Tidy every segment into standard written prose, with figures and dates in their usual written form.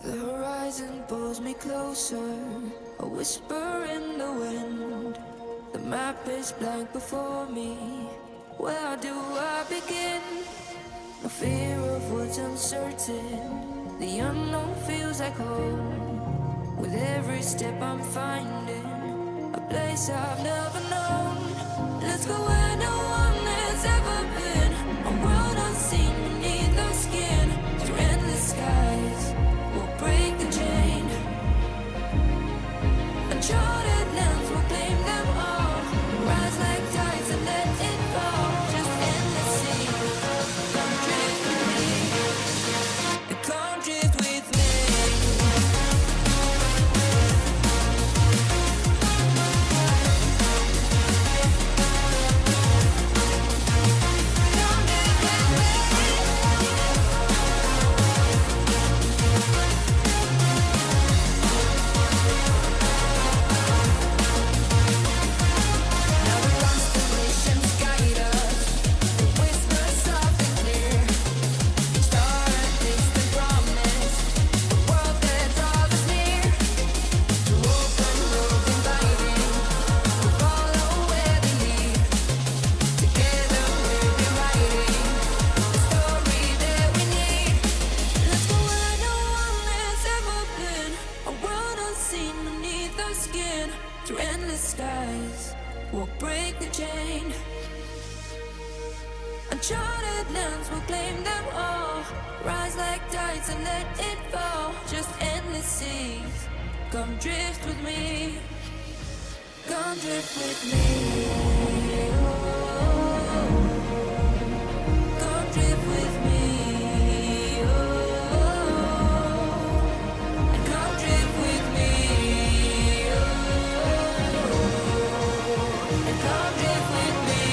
The horizon pulls me closer, a whisper in the wind. The map is blank before me, where do I begin? No fear of what's uncertain, the unknown feels like home. With every step I'm finding a place I've never known. Let's go where no one has ever been, a world unseen beneath our skin. Through endless skies, we'll break the chain. Uncharted lands will claim them all. Rise like tides and let it fall. Just endless sea. Come drift with me. Come drift with me. Uncharted lands will claim them all. Rise like tides and let it fall. Just endless seas. Come drift with me. Come drift with me. Come drift with me. And come drift with me. And come drift with me.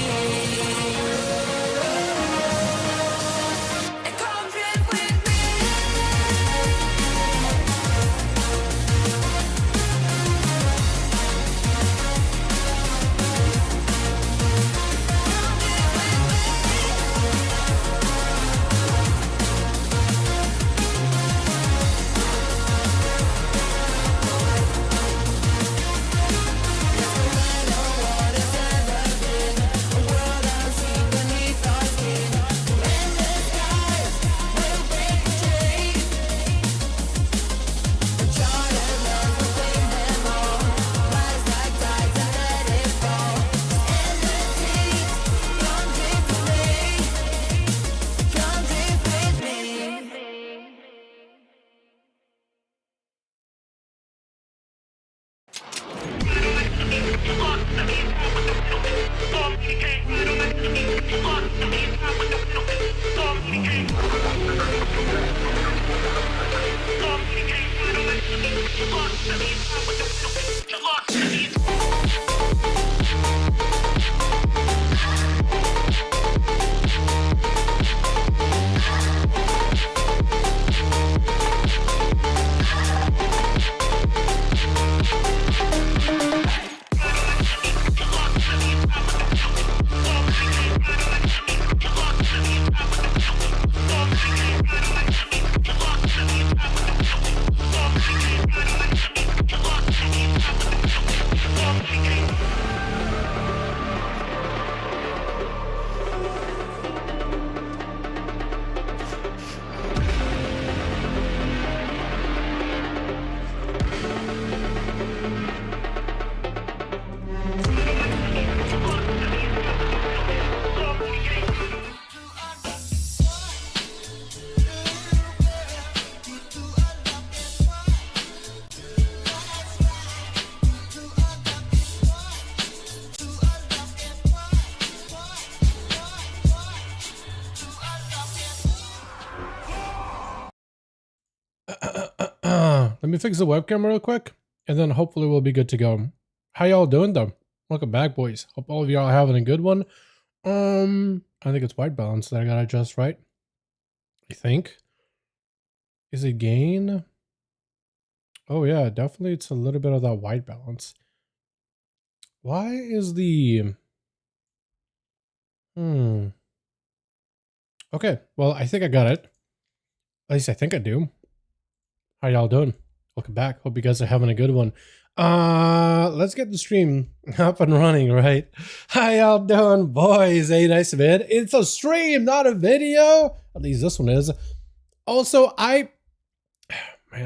Let me fix the webcam real quick, and then hopefully we'll be good to go. How y'all doing though? Welcome back, boys. Hope all of y'all are having a good one. I think it's white balance that I gotta adjust, right? I think. Is it gain? Oh yeah, definitely it's a little bit of that white balance. Why is the... Okay, well, I think I got it. At least I think I do. How y'all doing? Welcome back. Hope you guys are having a good one. Let's get the stream up and running, right? How y'all doing, boys? Hey, nice man. It's a stream, not a video. At least this one is. Also, man,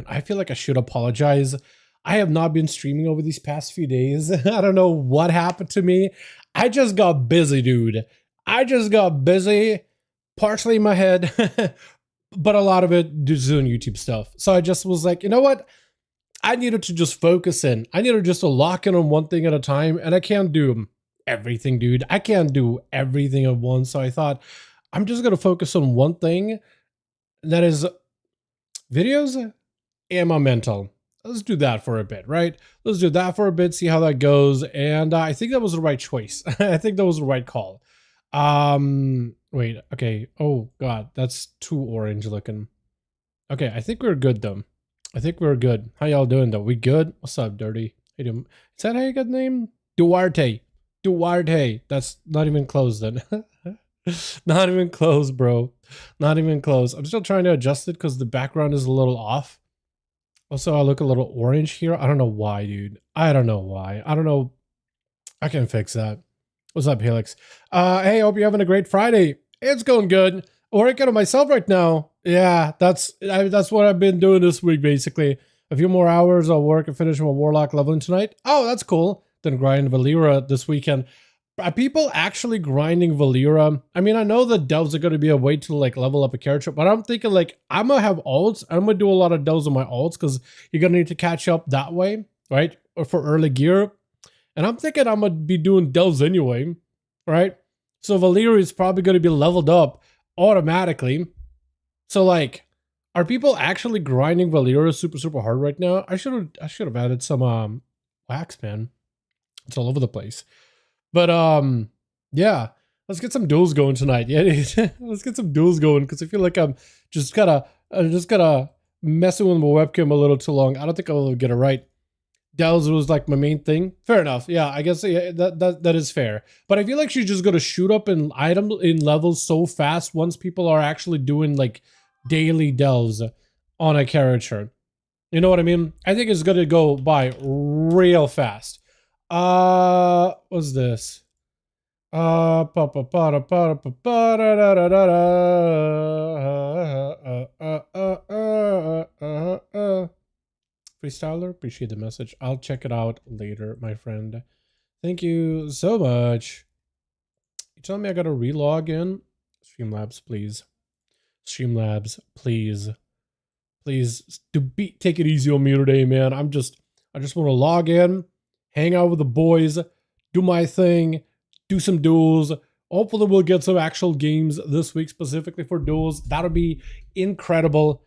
I feel like I should apologize. I have not been streaming over these past few days. I don't know what happened to me. I just got busy, dude. I just got busy, partially in my head, but a lot of it doing YouTube stuff. So I just was like, you know what? I needed to just focus in. I needed just to lock in on one thing at a time, and I can't do everything, dude. I can't do everything at once. So I thought, I'm just going to focus on one thing, and that is videos and my mental. Let's do that for a bit, right? Let's do that for a bit, see how that goes. And I think that was the right choice. I think that was the right call. Wait, okay. Oh God, that's too orange looking. Okay, I think we're good though. I think we're good. How y'all doing though? We good? What's up, Dirty? How you doing? Is that how you got the name? Duarte. Duarte. That's not even close then. Not even close, bro. Not even close. I'm still trying to adjust it because the background is a little off. Also, I look a little orange here. I don't know why, dude. I don't know why. I don't know. I can fix that. What's up, Helix? Hey, hope you're having a great Friday. It's going good. Working on myself right now. Yeah, that's what I've been doing this week, basically. A few more hours I'll work and finish my Warlock leveling tonight. Oh, that's cool. Then grind Valera this weekend. Are people actually grinding Valera? I mean, I know the delves are going to be a way to like level up a character, but I'm thinking like I'm going to have ults. I'm going to do a lot of delves on my ults because you're going to need to catch up that way, right? Or for early gear. And I'm thinking I'm going to be doing delves anyway, right? So Valera is probably going to be leveled up automatically. So like, are people actually grinding Valera super hard right now? I should have added some wax, man. It's all over the place. But yeah, let's get some duels going tonight. Yeah, let's get some duels going because I feel like I'm just kind of messing with my webcam a little too long. I don't think I'll get it right. Dells was like my main thing. Fair enough. Yeah, I guess that is fair. But I feel like she's just gonna shoot up in levels so fast once people are actually doing like daily delves on a character. You know what I mean? I think it's gonna go by real fast. What's this? Freestyler, appreciate the message. I'll check it out later, my friend. Thank you so much. You telling me I gotta relog in? Streamlabs, please. Streamlabs, please. Please take it easy on me today, man. I just want to log in, hang out with the boys, do my thing, do some duels. Hopefully we'll get some actual games this week specifically for duels. That'll be incredible.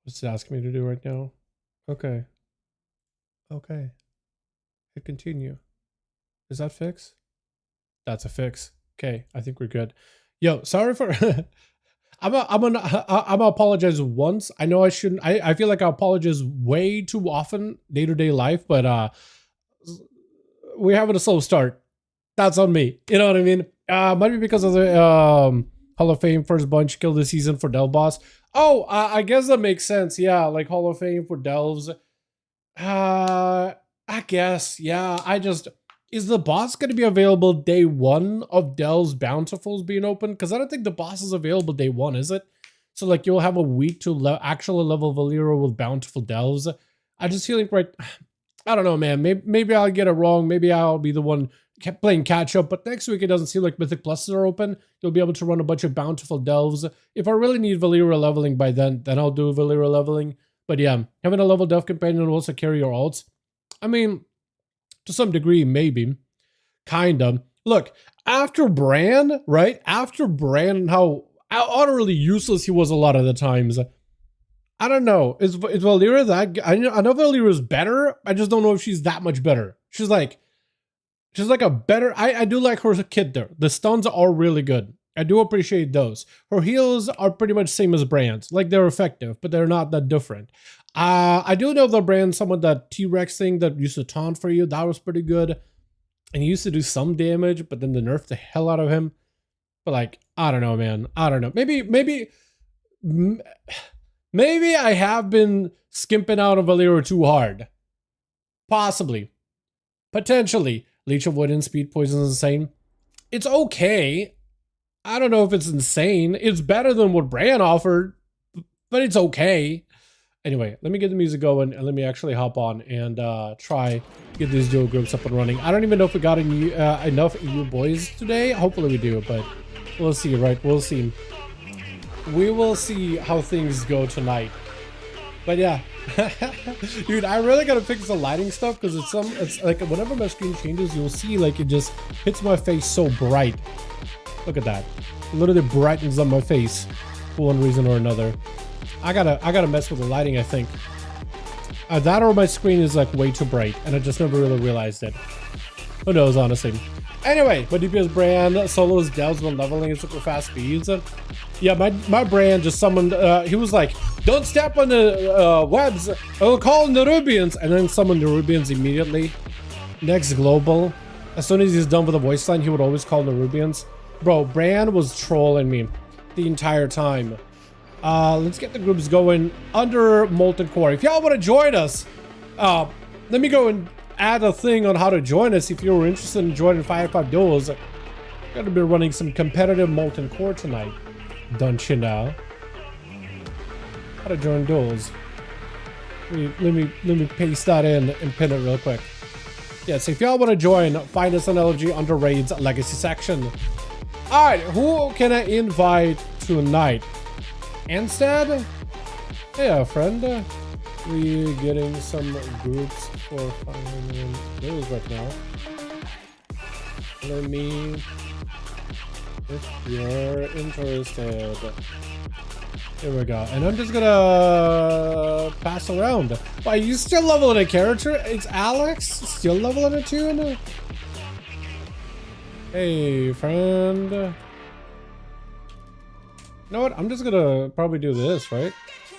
What's it asking me to do right now? Okay. Okay. Hit continue. Is that fix? That's a fix. Okay, I think we're good. Yo, sorry for I'm gonna apologize once. I know I shouldn't. I feel like I apologize way too often day-to-day life, but we're having a slow start. That's on me. You know what I mean? Might be because of the Hall of Fame first bunch kill this season for Del Boss. Oh, I guess that makes sense. Yeah, like Hall of Fame for Delves. I guess. Yeah, is the boss going to be available day one of Delves Bountifuls being open? Because I don't think the boss is available day one, is it? So like you'll have a week to actually level Valera with Bountiful Delves. I just feel like I don't know, man. Maybe I'll get it wrong. Maybe I'll be the one kept playing catch up. But next week it doesn't seem like Mythic Pluses are open. You'll be able to run a bunch of Bountiful Delves. If I really need Valera leveling by then I'll do Valera leveling. But yeah, having a level Delve companion will also carry your ults. I mean, to some degree, maybe. Kinda. Look, after Bran, right? After Bran and how utterly useless he was a lot of the times. I don't know. Is Valera that... I know Valera's better. I just don't know if she's that much better. She's like a better... I do like her kit there. The stuns are really good. I do appreciate those. Her heals are pretty much same as Brand's. Like, they're effective, but they're not that different. I do know the Brand, some of that T-Rex thing that used to taunt for you. That was pretty good. And he used to do some damage, but then they nerfed the hell out of him. But like, I don't know, man. I don't know. Maybe Maybe I have been skimping out of a little too hard. Possibly. Potentially. Leech of Wood and Speed Poison is insane. It's okay. I don't know if it's insane. It's better than what Bran offered, but it's okay. Anyway, let me get the music going and let me actually hop on and try get these duo groups up and running. I don't even know if we got enough EU boys today. Hopefully we do, but we'll see, right? We'll see. We will see how things go tonight. But yeah, dude, I really gotta fix the lighting stuff because it's like whenever my screen changes, you'll see like it just hits my face so bright. Look at that. It literally brightens up my face for one reason or another. I gotta mess with the lighting, I think. That or my screen is like way too bright and I just never really realized it. Who knows, honestly. Anyway, my DPS brand solos devs when leveling at super fast speeds. Yeah, my brand just summoned, he was like, don't step on the webs, I'll call Nerubians, and then summoned Nerubians immediately. Next global. As soon as he's done with the voice line, he would always call Nerubians. Bro, Brand was trolling me the entire time. Let's get the groups going under Molten Core. If y'all want to join us, let me go and add a thing on how to join us if you're interested in joining 5v5 duels. Gonna be running some competitive Molten Core tonight. Don't you know? How to join duels. Let me paste that in and pin it real quick. Yeah, so if y'all want to join, find us on LG under Raids Legacy section. Alright, who can I invite tonight? Instead, hey friend, we getting some groups for finding those right now. Let me, if you're interested. Here we go, and I'm just gonna pass around. Why, you still leveling a character? It's Alex, still leveling a tune? Hey friend. You know what? I'm just gonna probably do this, right?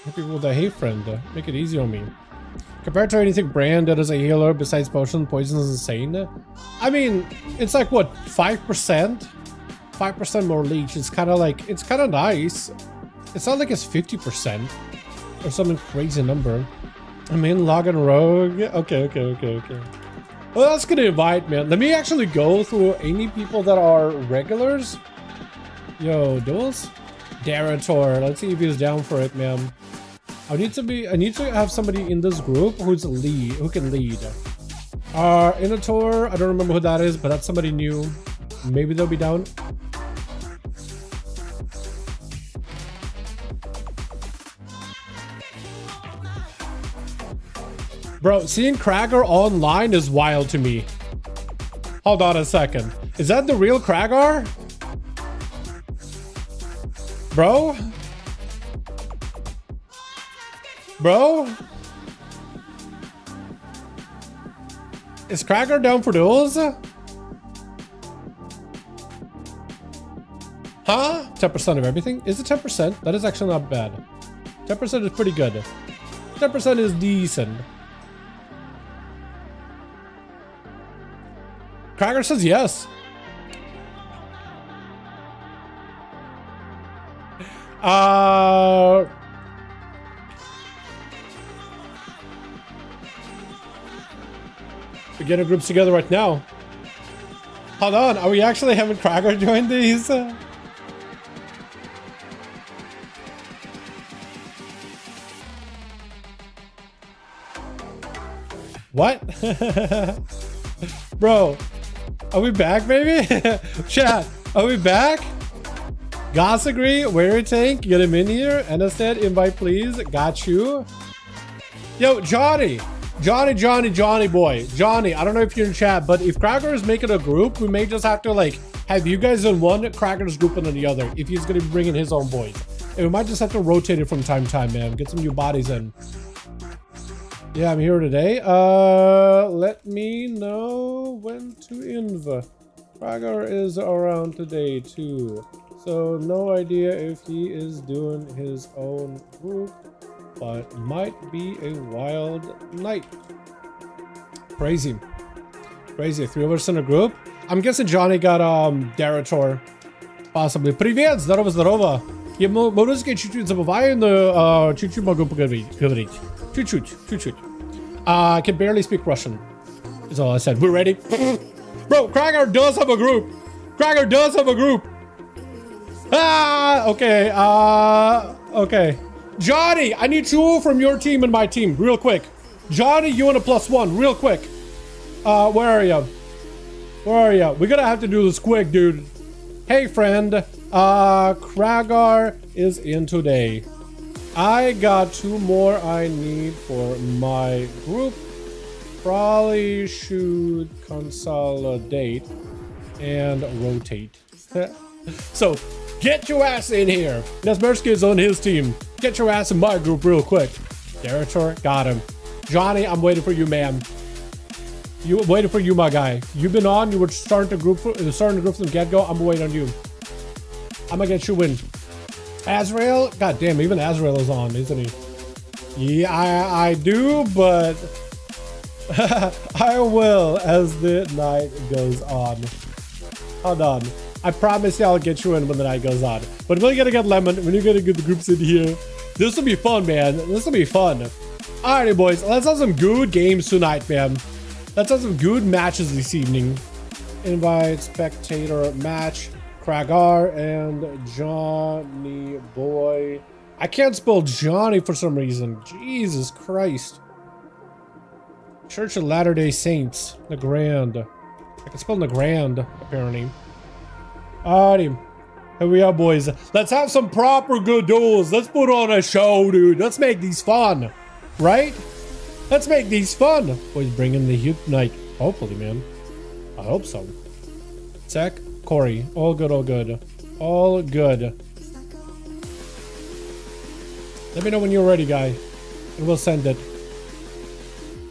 Hit people with a hey friend, make it easy on me. Compared to anything Brand that is a healer besides potion, poison is insane. I mean, it's like what, 5%? 5% more leech. It's kind of like, it's kind of nice. It's not like it's 50% or some crazy number. I mean, log and rogue. Okay. Well, that's gonna invite, man. Let me actually go through any people that are regulars. Yo, duels? Darator, let's see if he's down for it, man. I need to have somebody in this group who can lead. Inator, I don't remember who that is, but that's somebody new. Maybe they'll be down. Bro, seeing Krager online is wild to me. Hold on a second. Is that the real Krager? Bro? Is Krager down for duels? Huh? 10% of everything? Is it 10%? That is actually not bad. 10% is pretty good. 10% is decent. Krager says yes. We're getting groups together right now. Hold on, are we actually having Krager join these? What? Bro, are we back, baby? Chat, are we back? Goss agree, wear a tank, get him in here. Instead, invite please, got you. Yo, Johnny boy. Johnny, I don't know if you're in chat, but if Krager is making a group, we may just have to like have you guys in one, Krager's group in the other, if he's gonna be bringing his own boys. And we might just have to rotate it from time to time, man. Get some new bodies in. Yeah, I'm here today. Let me know when to inv. Krager is around today too. So no idea if he is doing his own group, but might be a wild night. Crazy. 3 of us in a group. I'm guessing Johnny got Darator. Possibly. Привет, здорово. Możecie чуть-чуть забываю, но чуть-чуть могу говорить. Чуть-чуть. I can barely speak Russian. That's all I said. We're ready? Bro, Krager does have a group. Okay. Okay. Johnny, I need 2 from your team and my team, real quick. Johnny, you want a +1, real quick. Where are you? We're gonna have to do this quick, dude. Hey, friend. Kragar is in today. I got 2 more I need for my group. Probably should consolidate and rotate. So, get your ass in here. Nesmersky is on his team. Get your ass in my group real quick. Darator, got him. Johnny, I'm waiting for you, man. Waiting for you, my guy. You've been on. You were starting the group from the get-go. I'm waiting on you. I'm gonna get you in. Azrael? God damn, even Azrael is on, isn't he? Yeah, I do, but I will as the night goes on. Hold on. I promise you I'll get you in when the night goes on. But we're gonna get Lemon. We're gonna get the groups in here. This will be fun, man. This will be fun. Alrighty, boys. Let's have some good games tonight, man. Let's have some good matches this evening. Invite, spectator, match. Kragar and Johnny boy. I can't spell Johnny for some reason. Jesus Christ. Church of Latter-day Saints. Nagrand. I can spell Nagrand, apparently. Alrighty. Here we are, boys. Let's have some proper good duels. Let's put on a show, dude. Let's make these fun. Right? Let's make these fun. Boys, bring in the Hugh Knight. Hopefully, man. I hope so. Zach. Corey, all good. Let me know when you're ready, guy, and we'll send it.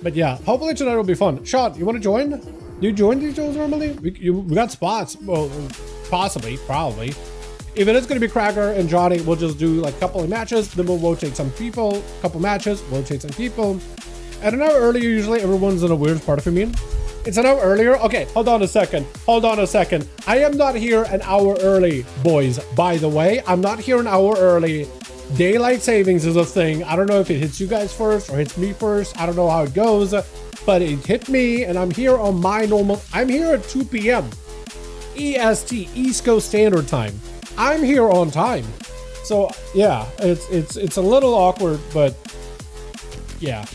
But yeah, hopefully tonight will be fun. Sean, you want to join? Do you join these shows normally? We got spots. Well, possibly, probably. If it is going to be Krager and Johnny, we'll just do like a couple of matches. Then we'll rotate some people. Couple matches, rotate some people. And an hour earlier, usually everyone's in a weird part of it. It's an hour earlier? Okay, hold on a second. I am not here an hour early, boys. By the way, I'm not here an hour early. Daylight savings is a thing. I don't know if it hits you guys first or hits me first. I don't know how it goes, but it hit me and I'm here on my normal. I'm here at 2 p.m. EST, East Coast Standard Time. I'm here on time. So yeah, it's a little awkward, but yeah.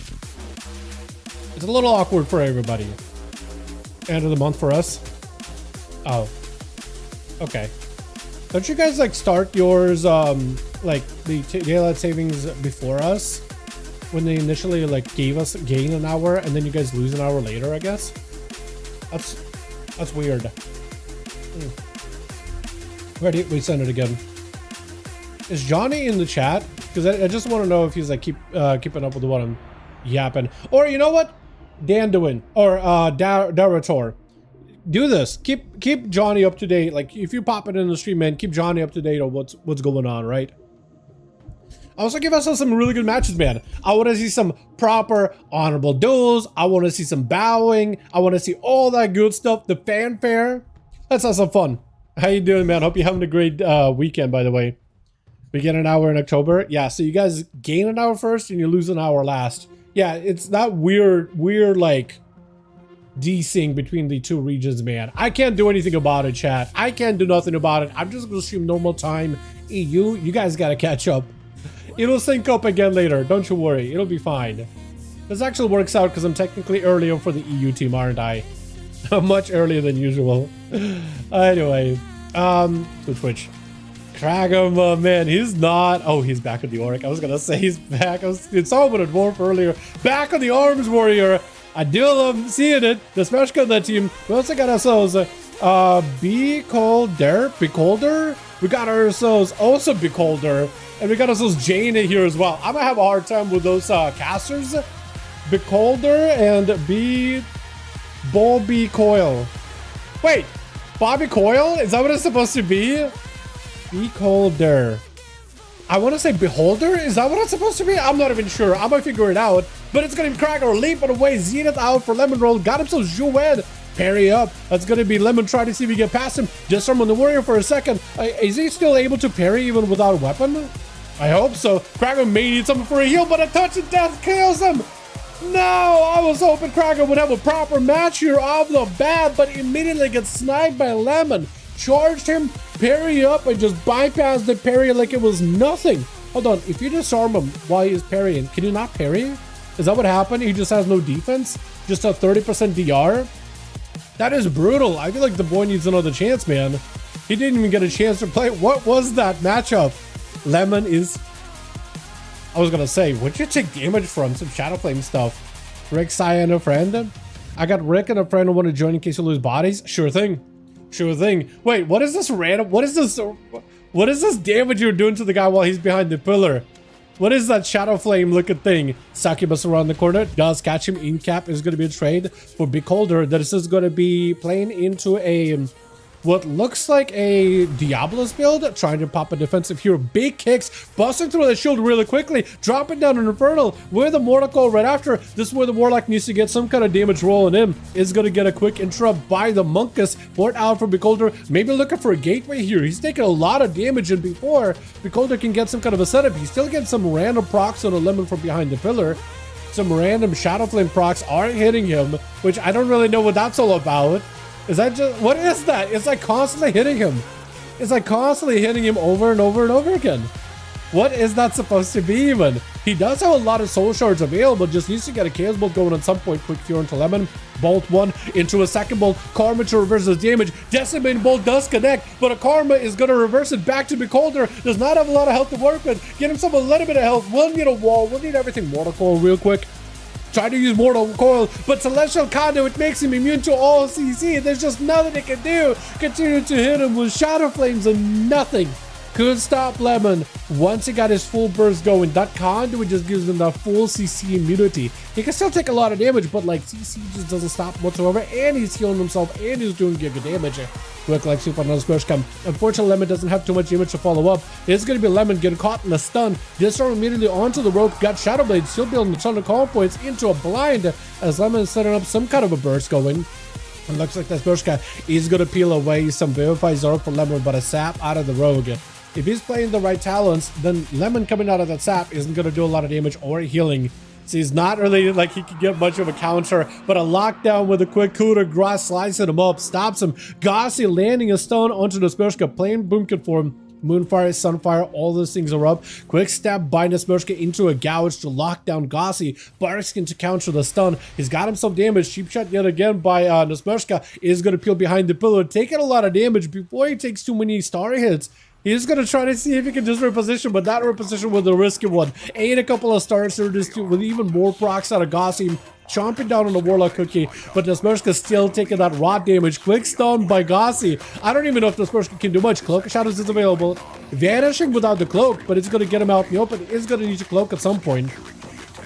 It's a little awkward for everybody. End of the month for us. Oh, okay. Don't you guys like start yours like the daylight savings before us when they initially like gain an hour and then you guys lose an hour later? I guess that's weird. Ready? We send it again. Is Johnny in the chat? Because I just want to know if he's like keeping up with what I'm yapping. Or you know what? Danduin or Darator, do this. Keep Johnny up to date. Like if you pop it in the stream, man, keep Johnny up to date on what's going on, right? Also give us some really good matches, man. I want to see some proper honorable duels. I want to see some bowing. I want to see all that good stuff. The fanfare. Let's have some fun. How you doing, man? Hope you're having a great weekend, by the way. We get an hour in October. Yeah, so you guys gain an hour first and you lose an hour last. Yeah, it's that weird like desync between the two regions, man. I can't do anything about it, chat. I can't do nothing about it. I'm just gonna stream normal time. EU, you guys gotta catch up. It'll sync up again later. Don't you worry. It'll be fine. This actually works out because I'm technically earlier for the EU team, aren't I? Much earlier than usual. Anyway, to Twitch. Krager, man, he's not. Oh, he's back on the Orc. I was gonna say he's back. It's all about a dwarf earlier. Back on the Arms Warrior. I do love seeing it. The smash on that team. We also got ourselves Beholder. We got ourselves also Beholder, and we got ourselves Jane in here as well. I'm gonna have a hard time with those casters. Beholder and Bobby Coil. Wait, Bobby Coil? Is that what it's supposed to be? Beholder. I want to say Beholder? Is that what it's supposed to be? I'm not even sure. I'm gonna figure it out. But it's gonna be Krager leaping away. Zenith out for Lemon Roll. Got himself Joued parry up. That's gonna be Lemon trying to see if he can get past him. Disarm on the warrior for a second. Is he still able to parry even without a weapon? I hope so. Kraken may need something for a heal, but a touch of death kills him. No, I was hoping Kraken would have a proper match here off the bat, but immediately gets sniped by Lemon. Charged him, parry up, and just bypassed the parry like it was nothing. Hold on, if you disarm him while he's parrying, can you not parry? Is that what happened? He just has no defense? Just a 30% DR? That is brutal. I feel like the boy needs another chance, man. He didn't even get a chance to play. What was that matchup? Lemon is... I was gonna say, would you take damage from some Shadow Flame stuff? Rick, Saya, and a friend? I got Rick and a friend who want to join in case you lose bodies? Sure thing. Sure thing. Wait, what is this random? What is this damage you're doing to the guy while he's behind the pillar? What is that Shadow Flame looking thing? Succubus around the corner does catch him. In cap is going to be a trade for Beholder. This is going to be playing into a what looks like a Diablos build, trying to pop a defensive hero. Big kicks, busting through the shield really quickly, dropping down an Infernal with a Mortal Call right after. This is where the Warlock needs to get some kind of damage rolling in. Is going to get a quick interrupt by the Monkus. Port out for Beholder. Maybe looking for a gateway here. He's taken a lot of damage, and before Beholder can get some kind of a setup, he's still getting some random procs on a Lemon from behind the pillar. Some random Shadow Flame procs aren't hitting him, which I don't really know what that's all about. Is that just, what is that? It's like constantly hitting him. It's like constantly hitting him over and over and over again. What is that supposed to be even? He does have a lot of soul shards available, just needs to get a Chaos Bolt going at some point. Quick Fury into Lemon. Bolt one into a second bolt. Karma to reverse his damage. Decimating Bolt does connect, but a Karma is going to reverse it back to Beholder. Does not have a lot of health to work with. Get himself a little bit of health. We'll need a wall. We'll need everything. Mortal Coil real quick. Try to use Mortal Coil, but Celestial Conduit makes him immune to all CC. There's just nothing they can do. Continue to hit him with Shadow Flames and nothing could stop Lemon. Once he got his full burst going, that Conduit just gives him that full CC immunity. He can still take a lot of damage, but like CC just doesn't stop whatsoever, and he's healing himself, and he's doing good damage. Quick like super on Squishcam. Unfortunately, Lemon doesn't have too much damage to follow up. It's going to be Lemon getting caught in a stun. Disarm immediately onto the rope. Got Shadow Blade, still building a ton of call points into a blind as Lemon is setting up some kind of a burst going. It looks like that Squishka is going to peel away some Vivify Zoro for Lemon, but a sap out of the rogue. If he's playing the right talents, then Lemon coming out of that sap isn't going to do a lot of damage or healing. So he's not really like he can get much of a counter, but a lockdown with a quick coup de grace slicing him up, stops him. Gossi landing a stone onto the Smirshka, playing Boomkin for him. Moonfire, Sunfire, all those things are up. Quick stab by Nesmirshka into a gouge to lock down Gossi. Barskin to counter the stun. He's got himself damaged. Cheap shot yet again by Nesmirshka. Is going to peel behind the pillar, taking a lot of damage before he takes too many star hits. He's going to try to see if he can just reposition, but that reposition was a risky one. And a couple of star surges too, with even more procs out of Gossi. Chomping down on the Warlock cookie, but Nesmirshka still taking that raw damage. Quick stun by Gossi. I don't even know if Nesmirshka can do much. Cloak of Shadows is available. Vanishing without the cloak, but it's going to get him out in the open. It's going to need a cloak at some point.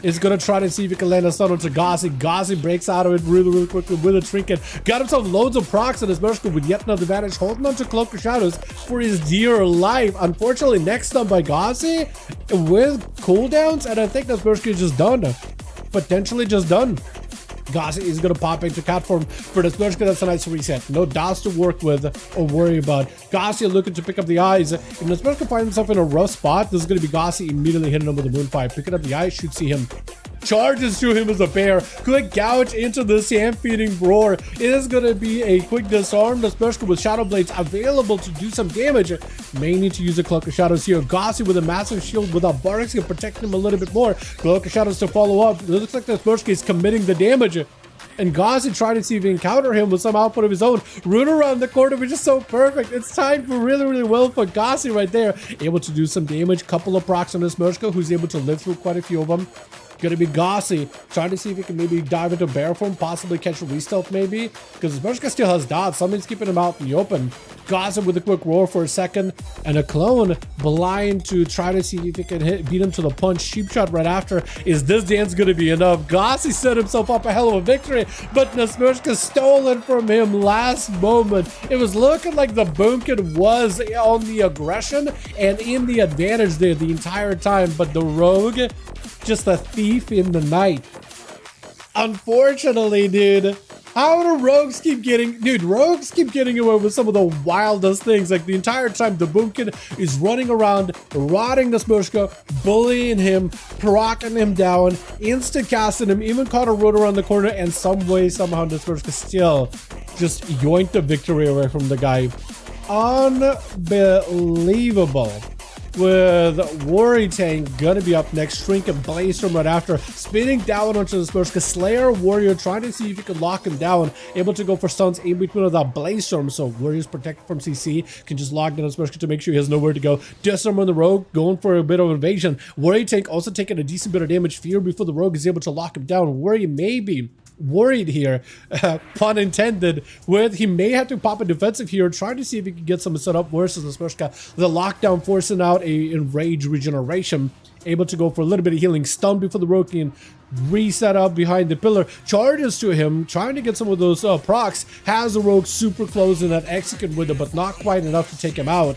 It's going to try to see if he can land a stun onto Gossi. Gossi breaks out of it really quickly with a trinket. Got himself loads of procs, and Nesmirshka with yet another advantage, holding on to Cloak of Shadows for his dear life. Unfortunately, next stun by Gossi with cooldowns, and I think Nesmirshka is just done. Potentially just done. Gossi is going to pop into cat form for Nesmirshka. That's a nice reset. No dots to work with or worry about. Gossi looking to pick up the eyes. If Nesmirshka finds himself in a rough spot, this is going to be Gossi immediately hitting him with a Moonfire. Picking up the eyes, should see him. Charges through him as a bear. Quick gouge into the Sand Feeding Roar. It is going to be a quick disarm. Nesmirshka with Shadow Blades available to do some damage. May need to use a Cloak of Shadows here. Gossi with a massive shield without Barks can protect him a little bit more. Cloak of Shadows to follow up. It looks like Nesmirshka is committing the damage. And Gossi trying to see if he can counter him with some output of his own. Rune around the corner, which is so perfect. It's timed for really well for Gossi right there. Able to do some damage. Couple of procs on Nesmirshka, who's able to live through quite a few of them. Gonna be Gossi trying to see if he can maybe dive into bear form, possibly catch a re-stealth maybe, because Nesmirshka still has dots. Something's keeping him out in the open. Gossi with a quick roar for a second, and a clone blind to try to see if he can beat him to the punch. Sheep shot right after. Is this dance gonna be enough? Gossi set himself up a hell of a victory, but Nesmirshka stolen from him last moment. It was looking like the Boomkin was on the aggression and in the advantage there the entire time, but the rogue, just a thief in the night. Unfortunately, dude, How do rogues keep getting, dude, rogues keep getting away with some of the wildest things. Like the entire time the Boomkin is running around, rotting the Smushka, bullying him, procking him down, instant casting him, even caught a road around the corner, and some way, somehow the Smushka still just yoinked the victory away from the guy. Unbelievable. With Worry Tank gonna be up next, Shrink and Blaze right after, spinning down onto the Smushka. Slayer Warrior trying to see if he can lock him down, able to go for stuns in between of that Blaze Storm, so Warrior's protected from CC, can just lock down the Smushka to make sure he has nowhere to go. Disarm on the Rogue, going for a bit of evasion. Worry Tank also taking a decent bit of damage. Fear before the Rogue is able to lock him down. Worry maybe worried here, pun intended, with he may have to pop a defensive here, trying to see if he can get some set up versus the Smushka. The lockdown forcing out a enraged regeneration, able to go for a little bit of healing, stun before the Rogue can reset up behind the pillar, charges to him, trying to get some of those procs, has the Rogue super close in that execute window, but not quite enough to take him out.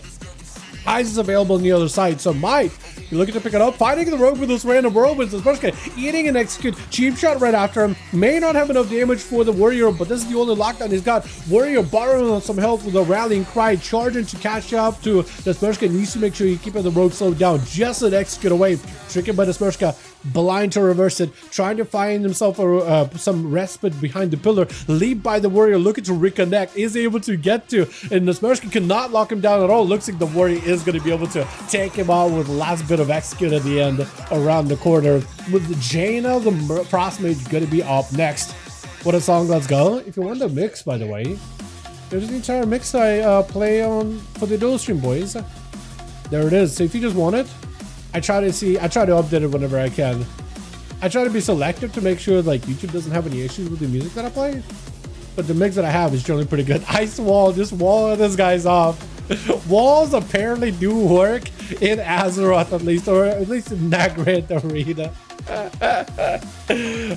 Eyes is available on the other side, so might be looking to pick it up, fighting the Rogue with those random whirlwinds. The Smushka eating an execute, cheap shot right after him, may not have enough damage for the Warrior, but this is the only lockdown he's got. Warrior borrowing on some health with a rallying cry, charging to catch up to the Smushka. Needs to make sure you keep the Rogue slowed down, just an execute away, tricked by the Smushka, blind to reverse it, trying to find himself some respite behind the pillar. Leap by the Warrior, looking to reconnect, is able to get to, and the Smushka cannot lock him down at all. Looks like the Warrior is going to be able to take him out with the last bit of execute at the end around the corner. With Jaina, the Frost Mage, going to be up next. What a song, let's go. If you want the mix, by the way, there's the entire mix I play on for the dual stream, boys. There it is. So if you just want it, I try to update it whenever I can. I try to be selective to make sure like YouTube doesn't have any issues with the music that I play. But the mix that I have is generally pretty good. Ice Wall, just wall this guy's off. Walls apparently do work in Azeroth, at least, or at least in that great arena.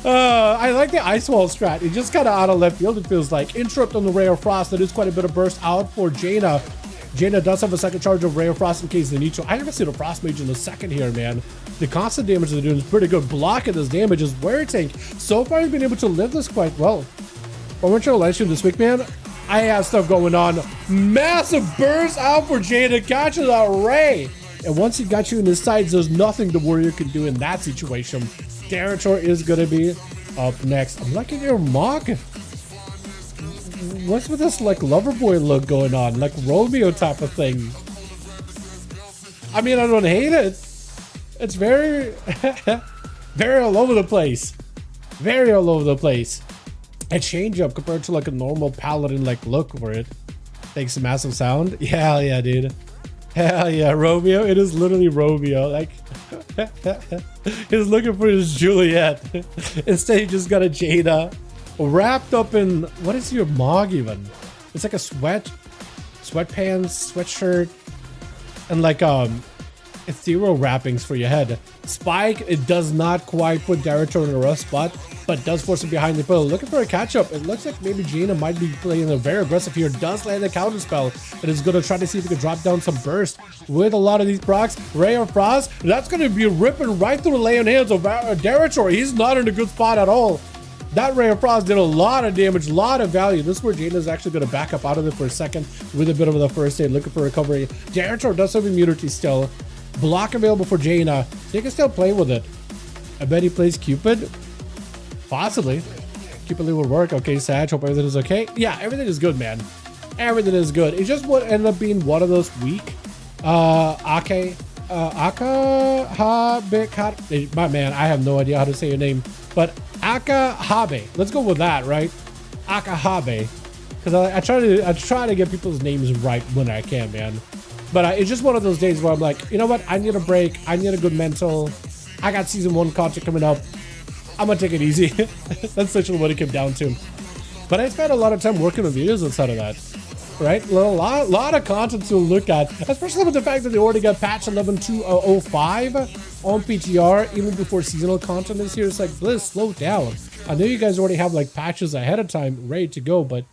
I like the Ice Wall strat. It just kind of out of left field, it feels like. Interrupt on the Ray of Frost. That is quite a bit of burst out for Jaina. Jaina does have a second charge of Ray of Frost in case they need to. I haven't seen a Frost Mage in a second here, man. The constant damage they're doing is pretty good. Blocking this damage is Warrior Tank. So far, he's been able to live this quite well. But we're trying to live stream this week, man. I have stuff going on. Massive burst out for Jaina, catches that Ray. And once he got you in his sights, there's nothing the Warrior can do in that situation. Darator is going to be up next. I'm liking your mock. What's with this like lover boy look going on? Like Romeo type of thing. I mean, I don't hate it. It's very, very all over the place. Very all over the place. A change up compared to like a normal paladin like look for it. Takes a massive sound. Yeah, hell yeah, dude. Hell yeah, Romeo. It is literally Romeo. Like, he's looking for his Juliet. Instead, he just got a Jaina wrapped up in, what is your mog even? It's like a sweatpants, sweatshirt, and like ethereal wrappings for your head. Spike, it does not quite put Darator in a rough spot, but does force him behind the pillar. Looking for a catch-up. It looks like maybe Jaina might be playing a very aggressive here. Does land a counter spell. It is going to try to see if he can drop down some burst with a lot of these procs. Ray of Frost, that's going to be ripping right through the lay on hands of Darator. He's not in a good spot at all. That Ray of Frost did a lot of damage, a lot of value. This is where Jaina is actually going to back up out of it for a second with a bit of the first aid, looking for recovery. Darator does have immunity still. Block available for Jaina. They can still play with it. I bet he plays Cupid. Possibly. Cupid would work. Okay, Sag, hope everything is okay. Yeah, everything is good, man. Everything is good. It just would end up being one of those weak. My man, I have no idea how to say your name. But Akahabe. Let's go with that, right? Akahabe. Because I try to get people's names right when I can, man. But it's just one of those days where I'm like, you know what? I need a break. I need a good mental. I got season 1 content coming up. I'm gonna take it easy. That's essentially what it came down to. But I spent a lot of time working on videos inside of that, right? A lot of content to look at, especially with the fact that they already got patch 11.205 on PTR even before seasonal content is here. It's like, Blizz, slow down. I know you guys already have like patches ahead of time ready to go, but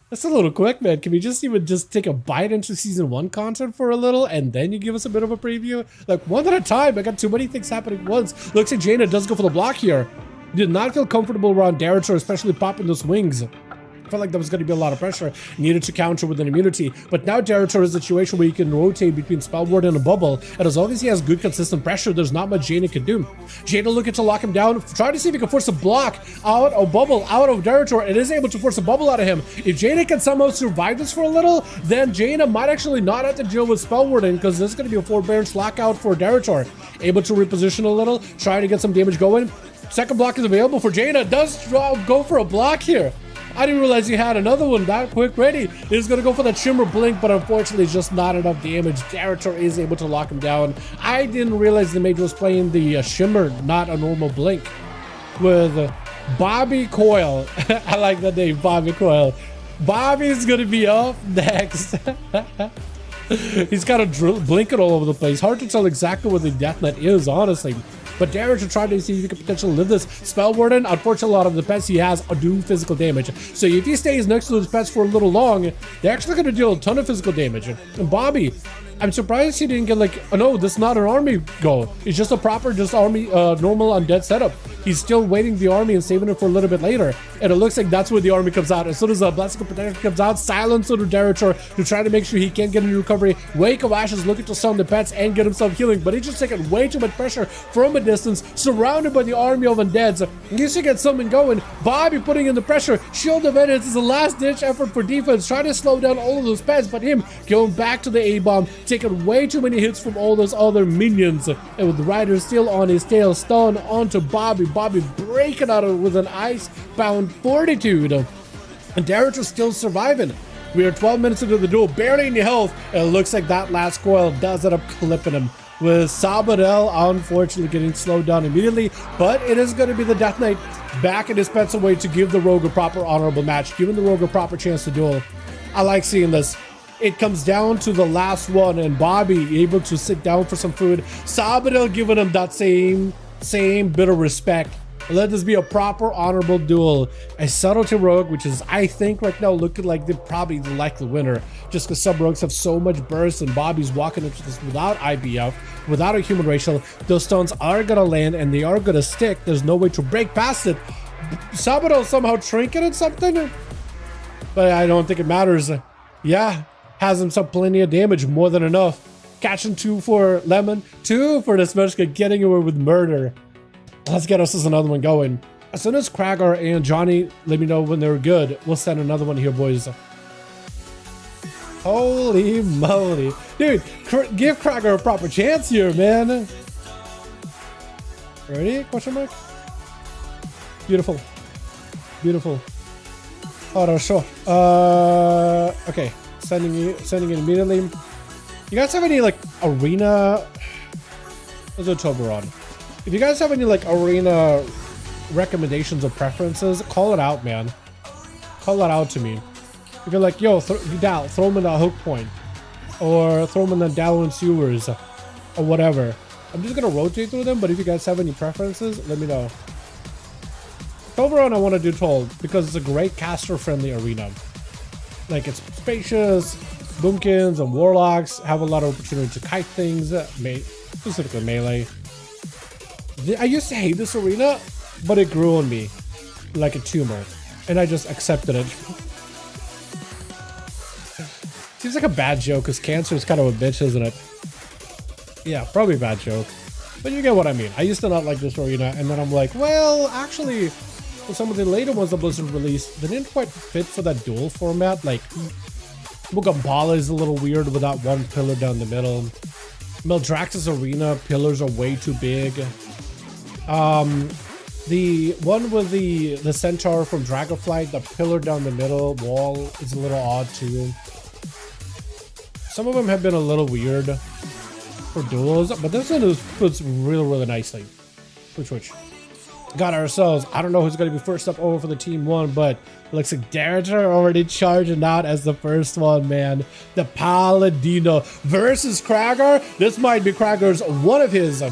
that's a little quick, man. Can we just even just take a bite into season 1 content for a little and then you give us a bit of a preview? Like one at a time. I got too many things happening at once. Looks like Jaina does go for the block here. Did not feel comfortable around Dalaran, especially popping those wings. I felt like there was going to be a lot of pressure needed to counter with an immunity, but now Dalaran is a situation where he can rotate between Spellward and a bubble, and as long as he has good consistent pressure, there's not much Jaina can do. Jaina looking to lock him down, trying to see if he can force a block out, a bubble out of Dalaran, and is able to force a bubble out of him. If Jaina can somehow survive this for a little, then Jaina might actually not have to deal with Spellwarden, because this is going to be a forbearance lockout for Dalaran. Able to reposition a little, trying to get some damage going. Second block is available for Jaina, does go for a block here. I didn't realize he had another one that quick ready. He's gonna go for that Shimmer Blink, but unfortunately it's just not enough damage. Dalaran is able to lock him down. I didn't realize the mage was playing the Shimmer, not a normal Blink. With Bobby Coyle. I like that name, Bobby Coyle. Bobby's gonna be up next. He's kind of blinking all over the place. Hard to tell exactly what the Death Knight is, honestly. But Dalaran trying to see if he can potentially live this. Spellwarden, unfortunately, a lot of the pets he has do physical damage. So if he stays next to those pets for a little long, they're actually going to deal a ton of physical damage. And Bobby, I'm surprised he didn't get like, oh no, this is not an army goal. It's just a proper, just army, normal undead setup. He's still waiting the army and saving it for a little bit later. And it looks like that's where the army comes out. As soon as Blessing of Protection comes out, silence on Dalaran to try to make sure he can't get any recovery. Wake of Ashes looking to stun the pets and get himself healing, but he's just taking way too much pressure from a distance, surrounded by the army of undeads. He needs to get something going. Bobby putting in the pressure. Shield of Vengeance is a last-ditch effort for defense, trying to slow down all of those pets, but him going back to the A-bomb, taking way too many hits from all those other minions. And with the Rider still on his tail, stun onto Bobby. Bobby breaking out of it with an ice-bound fortitude. And Dalaran still surviving. We are 12 minutes into the duel, barely any health, and it looks like that last coil does end up clipping him. With Sabadell unfortunately getting slowed down immediately, but it is going to be the Death Knight back in his pets away to give the Rogue a proper honorable match, giving the Rogue a proper chance to duel. I like seeing this. It comes down to the last one, and Bobby able to sit down for some food. Sabadell giving him that same bit of respect. Let this be a proper honorable duel. A Subtlety Rogue, which is, I think, right now looking like they're probably the likely winner, just because some rogues have so much burst, and Bobby's walking into this without IBF, without a human racial. Those stones are gonna land and they are gonna stick. There's no way to break past it. Sabadell somehow trinketed something, but I don't think it matters. Yeah, has himself plenty of damage, more than enough. Catching 2 for Lemon, 2 for the Smeshka, getting away with murder. Let's get us another one going. As soon as Kragar and Johnny let me know when they're good, we'll send another one here, boys. Holy moly. Dude, give Kragar a proper chance here, man. Ready? Question mark? Beautiful. Beautiful. Oh, no, sure. Okay. Sending it immediately. You guys have any, like, arena? Let's do Toberon. If you guys have any like arena recommendations or preferences, call it out, man. Call it out to me. If you're like, yo, throw him in that hook point, or throw him in the Dalaran sewers, or whatever. I'm just gonna rotate through them, but if you guys have any preferences, let me know. Toberon I want to do Toll because it's a great caster-friendly arena. Like, it's spacious, boomkins and warlocks have a lot of opportunity to kite things, specifically melee. I used to hate this arena, but it grew on me like a tumor, and I just accepted it. Seems like a bad joke, because cancer is kind of a bitch, isn't it? Yeah, probably a bad joke, but you get what I mean. I used to not like this arena, and then I'm like, well, actually, with some of the later ones that Blizzard released, they didn't quite fit for that duel format. Like, Mugambala is a little weird with that one pillar down the middle. Meldrax's arena pillars are way too big. The one with the centaur from Dragonflight, the pillar down the middle wall is a little odd too. Some of them have been a little weird for duels, but this one fits really nicely. Which got ourselves. I don't know who's going to be first up over for the team one, but it looks like Dalaran already charging out as the first one, man. The Paladino versus Kragar. This might be Kragar's one of his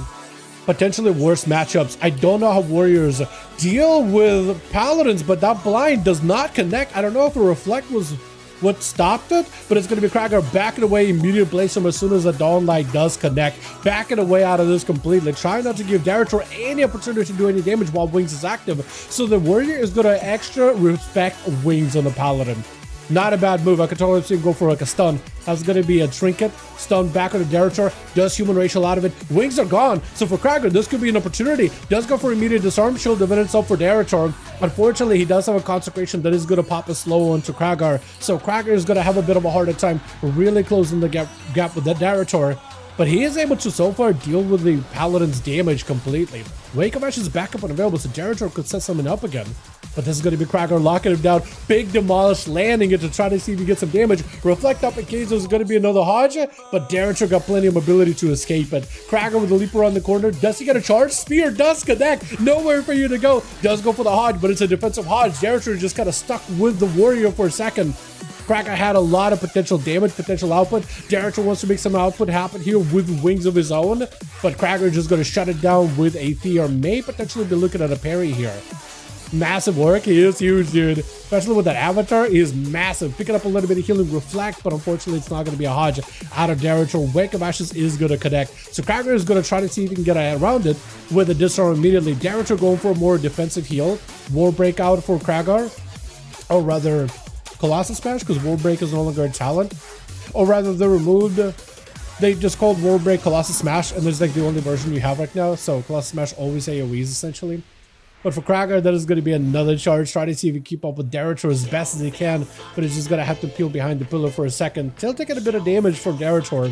potentially worst matchups. I don't know how Warriors deal with Paladins, but that blind does not connect. I don't know if a reflect was what stopped it, but it's going to be Krager backing away, immediate blaze him as soon as the Dawn Light does connect, backing away out of this completely, trying not to give Darator any opportunity to do any damage while Wings is active. So the Warrior is going to extra respect Wings on the Paladin. Not a bad move. I could totally see him go for like a stun. That's going to be a trinket. Stun back on the Darator. Does human racial out of it. Wings are gone. So for Krager, this could be an opportunity. Does go for immediate disarm. Shield defend itself for Darator. Unfortunately, he does have a consecration that is going to pop a slow onto Krager. So Krager is going to have a bit of a harder time really closing the gap with the Darator. But he is able to so far deal with the Paladin's damage completely. Wake of Ash is back up and available, so Darator could set something up again. But this is going to be Krager locking him down. Big demolish, landing it to try to see if he gets some damage. Reflect up in case there's going to be another Hodge, but Darator got plenty of ability to escape it. Krager with the leap around the corner. Does he get a charge? Spear does connect. Nowhere for you to go. Does go for the Hodge, but it's a defensive Hodge. Darator just kind of stuck with the Warrior for a second. Krager had a lot of potential damage, potential output. Darator wants to make some output happen here with Wings of his own, but Krager just going to shut it down with a Thea, or may potentially be looking at a parry here. Massive work. He is huge, dude. Especially with that avatar, he is massive. Picking up a little bit of healing reflect, but unfortunately it's not going to be a Hodge out of Darator. Wake of Ashes is going to connect. So Krager is going to try to see if he can get around it with a disarm immediately. Darator going for a more defensive heal. War breakout for Krager. Or rather, Colossus Smash, because War Break is no longer a talent. Or rather, they just called War Break Colossus Smash, and there's like the only version you have right now. So Colossus Smash always AoEs essentially. But for Krager, that is going to be another charge. Try to see if he can keep up with Darator as best as he can, but he's just going to have to peel behind the pillar for a second. Still taking a bit of damage from Darator.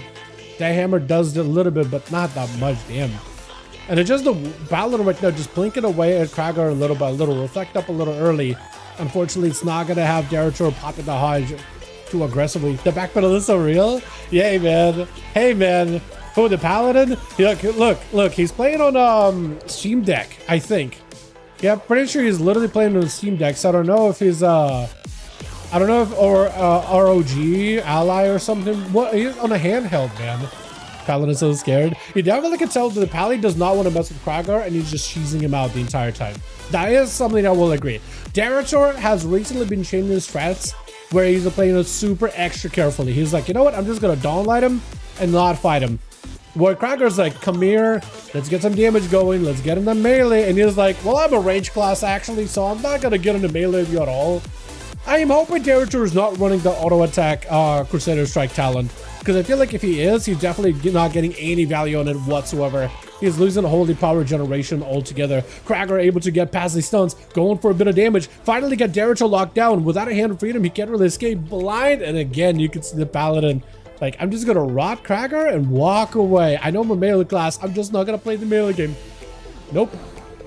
That hammer does a little bit, but not that much, damn. And it's just the Paladin right now just blinking away at Krager a little by little. Reflect up a little early. Unfortunately, it's not going to have Darator popping the Hodge too aggressively. The backpedal is so real. Yay, man. Hey, man. Who, the Paladin? Look, he's playing on Steam Deck, I think. Yeah, I'm pretty sure he's literally playing on Steam Deck, so I don't know if he's, ROG ally or something. What? He's on a handheld, man. Paladin is so scared. You definitely can tell that the Paladin does not want to mess with Krager, and he's just cheesing him out the entire time. That is something I will agree. Darator has recently been changing his strats where he's playing it super extra carefully. He's like, you know what? I'm just going to Dawn Light him and not fight him. Where Krager's like, come here, let's get some damage going, let's get him to melee. And he's like, well, I'm a range class actually, so I'm not going to get into melee with you at all. I am hoping Darator is not running the auto attack Crusader Strike talent, because I feel like if he is, he's definitely not getting any value on it whatsoever. He's losing holy power generation altogether. Krager able to get past these stuns, going for a bit of damage. Finally get Darator locked down. Without a hand of freedom, he can't really escape. Blind, and again, you can see the Paladin. Like, I'm just gonna rot Krager and walk away. I know I'm a melee class. I'm just not gonna play the melee game. Nope.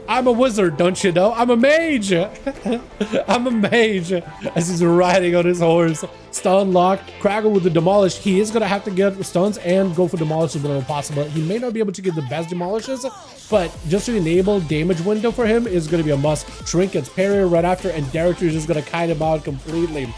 I'm a wizard, don't you know? I'm a mage. I'm a mage. As he's riding on his horse. Stun lock. Krager with the demolish. He is going to have to get stuns and go for demolishes whenever possible. He may not be able to get the best demolishes, but just to enable damage window for him is going to be a must. Trinkets, parry right after, and Darator is just going to kite him out completely.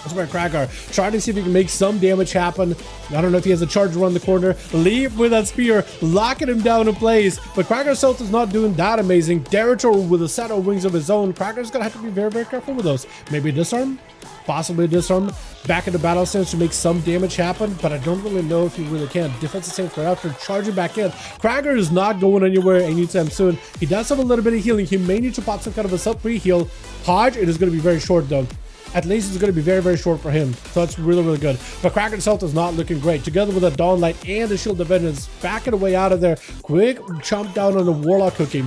That's where Krager trying to see if he can make some damage happen. I don't know if he has a charge around the corner. Leap with that spear, locking him down in place. But Krager's health is not doing that amazing. Darator with a set of wings of his own. Krager's gonna have to be very, very careful with those. Maybe disarm, possibly disarm. Back in the battle stance to make some damage happen, but I don't really know if he really can. Defensive stance right after, charging back in. Krager is not going anywhere anytime soon. He does have a little bit of healing. He may need to pop some kind of a sub pre-heal. Hodge, it is going to be very short though. At least it's going to be very, very short for him. So that's really, really good. But Krager's health is not looking great. Together with a Dawn Light and the Shield of Vengeance, backing away out of there. Quick chomp down on the Warlock cookie.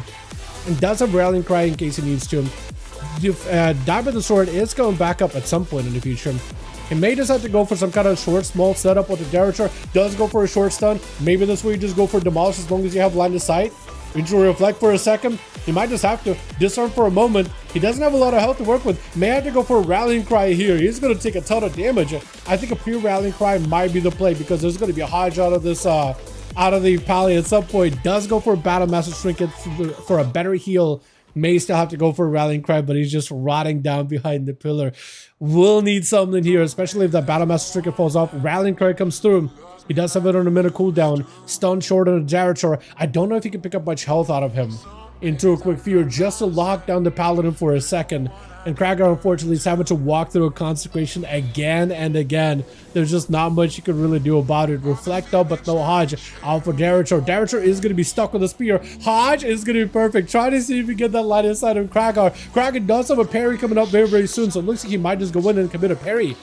And does have Rallying Cry in case he needs to. Die by the Sword is going back up at some point in the future. He may just have to go for some kind of short, small setup with the Darator. Does go for a short stun. Maybe this way you just go for Demolish as long as you have line of sight. You need to reflect for a second. He might just have to disarm for a moment. He doesn't have a lot of health to work with. May have to go for a Rallying Cry here. He's going to take a ton of damage. I think a pure Rallying Cry might be the play because there's going to be a Hodge out of this, out of the Pally at some point. Does go for a Battle Master Trinket for a better heal. May still have to go for a Rallying Cry, but he's just rotting down behind the pillar. We'll need something here, especially if that Battle Master Trinket falls off. Rallying Cry comes through. He does have it on a minute cooldown. Stun short on the Darator. I don't know if he can pick up much health out of him into a quick fear just to lock down the Paladin for a second. And Kragar, unfortunately, is having to walk through a consecration again and again. There's just not much you can really do about it. Reflect up, but no Hodge. Out for Darator. Darator is going to be stuck with a spear. Hodge is going to be perfect. Try to see if we get that line inside of Kragar. Kragar does have a parry coming up very, very soon, so it looks like he might just go in and commit a parry.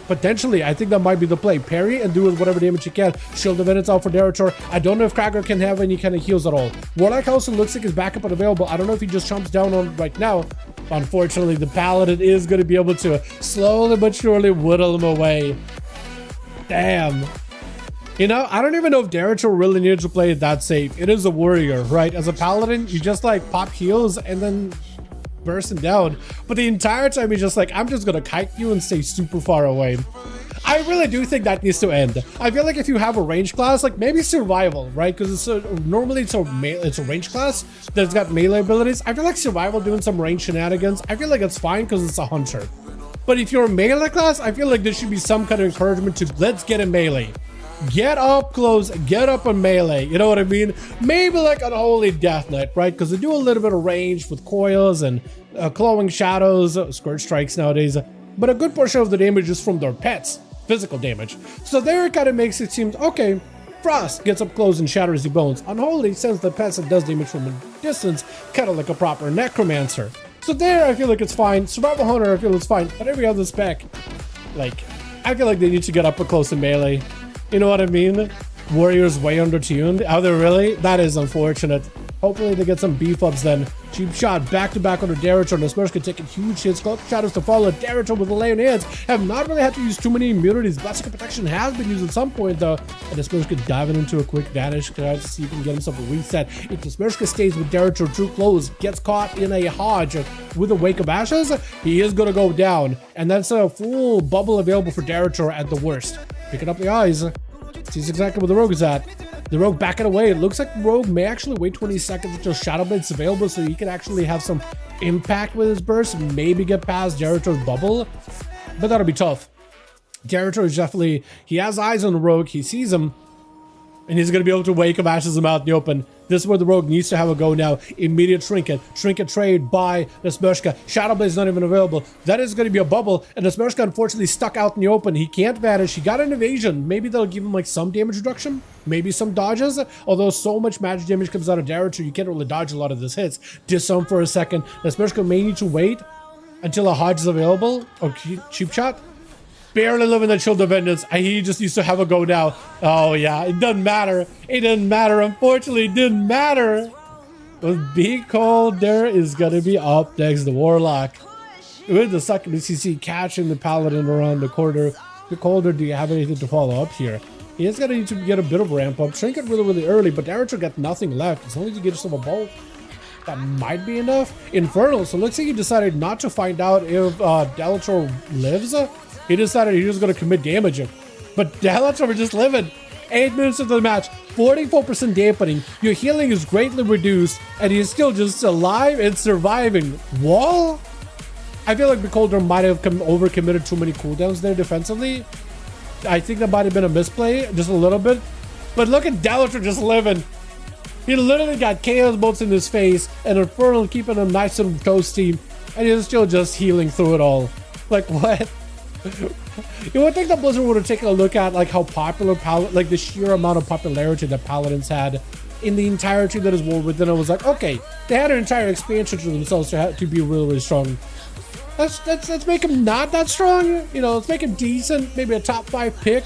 Potentially, I think that might be the play. Parry and do with whatever damage you can. Shield of Vengeance out for Darator. I don't know if Kragar can have any kind of heals at all. Warlock also looks like his backup unavailable. I don't know if he just chomps down on right now. Unfortunately, the Paladin is going to be able to slowly but surely whittle him away. Damn. You know, I don't even know if Darator really needs to play it that safe. It is a warrior, right? As a Paladin, you just like pop heals and then burst him down. But the entire time he's just like, I'm just going to kite you and stay super far away. I really do think that needs to end. I feel like if you have a range class, like maybe survival, right? Because normally it's a range class that's got melee abilities. I feel like survival doing some range shenanigans, I feel like it's fine because it's a hunter. But if you're a melee class, I feel like there should be some kind of encouragement to let's get in melee. Get up close, get up on melee, you know what I mean? Maybe like an Holy Death Knight, right? Because they do a little bit of range with coils and glowing shadows, scourge strikes nowadays. But a good portion of the damage is from their pets. Physical damage. So there it kind of makes it seem, okay, Frost gets up close and shatters the bones. Unholy sends the pets and does damage from a distance, kind of like a proper necromancer. So there I feel like it's fine. Survival Hunter I feel it's fine. But every other spec, like, I feel like they need to get up close and melee. You know what I mean? Warriors way undertuned. Are they really? That is unfortunate. Hopefully they get some beef ups then. Cheap shot back to back under Darator. And Smurfska taking huge hits. Shadows to follow. Darator with the lay on hands. Have not really had to use too many immunities. Blessing protection has been used at some point though. And Smurfska diving into a quick vanish. Try to see if he can get himself a reset. If Smurfska stays with Darator too close, gets caught in a Hodge with a Wake of Ashes, he is going to go down. And that's a full bubble available for Darator at the worst. Picking up the eyes. Sees exactly where the Rogue is at. The Rogue backing away. It looks like Rogue may actually wait 20 seconds until Shadow Blade's available so he can actually have some impact with his burst. Maybe get past Darator's bubble. But that'll be tough. Darator is definitely... He has eyes on the Rogue. He sees him. And he's going to be able to Wake of Ashes him out in the open. This is where the Rogue needs to have a go now. Immediate Trinket. Trinket trade by Smurfska. Shadow Blade is not even available. That is going to be a bubble. And Smurfska unfortunately stuck out in the open. He can't vanish. He got an evasion. Maybe they'll give him like some damage reduction. Maybe some dodges. Although so much magic damage comes out of Darator, you can't really dodge a lot of this hits. Disarm for a second. Smurfska may need to wait until a Hodge is available. Or cheap shot. Barely living the Shield of Vengeance. He just used to have a go now. Oh yeah, it doesn't matter. It didn't matter. Unfortunately, it didn't matter. But Be Cold there is gonna be up next. The Warlock with the second CC catching the Paladin around the corner. Be Colder, do you have anything to follow up here? He is gonna need to get a bit of ramp up. Shrink it really early, but Darator got nothing left. As long as you get yourself a bolt, that might be enough. Infernal. So looks like he decided not to find out if Dalaran lives. He decided he was going to commit damage. But Dalaran just living. 8 minutes into the match, 44% dampening. Your healing is greatly reduced, and he's still just alive and surviving. Wall? I feel like Beholder might have overcommitted too many cooldowns there defensively. I think that might have been a misplay, just a little bit. But look at Dalaran just living. He literally got Chaos Bolts in his face, and Infernal keeping him nice and toasty, and he's still just healing through it all. Like, what? You would think that Blizzard would have taken a look at like how popular like the sheer amount of popularity that Paladins had in the entirety that is war within. I was like, okay, they had an entire expansion to themselves to be really strong. Let's make him not that strong. You know, let's make him decent, maybe a top 5 pick.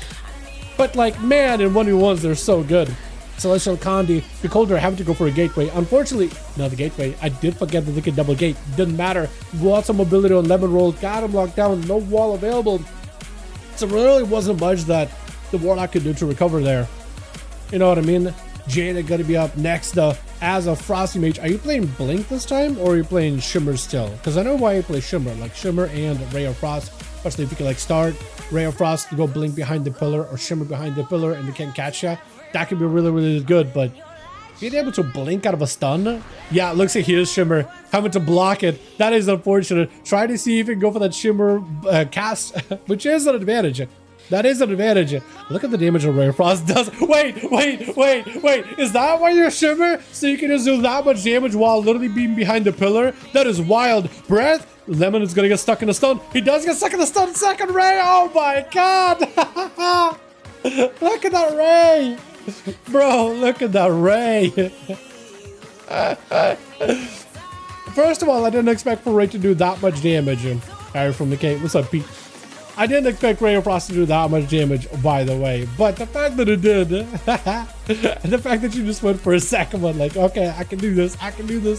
But like, man, in 1v1s they're so good. Celestial Condi, Beholder having to go for a gateway. Unfortunately, not the gateway. I did forget that they could double gate. Didn't matter. Lots of mobility on Lemon Roll. Got him locked down. No wall available. So really wasn't much that the Warlock could do to recover there. You know what I mean? Jada gonna be up next as a Frosty Mage. Are you playing Blink this time or are you playing Shimmer still? Because I know why you play Shimmer. Like Shimmer and Ray of Frost. Especially if you can like start Ray of Frost to go Blink behind the pillar or Shimmer behind the pillar and they can't catch ya. That could be really good, but being able to blink out of a stun? Yeah, it looks like here's Shimmer having to block it. That is unfortunate. Try to see if you can go for that Shimmer cast, which is an advantage. That is an advantage. Look at the damage of Ray Frost does. Wait. Is that why you're Shimmer? So you can just do that much damage while literally being behind the pillar? That is wild. Breath. Lemon is gonna get stuck in the stun. He does get stuck in the stun. Second Ray. Oh my god. Look at that Ray. Bro, look at that Ray. First of all, I didn't expect for Ray to do that much damage. Harry from the cave. What's up, Pete? I didn't expect Ray Frost to do that much damage, by the way. But the fact that it did, and the fact that you just went for a second one, like, okay, I can do this. You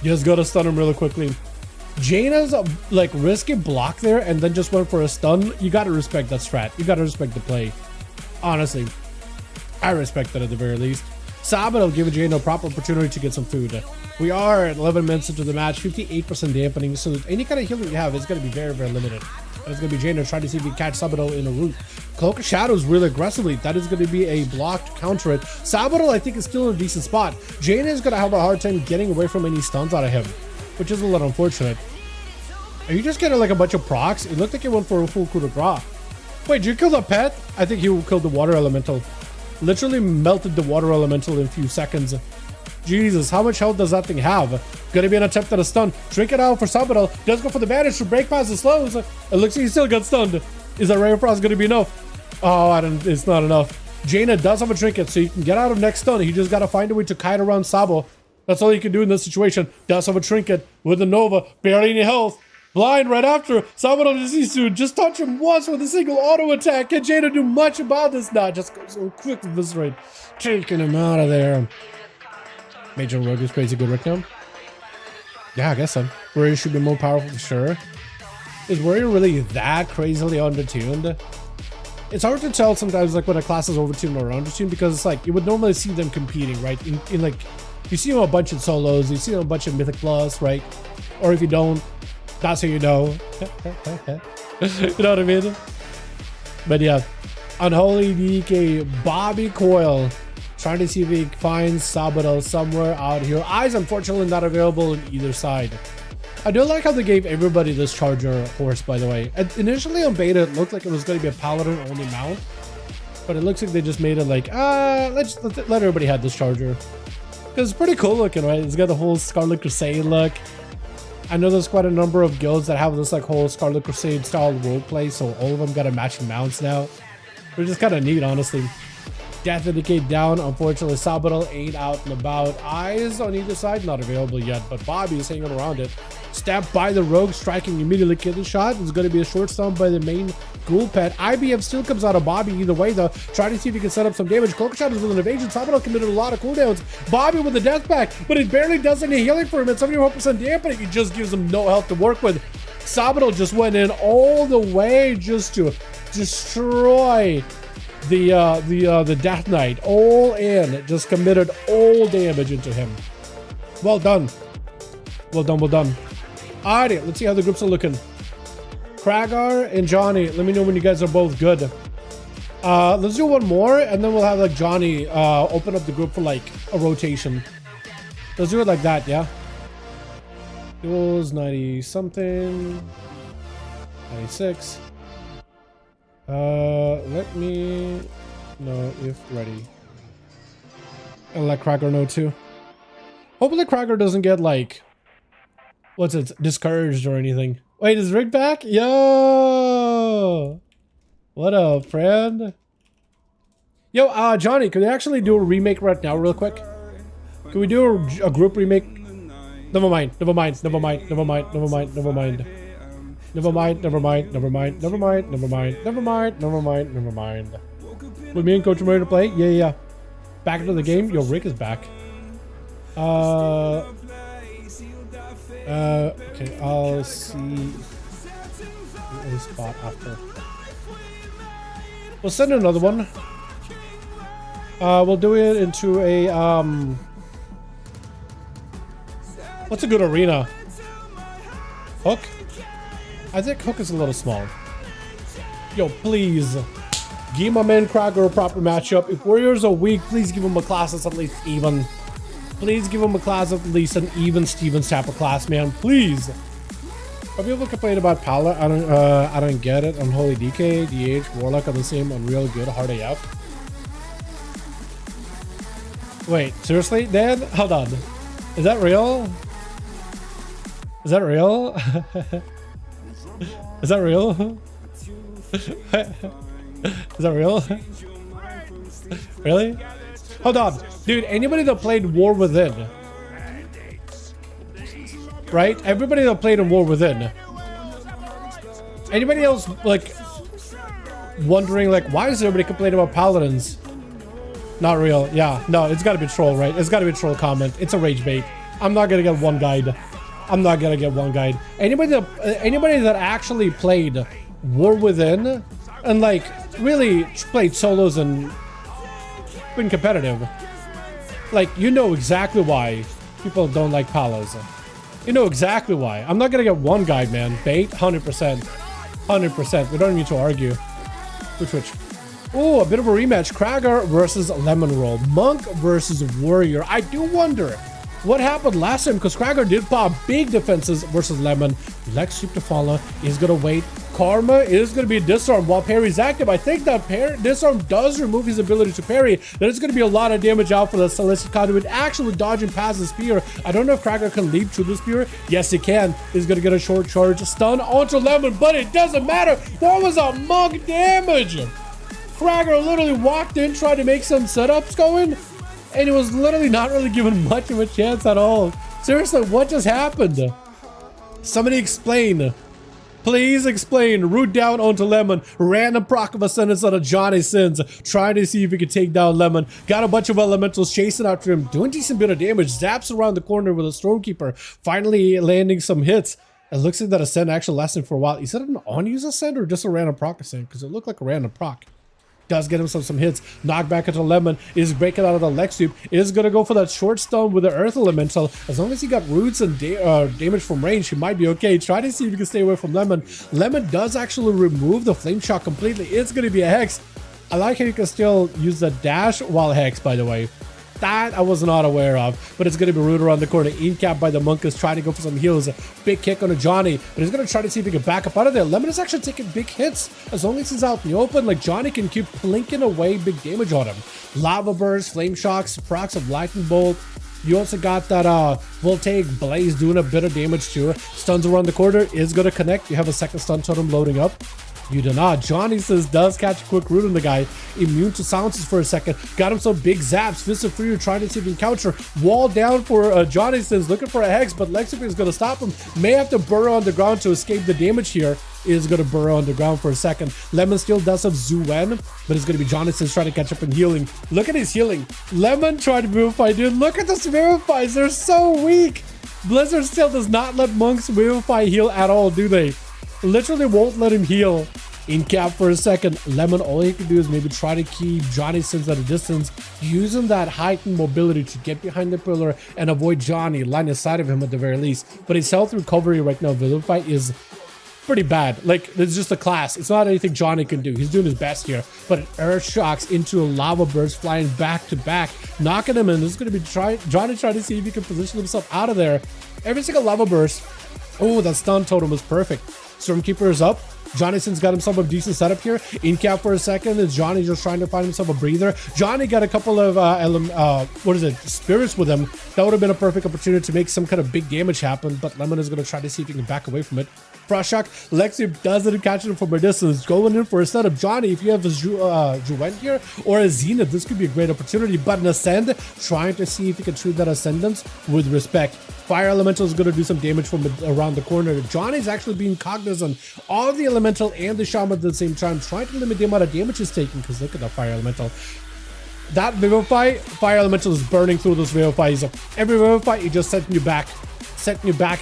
just gotta stun him really quickly. Jaina's like risky block there and then just went for a stun. You gotta respect that strat. You gotta respect the play. Honestly, I respect that at the very least. Sabbath will give Jaina a proper opportunity to get some food. We are at 11 minutes into the match, 58% dampening, so any kind of healing you have is going to be very, very limited. And it's going to be Jaina trying to see if we can catch Sabado in a root. Cloak of Shadows really aggressively. That is going to be a block to counter it. Sabado, I think, is still in a decent spot. Jaina is going to have a hard time getting away from any stuns out of him, which is a little unfortunate. Are you just getting like a bunch of procs? It looked like he went for a full coup de grace. Wait, did you kill the pet? I think he killed the water elemental. Literally melted the water elemental in a few seconds. Jesus, how much health does that thing have? Gonna be an attempt at a stun. Drink it out for Sabado. Does go for the banish to break past the slows. It looks like he still got stunned. Is that Ray Frost gonna be enough? Oh, it's not enough. Jaina does have a trinket, so you can get out of next stun. He just gotta find a way to kite around Sabo. That's all you can do in this situation. Does have a trinket with the Nova. Barely any health. Blind right after. Sabado just needs to just touch him once with a single auto attack. Can Jaina do much about this? Nah, just go so quick with this rate. Taking him out of there. Major Rogue is crazy good right now. Yeah, I guess so. Warrior should be more powerful for sure. Is Warrior really that crazily undertuned? It's hard to tell sometimes, like when a class is overtuned or undertuned, because it's like you would normally see them competing, right? In like, you see them a bunch in solos, you see them a bunch of Mythic Plus, right? Or if you don't, that's how you know. You know what I mean? But yeah, Unholy DK, Bobby Coyle. Trying to see if he finds Sabado somewhere out here. Eyes unfortunately not available on either side. I do like how they gave everybody this charger horse, by the way. Initially on beta, it looked like it was going to be a paladin only mount, but it looks like they just made it like, let everybody have this charger. Because it's pretty cool looking, right? It's got the whole Scarlet Crusade look. I know there's quite a number of guilds that have this like whole Scarlet Crusade style roleplay, so all of them got a matching mounts now. Which is kind of neat, honestly. Death Indicate down. Unfortunately, Sabado ain't out and about. Eyes on either side, not available yet, but Bobby is hanging around it. Stabbed by the rogue, striking immediately, kill the shot. It's going to be a short stun by the main ghoul pet. IBM still comes out of Bobby either way, though. Trying to see if he can set up some damage. Cloak Shot is with an evasion. Sabado committed a lot of cooldowns. Bobby with the death pack, but it barely does any healing for him. At 74% dampening, it just gives him no health to work with. Sabado just went in all the way just to destroy the Death Knight. All in, just committed all damage into him. Well done. Well done. Alrighty, let's see how the groups are looking. Kragar and Johnny, let me know when you guys are both good. Let's do one more and then we'll have like Johnny open up the group for like a rotation. Let's do it like that, yeah? Duels 90 something. 96. Let me know if ready. And let Kragar know too. Hopefully Kragar doesn't get like, what's it, discouraged or anything. Wait, is Rick back? Yo! What up, friend? Yo, Johnny, could we actually do a remake right now real quick? Can we do a group remake? Never mind. With me and Coach ready to play? Yeah. Back into the game? Yo, Rick is back. Okay, I'll see a spot after. We'll send another one. We'll do it into a, what's a good arena? Hook? I think Hook is a little small. Yo, please. Give my man Kragar a proper matchup. If Warriors are weak, please give him a class that's at least even. Please give him a class of at least an even Stevens type of class, man. Please. But people complain about palette. I don't get it. Unholy DK, DH, Warlock are the same Unreal good hard AF. Wait, seriously, Dan? Hold on. Is that real? Is that real? Is that real? Is that real? Really? Hold on. Dude, anybody that played War Within, right? Everybody that played in War Within. Anybody else, like, wondering, like, why is everybody complaining about paladins? Not real. Yeah, no, it's gotta be troll, right? It's gotta be a troll comment. It's a rage bait. I'm not gonna get one guide. I'm not gonna get one guide. Anybody that actually played War Within and, like, really played solos and been competitive, like, you know exactly why people don't like palas. You know exactly why. I'm not gonna get one guide, man. Bait, 100%. 100%. We don't need to argue. Which. Oh, a bit of a rematch. Krager versus Lemon Roll. Monk versus Warrior. I do wonder what happened last time, because Krager did pop big defenses versus Lemon. Lex Sweep to follow. He's gonna wait. Karma is going to be disarm while parry's active. I think that disarm does remove his ability to parry. There's going to be a lot of damage out for the Celestial Conduit. Actually dodging past the spear. I don't know if Krager can leap to the spear. Yes, he can. He's going to get a short charge stun onto Lemon, but it doesn't matter. That was a monk damage. Krager literally walked in, tried to make some setups going, and it was literally not really given much of a chance at all. Seriously, what just happened? Somebody explain. Please explain. Root down onto Lemon. Random proc of Ascendance on a Johnny Sins. Trying to see if he can take down Lemon. Got a bunch of elementals chasing after him. Doing decent bit of damage. Zaps around the corner with a Stormkeeper. Finally landing some hits. It looks like that Ascend actually lasted for a while. Is that an on-use Ascend or just a random proc Ascend? Because it looked like a random proc. Does get himself some hits. Knock back into Lemon. Is breaking out of the Lex Sweep. Is going to go for that short stun with the Earth Elemental. As long as he got roots and damage from range, he might be okay. Try to see if he can stay away from Lemon. Lemon does actually remove the Flame Shock completely. It's going to be a Hex. I like how you can still use the dash while Hex, by the way. That I was not aware of, but it's going to be Root around the corner. Incap by the Monk is trying to go for some heals. Big kick on a Johnny, but he's going to try to see if he can back up out of there. Lemon is actually taking big hits. As long as he's out in the open, like, Johnny can keep plinking away big damage on him. Lava Burst, Flame Shocks, procs of Lightning Bolt. You also got that Voltaic Blaze doing a bit of damage too. Stuns around the corner is going to connect. You have a second stun totem loading up. You do not. Johnny says does catch a quick root on the guy. Immune to silences for a second. Got him some big zaps. Fist of Fury trying to see if he can counter. Wall down for Johnny says looking for a Hex, but Lexipir is going to stop him. May have to burrow on the ground to escape the damage here. Is going to burrow on the ground for a second. Lemon still does have Zuen, but it's going to be Johnny says trying to catch up in healing. Look at his healing. Lemon tried to Vivify, dude. Look at the Vivifies. They're so weak. Blizzard still does not let monks Vivify heal at all, do they? Literally won't let him heal. In cap for a second. Lemon, all he can do is maybe try to keep Johnny Sins at a distance, using that heightened mobility to get behind the pillar and avoid Johnny, line of sight of him at the very least. But his health recovery right now, Vivify, is pretty bad. Like, it's just a class. It's not anything Johnny can do. He's doing his best here. But it Earth Shocks into a Lava Burst, flying back to back, knocking him in. This is going to be Johnny trying to see if he can position himself out of there. Every single Lava Burst. Oh, that stun totem was perfect. Stormkeeper is up. Johnny Sins got himself a decent setup here. In cap for a second, and Johnny just trying to find himself a breather. Johnny got a couple of spirits with him. That would have been a perfect opportunity to make some kind of big damage happen, but Lemon is going to try to see if he can back away from it. Frost Shock, Lexi doesn't catch him from a distance. Going in for a setup. Johnny, if you have a Juwen here or a Zenith, this could be a great opportunity, but an Ascend, trying to see if he can treat that Ascendance with respect. Fire Elemental is going to do some damage from around the corner. Johnny's actually being cognizant of the Elemental and the Shaman at the same time, trying to limit the amount of damage he's taking, because look at that Fire Elemental. That Vivify, Fire Elemental is burning through those Vivifies. Every Vivify, he just setting you back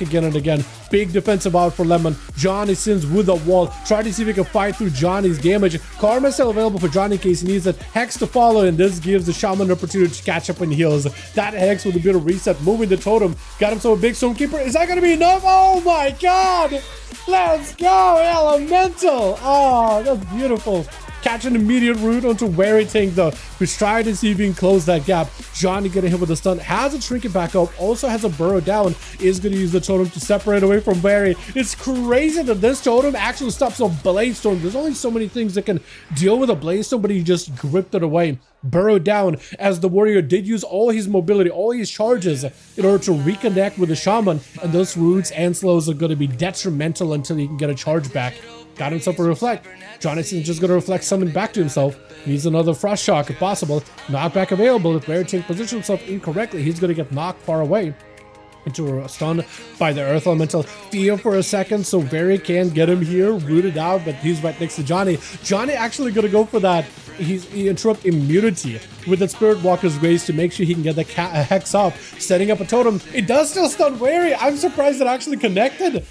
again and again. Big defensive out for Lemon. Johnny Sins with a wall. Try to see if he can fight through Johnny's damage. Karma is still available for Johnny in case he needs it. Hex to follow, and this gives the Shaman an opportunity to catch up in heals. That Hex with a bit of reset, moving the totem. Got himself a big Stormkeeper. Is that going to be enough? Oh my god! Let's go, Elemental! Oh, that's beautiful. Catch an immediate root onto Wary Tank though, who's trying to see if he can close that gap. Johnny getting hit with a stun, has a trinket back up, also has a burrow down, is going to use the totem to separate away from Wary. It's crazy that this totem actually stops a Blaze Storm. There's only so many things that can deal with a Blaze Storm, but he just gripped it away. Burrow down, as the warrior did use all his mobility, all his charges in order to reconnect with the shaman, and those roots and slows are going to be detrimental until he can get a charge back. Got himself a reflect. Jonathan's just going to reflect summon back to himself. Needs another frost shock if possible. Knockback available. If Wary Tank positions himself incorrectly, he's going to get knocked far away into a stun by the Earth Elemental. Feel for a second so Wary can get him here, rooted out, but he's right next to Johnny. Johnny actually going to go for that. He interrupt immunity with the Spirit Walker's Race to make sure he can get the Hex off, setting up a totem. It does still stun Wary. I'm surprised it actually connected.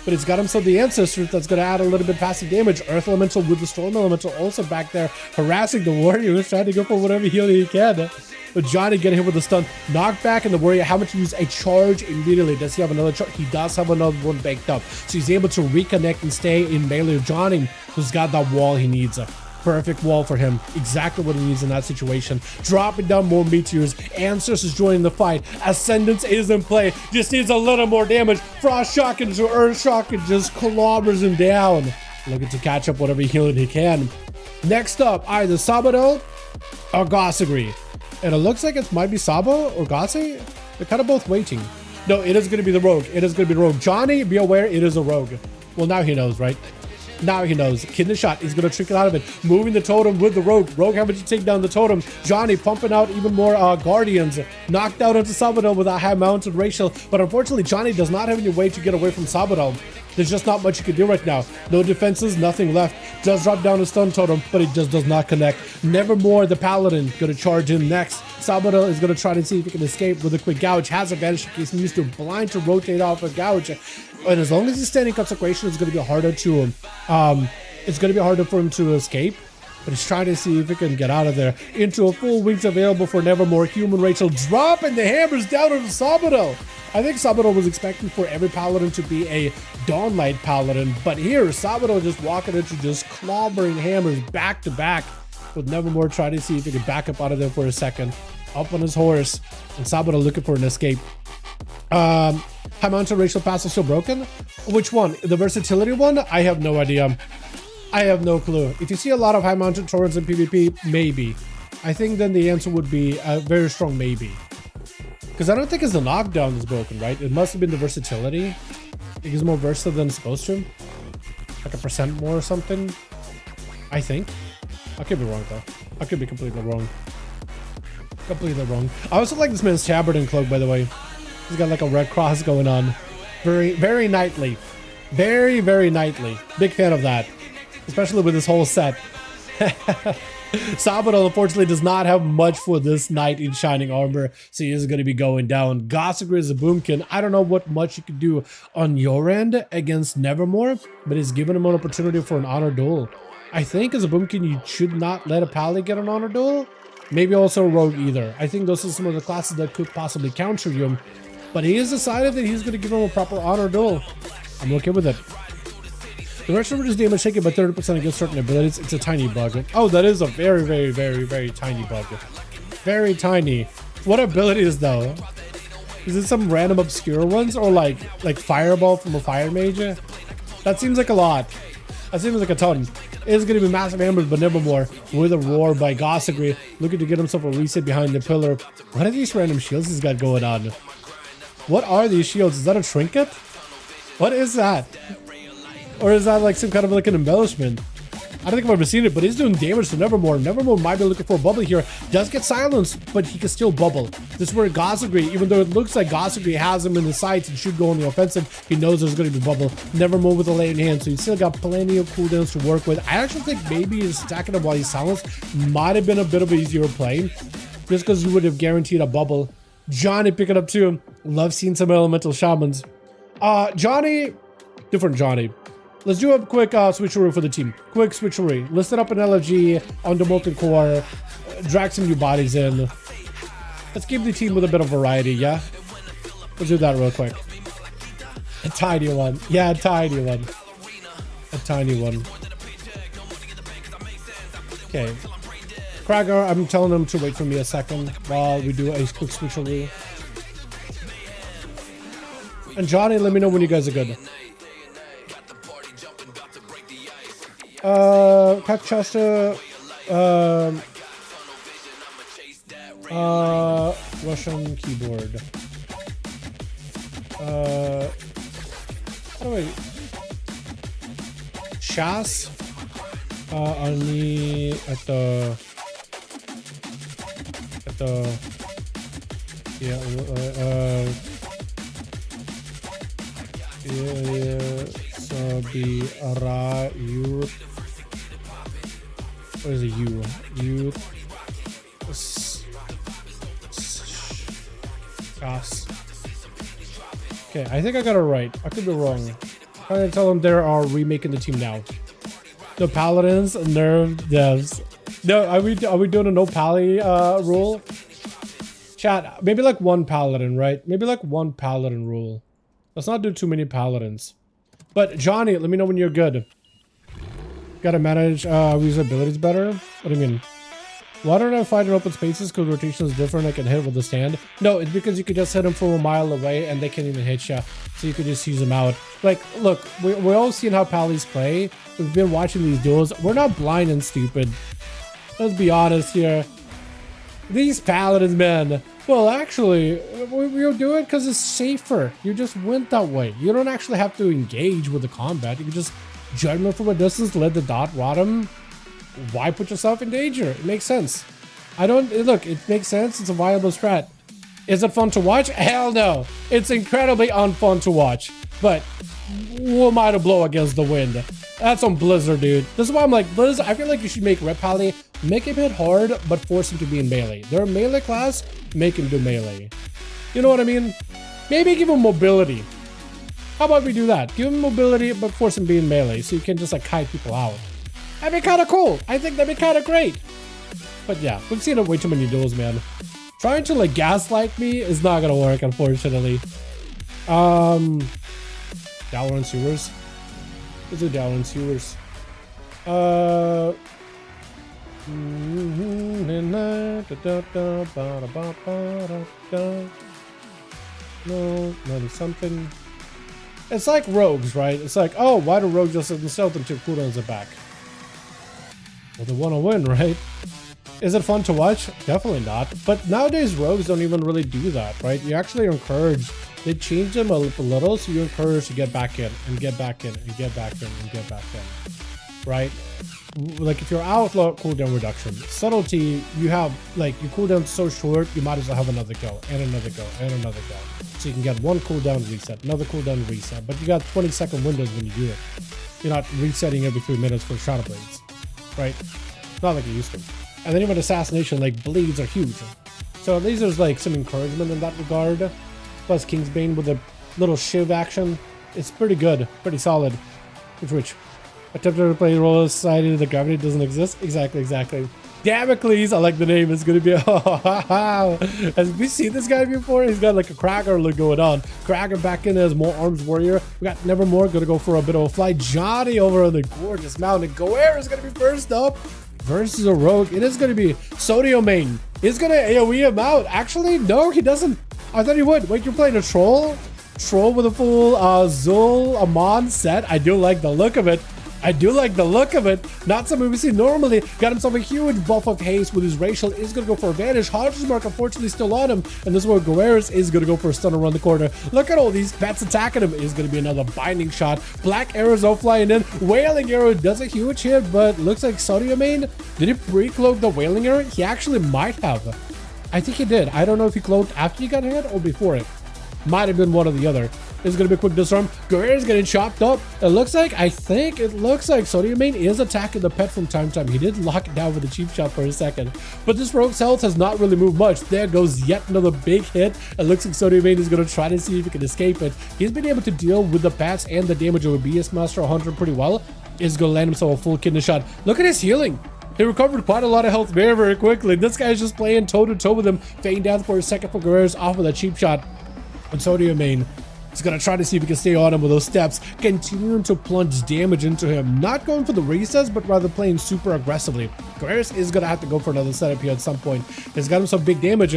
But it's got himself the Ancestor that's going to add a little bit passive damage. Earth Elemental with the Storm Elemental also back there harassing the Warrior, who's trying to go for whatever heal he can. But Johnny getting hit with a stun. Knockback, and the Warrior having to use a charge immediately. Does he have another charge? He does have another one baked up. So he's able to reconnect and stay in melee with Johnny, who's got that wall he needs. Perfect wall for him. Exactly what he needs in that situation. Dropping down more meteors. Ancestors is joining the fight. Ascendance is in play. Just needs a little more damage. Frost Shock into Earth Shock and just clobbers him down. Looking to catch up whatever healing he can. Next up, either Sabado or Gossagri. And it looks like it might be Sabo or Gossi. They're kind of both waiting. No, it is going to be the Rogue. It is going to be the Rogue. Johnny, be aware, it is a Rogue. Well, now he knows, right? Now he knows. Kidney shot. He's going to trick it out of it. Moving the totem with the Rogue. Rogue having to take down the totem. Johnny pumping out even more Guardians. Knocked out onto Sabado with a high mounted racial. But unfortunately, Johnny does not have any way to get away from Sabado. There's just not much you can do right now. No defenses, nothing left. Does drop down a stun totem, but it just does not connect. Nevermore, the Paladin going to charge in next. Sabado is going to try to see if he can escape with a quick gouge. Has advantage in case he needs to blind to rotate off a gouge. And as long as he's standing consecration, it's going to be harder to for him to escape. But he's trying to see if he can get out of there. Into a full wings available for Nevermore. Human Rachel dropping the hammers down on Sabado. I think Sabado was expecting for every Paladin to be a Dawnlight Paladin. But here, Sabado just walking into just clobbering hammers back to back. With Nevermore trying to see if he can back up out of there for a second. Up on his horse. And Sabado looking for an escape. High Mountain Racial Pass is still broken? Which one? The versatility one? I have no idea. I have no clue. If you see a lot of High Mountain Torrents in PvP, maybe. I think then the answer would be a very strong maybe. Because I don't think it's the knockdown that's broken, right? It must have been the versatility. I think it's more versatile than it's supposed to. Like a % more or something. I think. I could be wrong though. I could be completely wrong. Completely wrong. I also like this man's tabard and cloak, by the way. He's got like a red cross going on. Very, very knightly. Very, very knightly. Big fan of that. Especially with this whole set. Sabado unfortunately does not have much for this knight in shining armor, so he is going to be going down. Gossagri is a boomkin. I don't know what much you can do on your end against Nevermore, but he's given him an opportunity for an honor duel. I think as a boomkin you should not let a pally get an honor duel. Maybe also a rogue either. I think those are some of the classes that could possibly counter you. But he has decided that he's going to give him a proper honor duel. I'm okay with it. The rest of reduced damage taken by 30% against certain abilities. It's a tiny bug. Oh, that is a very, very, very, very tiny bug. Very tiny. What abilities though? Is it some random obscure ones or like fireball from a fire mage? That seems like a lot. That seems like a ton. It's going to be massive hammers, but Nevermore with a roar by Gossagri, looking to get himself a reset behind the pillar. What are these random shields he's got going on? What are these shields? Is that a trinket? What is that? Or is that like some kind of like an embellishment? I don't think I've ever seen it, but he's doing damage to Nevermore. Nevermore might be looking for a bubble here. Does get silenced, but he can still bubble. This is where Gossagri, even though it looks like Gossagri has him in the sights and should go on the offensive, he knows there's going to be bubble. Nevermore with a lay in hand, so he's still got plenty of cooldowns to work with. I actually think maybe his stacking him while he's silenced might have been a bit of an easier play, just because you would have guaranteed a bubble. Johnny picking up too. Love seeing some elemental shamans. Johnny, different Johnny. Let's do a quick switcheroo for the team. Quick switcheroo. Listed up an LFG on the molten core. Drag some new bodies in. Let's give the team with a bit of variety, yeah? Let's do that real quick. A tiny one. Yeah, a tiny one. A tiny one. Okay. Krager, I'm telling him to wait for me a second while we do a quick switcheroo. And Johnny, let me know when you guys are good. Pat Chester, Russian keyboard. How do I? Chas, only at the so the Ara youth. What is a U? Youth. Chas. Okay, I think I got it right. I could be wrong. I'm trying to tell them they are remaking the team now. No paladins, nerve devs. No, are we doing a no pally rule? Chat, maybe like one paladin, right? Maybe like one paladin rule. Let's not do too many paladins. But Johnny, let me know when you're good. Gotta manage user abilities better. What do you mean? Why don't I fight in open spaces? Because rotation is different. I can hit with the stand. No, it's because you could just hit them from a mile away and they can't even hit you. So you could just use them out. Like, look, we're all seeing how Pallies play. We've been watching these duels. We're not blind and stupid. Let's be honest here. These paladins, man. Well, actually, we'll do it because it's safer. You just went that way. You don't actually have to engage with the combat. You can just judge them from a distance, let the dot rot them. Why put yourself in danger? It makes sense. Look, it makes sense. It's a viable strat. Is it fun to watch? Hell no. It's incredibly unfun to watch. But who am I to blow against the wind? That's on Blizzard, dude. This is why I'm like, Blizzard, I feel like you should make Rep Pally, make him hit hard, but force him to be in melee. They're a melee class, make him do melee. You know what I mean? Maybe give him mobility. How about we do that? Give him mobility, but force him to be in melee, so you can just like kite people out. That'd be kind of cool. I think that'd be kind of great. But yeah, we've seen it way too many duels, man. Trying to like gaslight me is not gonna work, unfortunately. Dalaran sewers. Let's do Dalaran sewers. No, maybe something. It's like rogues, right? It's like, oh, why do rogues just stealth until cooldowns are back? Well, they want to win, right? Is it fun to watch? Definitely not. But nowadays, rogues don't even really do that, right? You actually encourage, they change them a little, so you encourage to get back in, and get back in, and get back in, and get back in, right? Like if you're outlaw, cooldown reduction. Subtlety, you have, like, your cooldown's so short, you might as well have another go, and another go, and another go. So you can get one cooldown reset, another cooldown reset, but you got 20-second windows when you do it. You're not resetting every 3 minutes for Shadow Blades, right? Not like you used to. And then even assassination, like blades are huge. So at least there's like some encouragement in that regard. Plus Kingsbane with a little shiv action. It's pretty good, pretty solid. Which attempted to play Roller Society, the gravity doesn't exist. Exactly. Damocles, I like the name. It's gonna be Has we seen this guy before? He's got like a Krager look going on. Krager back in as more arms warrior. We got Nevermore gonna go for a bit of a fly. Johnny over on the gorgeous mountain. Goer is gonna be first up versus a rogue. It is gonna be Sodio main. He's gonna AoE him out. Actually, no, he doesn't. I thought he would. Wait, you're playing a troll? Troll with a full Zul Amon set. I do like the look of it. Not something we see normally. Got himself a huge buff of haste with his racial. Is going to go for advantage. Hodge's mark unfortunately still on him. And this is where Guerreras is going to go for a stun around the corner. Look at all these pets attacking him. Is going to be another binding shot. Black arrows all flying in. Wailing arrow does a huge hit, but looks like Sodio main. Did he pre-cloak the wailing arrow? He actually might have. I think he did. I don't know if he cloaked after he got hit or before it. Might have been one or the other. This is going to be a quick disarm. Guerrero's getting chopped up. It looks like Sodio main is attacking the pet from time to time. He did lock it down with a cheap shot for a second. But this rogue's health has not really moved much. There goes yet another big hit. It looks like Sodio main is going to try to see if he can escape it. He's been able to deal with the pets and the damage of a Beastmaster 100 pretty well. Is going to land himself a full kidney shot. Look at his healing. He recovered quite a lot of health very, very quickly. This guy's just playing toe-to-toe with him. Fading down for a second for Guerrero's off with a cheap shot. And Sodio main He's gonna try to see if he can stay on him with those steps, continuing to plunge damage into him. Not going for the resets, but rather playing super aggressively. Guerreros is gonna have to go for another setup here at some point. He's got him some big damage.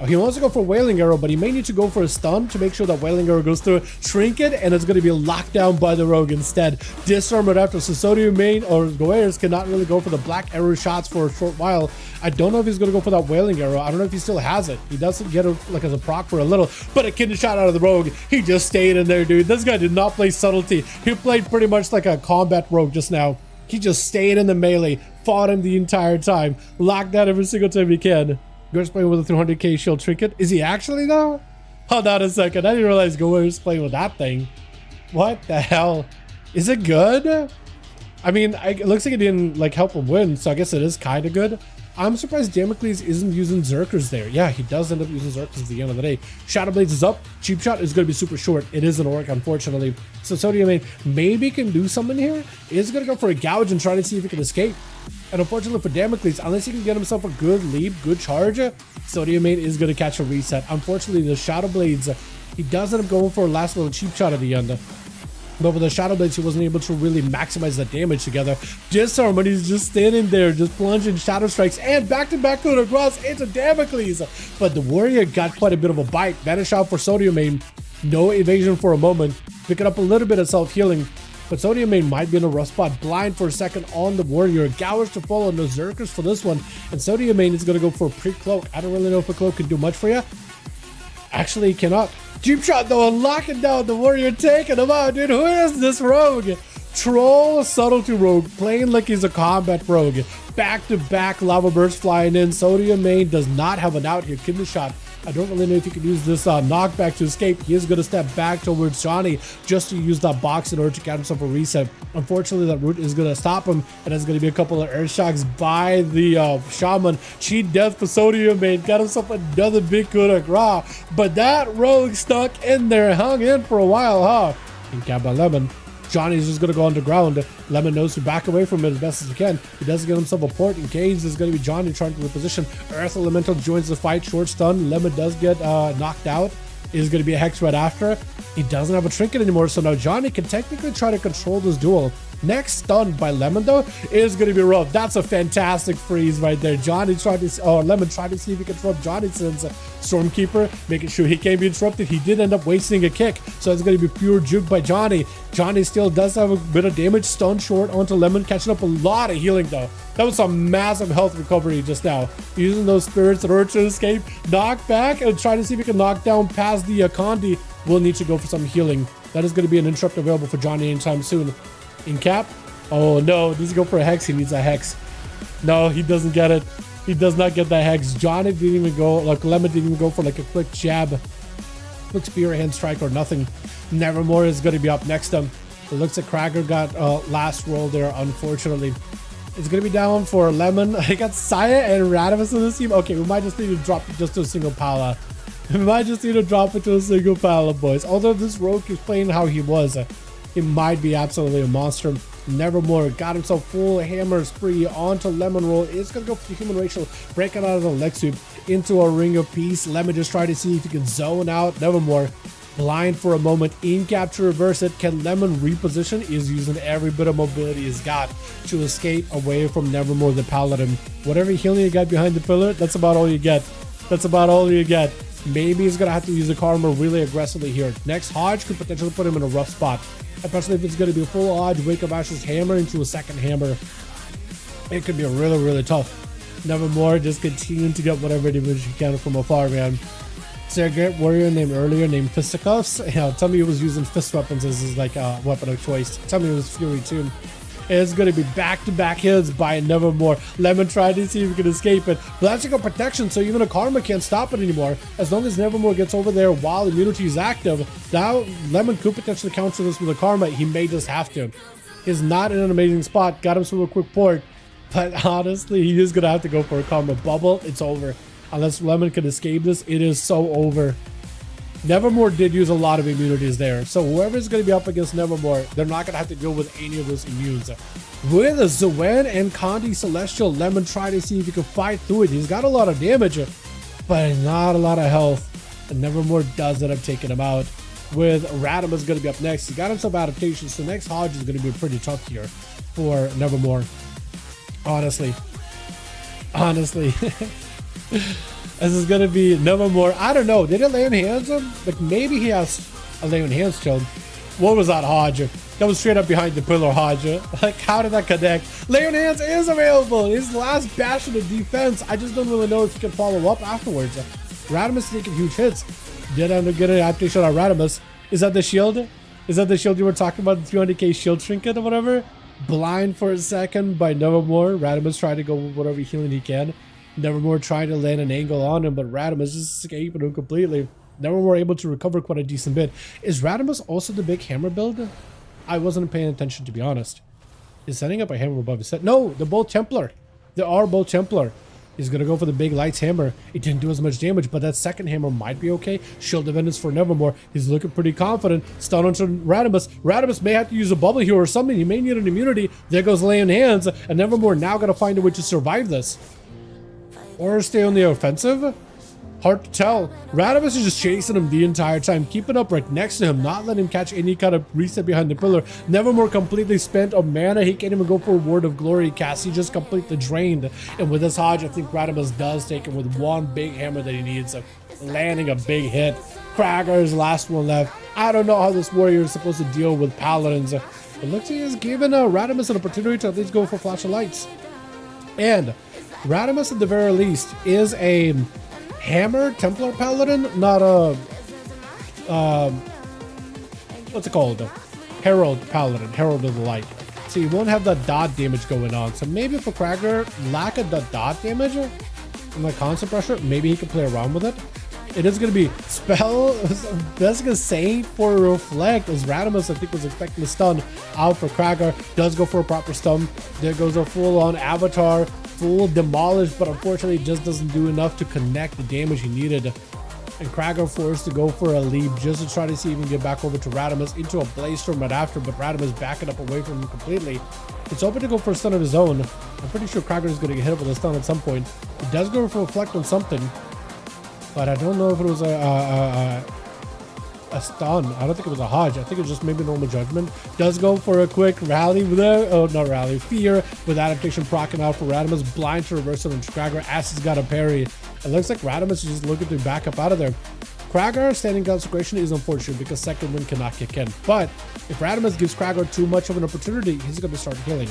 He wants to go for Wailing Arrow, but he may need to go for a stun to make sure that Wailing Arrow goes through. Trinket, and it's gonna be locked down by the Rogue instead. Disarm it after Sodium main or Guerreros cannot really go for the black arrow shots for a short while. I don't know if he's gonna go for that Wailing Arrow. I don't know if he still has it. He doesn't get it like as a proc for a little, but a kidney shot out of the Rogue. He just stayed in there, dude. This guy did not play subtlety. He played pretty much like a combat Rogue just now. He just stayed in the melee, fought him the entire time, locked down every single time he can. Goer's playing with a 300k shield trinket. Is he actually though? Hold on a second. I didn't realize Goer's playing with that thing. What the hell? Is it good? I mean, it looks like it didn't like help him win, so I guess it is kind of good. I'm surprised Damocles isn't using Zerkers there. Yeah, he does end up using Zerkers at the end of the day. Shadow Blades is up. Cheap Shot is going to be super short. It is an orc, unfortunately. So Sodium Main maybe can do something here. Is going to go for a gouge and try to see if he can escape. And unfortunately for Damocles, unless he can get himself a good leap, good charge, Sodium Main is going to catch a reset. Unfortunately, the Shadow Blades, he does end up going for a last little cheap shot at the end. But with the Shadow Blades, he wasn't able to really maximize the damage together. Disarm, and he's just standing there, just plunging Shadow Strikes, and back-to-back coup de grace into Damocles. But the Warrior got quite a bit of a bite. Vanish out for Sodium Main. No evasion for a moment. Picking up a little bit of self-healing. But Sodium Main might be in a rough spot. Blind for a second on the Warrior. Gouge to follow. No Zerkers for this one. And Sodium Main is going to go for a pre-cloak. I don't really know if a cloak can do much for you. Actually, he cannot. Cheap Shot though, locking down the Warrior, taking him out, dude. Who is this Rogue? Troll Subtlety Rogue, playing like he's a combat Rogue. Back-to-back Lava Burst flying in. Sodium Main does not have an out here. Kidney Shot. I don't really know if he can use this knockback to escape. He is going to step back towards Johnny just to use that box in order to get himself a reset. Unfortunately, that root is going to stop him, and there's going to be a couple of air shocks by the Shaman. Cheat death for Sodium Main. Got himself another big coup de grace. But that Rogue stuck in there, hung in for a while, huh? And Gabba Lemon. Johnny's just going to go underground. Lemon knows to back away from it as best as he can. He does get himself a port. Engaged is going to be Johnny trying to reposition. Earth Elemental joins the fight. Short stun. Lemon does get knocked out. Is going to be a Hex right after. He doesn't have a trinket anymore, so now Johnny can technically try to control this duel. Next stun by Lemon though is going to be rough. That's a fantastic freeze right there. Johnny tried to, Lemon tried to see if he could interrupt Johnny since Stormkeeper, making sure he can't be interrupted. He did end up wasting a kick, so it's going to be pure juke by Johnny. Johnny still does have a bit of damage. Stun short onto Lemon, catching up a lot of healing though. That was some massive health recovery just now. Using those spirits in order to escape, knock back, and try to see if he can knock down past the Condi. Will need to go for some healing. That is going to be an interrupt available for Johnny anytime soon. In cap. Oh no, does he go for a Hex? He needs a Hex. No, he doesn't get it. He does not get that Hex. Johnny didn't even go, like Lemon didn't even go for like a quick jab. Quick spear, hand strike, or nothing. Nevermore is going to be up next to him. It looks like Krager got last roll there, unfortunately. It's going to be down for Lemon. I got Saya and Radimus in this team. Okay, we might just need to drop it just to a single Pala. We might just need to drop it to a single Pala, boys. Although this Rogue is playing how he was, he might be absolutely a monster. Nevermore got himself full hammer spree onto Lemon Roll. It's going to go for the human racial, breaking out of the leg sweep into a ring of peace. Lemon just trying to see if he can zone out Nevermore. Blind for a moment, in cap to reverse it. Can Lemon reposition? Is using every bit of mobility he's got to escape away from Nevermore the Paladin. Whatever healing you got behind the pillar, that's about all you get. That's about all you get. Maybe he's going to have to use the karma really aggressively here. Next Hodge could potentially put him in a rough spot. Especially if it's going to be a full Hodge, Wake of Ashes hammer into a second hammer. It could be really, really tough. Nevermore just continuing to get whatever damage you can from afar, man. Is there a great warrior named earlier named Fisticuffs? Tell me he was using fist weapons as his like weapon of choice. Tell me it was Fury too. It's going to be back-to-back hits by Nevermore. Lemon tried to see if he could escape it. But that's like a protection, so even a Karma can't stop it anymore. As long as Nevermore gets over there while immunity is active, now Lemon could potentially counter this with a Karma. He may just have to. He's not in an amazing spot. Got him through a quick port. But honestly, he is going to have to go for a Karma bubble. It's over. Unless Lemon can escape this, it is so over. Nevermore did use a lot of immunities there, so whoever's going to be up against Nevermore, they're not going to have to deal with any of those immunes. With a Zuen and Condi Celestial, Lemon try to see if he can fight through it. He's got a lot of damage, but not a lot of health. And Nevermore does end up taking him out. with Radimus going to be up next. He got himself adaptations, so next Hodge is going to be pretty tough here for Nevermore. Honestly. This is going to be Nevermore. I don't know. Did it lay on hands him? Like, maybe he has a lay on hands to him. What was that, Hodge? That was straight up behind the pillar, Hodge. Like, how did that connect? Lay on hands is available. His last bastion of defense. I just don't really know if he can follow up afterwards. Radimus taking huge hits. Did end up getting an adaptation on Radimus. Is that the shield? Is that the shield you were talking about? The 300k shield trinket or whatever? Blind for a second by Nevermore. Radimus trying to go with whatever healing he can. Nevermore trying to land an angle on him, but Radimus just escaping him completely. Nevermore able to recover quite a decent bit. Is Radimus also the big hammer build? I wasn't paying attention, to be honest. He's setting up a hammer above his head. No, they're both Templar. They are both Templar. He's going to go for the big lights hammer. It didn't do as much damage, but that second hammer might be okay. Shield defenders for Nevermore. He's looking pretty confident. Stun onto Radimus. Radimus may have to use a bubble here or something. He may need an immunity. There goes laying hands. And Nevermore now got to find a way to survive this. Or stay on the offensive? Hard to tell. Radimus is just chasing him the entire time, keeping up right next to him, not letting him catch any kind of reset behind the pillar. Nevermore completely spent on mana. He can't even go for a Word of Glory cast. He just completely drained. And with this Hodge, I think Radimus does take him with one big hammer that he needs, landing a big hit. Krager's last one left. I don't know how this warrior is supposed to deal with paladins. It looks like he's given Radimus an opportunity to at least go for Flash of Lights. And Radimus, at the very least, is a Hammer Templar Paladin, not a what's it called? Herald Paladin, Herald of the Light. So you won't have that dot damage going on. So maybe for Krager, lack of the dot damage and the constant pressure, maybe he can play around with it. It is going to be spell. That's going to say for reflect, as Radimus I think was expecting a stun out for Krager. Does go for a proper stun. There goes a full on avatar. Full demolished, but unfortunately it just doesn't do enough to connect the damage he needed. And Krager forced to go for a leap just to try to see if he can get back over to Radimus into a Blaze Storm right after, but Radimus backing up away from him completely. It's open to go for a stun of his own. I'm pretty sure Krager is going to get hit with a stun at some point. It does go for a reflect on something, but I don't know if it was a stun. I don't think it was a Hodge. I think it's just maybe normal judgment. Does go for a quick rally with fear with adaptation proccing out for Radimus. Blind to reverse it on Krager. ASUS got a parry. It looks like Radimus is just looking to back up out of there. Krager standing consecration is unfortunate because second wind cannot kick in. But if Radimus gives Krager too much of an opportunity, he's going to start healing.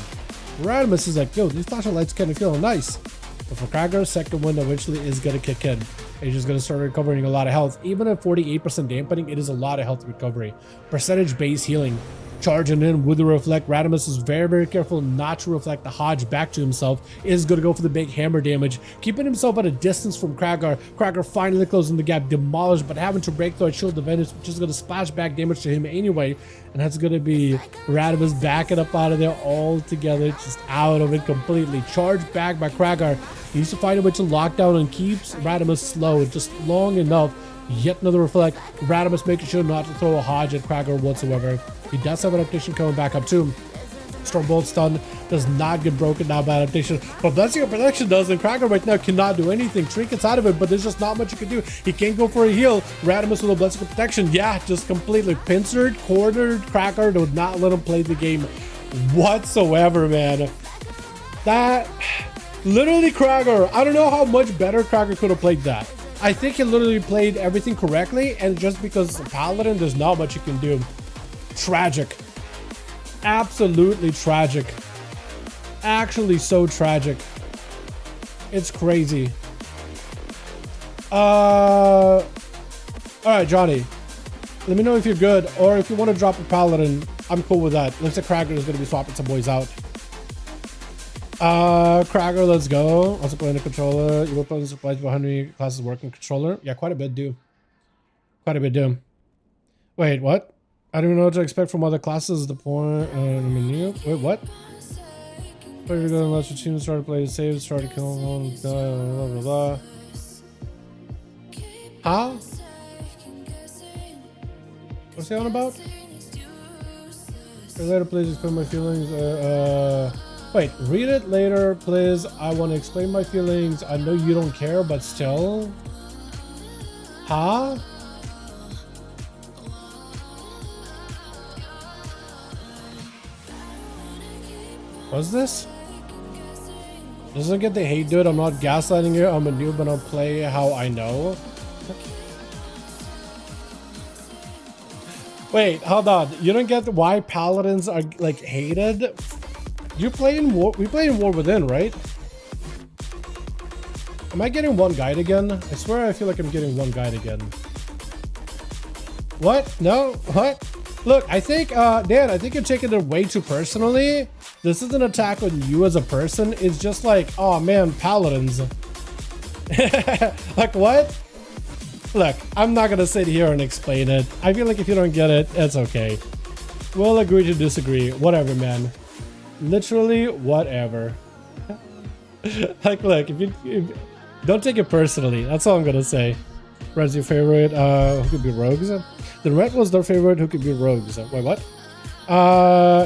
Radimus is like, yo, these flashing lights kind of feeling nice. But for Krager, second wind eventually is going to kick in. He's just going to start recovering a lot of health. Even at 48% dampening, it is a lot of health recovery. Percentage base healing. Charging in with the reflect. Radimus is very, very careful not to reflect the Hodge back to himself. Is going to go for the big hammer damage. Keeping himself at a distance from Krager. Krager finally closing the gap. Demolished, but having to break through a shield of Venus, which is going to splash back damage to him anyway. And that's going to be Radimus backing up out of there altogether. Just out of it completely. Charged back by Krager. He needs to find a way to lock down and keeps Radimus slow just long enough. Yet another reflect. Radimus making sure not to throw a Hodge at Krager whatsoever. He does have adaptation coming back up too. Stormbolt stun does not get broken down by adaptation, but Blessing of Protection does, and Krager right now cannot do anything. Trinkets out of it, but there's just not much you can do. He can't go for a heal. Radimus with a Blessing of Protection, yeah, just completely pincered, cornered Krager, would not let him play the game whatsoever, man. That, literally Krager, I don't know how much better Krager could have played that. I think he literally played everything correctly, and just because Paladin, there's not much you can do. Tragic. Absolutely tragic. Actually so tragic. It's crazy. Alright, Johnny. Let me know if you're good, or if you want to drop a Paladin, I'm cool with that. Looks like Krager is going to be swapping some boys out. Krager, let's go. Also playing a controller. You were playing supplies for how many classes working controller? Yeah, quite a bit do. Quite a bit do. Wait, what? I don't even know what to expect from other classes. The point menu. Wait, what? Player go unless your team started playing saves, started killing blah blah blah. How? What's he on about? Later, please explain my feelings. Wait, read it later, please. I want to explain my feelings. I know you don't care, but still. Huh? What's this? Doesn't get the hate, dude. I'm not gaslighting you. I'm a noob and I'll play how I know. Wait, hold on. You don't get why paladins are like hated? You play in war. We play in War Within, right? Am I getting one guide again? I swear I feel like I'm getting one guide again. What? No? What? Look, I think, Dan, I think you're taking it way too personally. This is an attack on you as a person. It's just like, oh man, paladins. Like what? Look, I'm not gonna sit here and explain it. I feel like if you don't get it, it's okay. We'll agree to disagree. Whatever, man. Literally, whatever. Like, look, if don't take it personally. That's all I'm gonna say. Red's your favorite. Who could be rogues? The red was their favorite. Who could be rogues? Wait, what?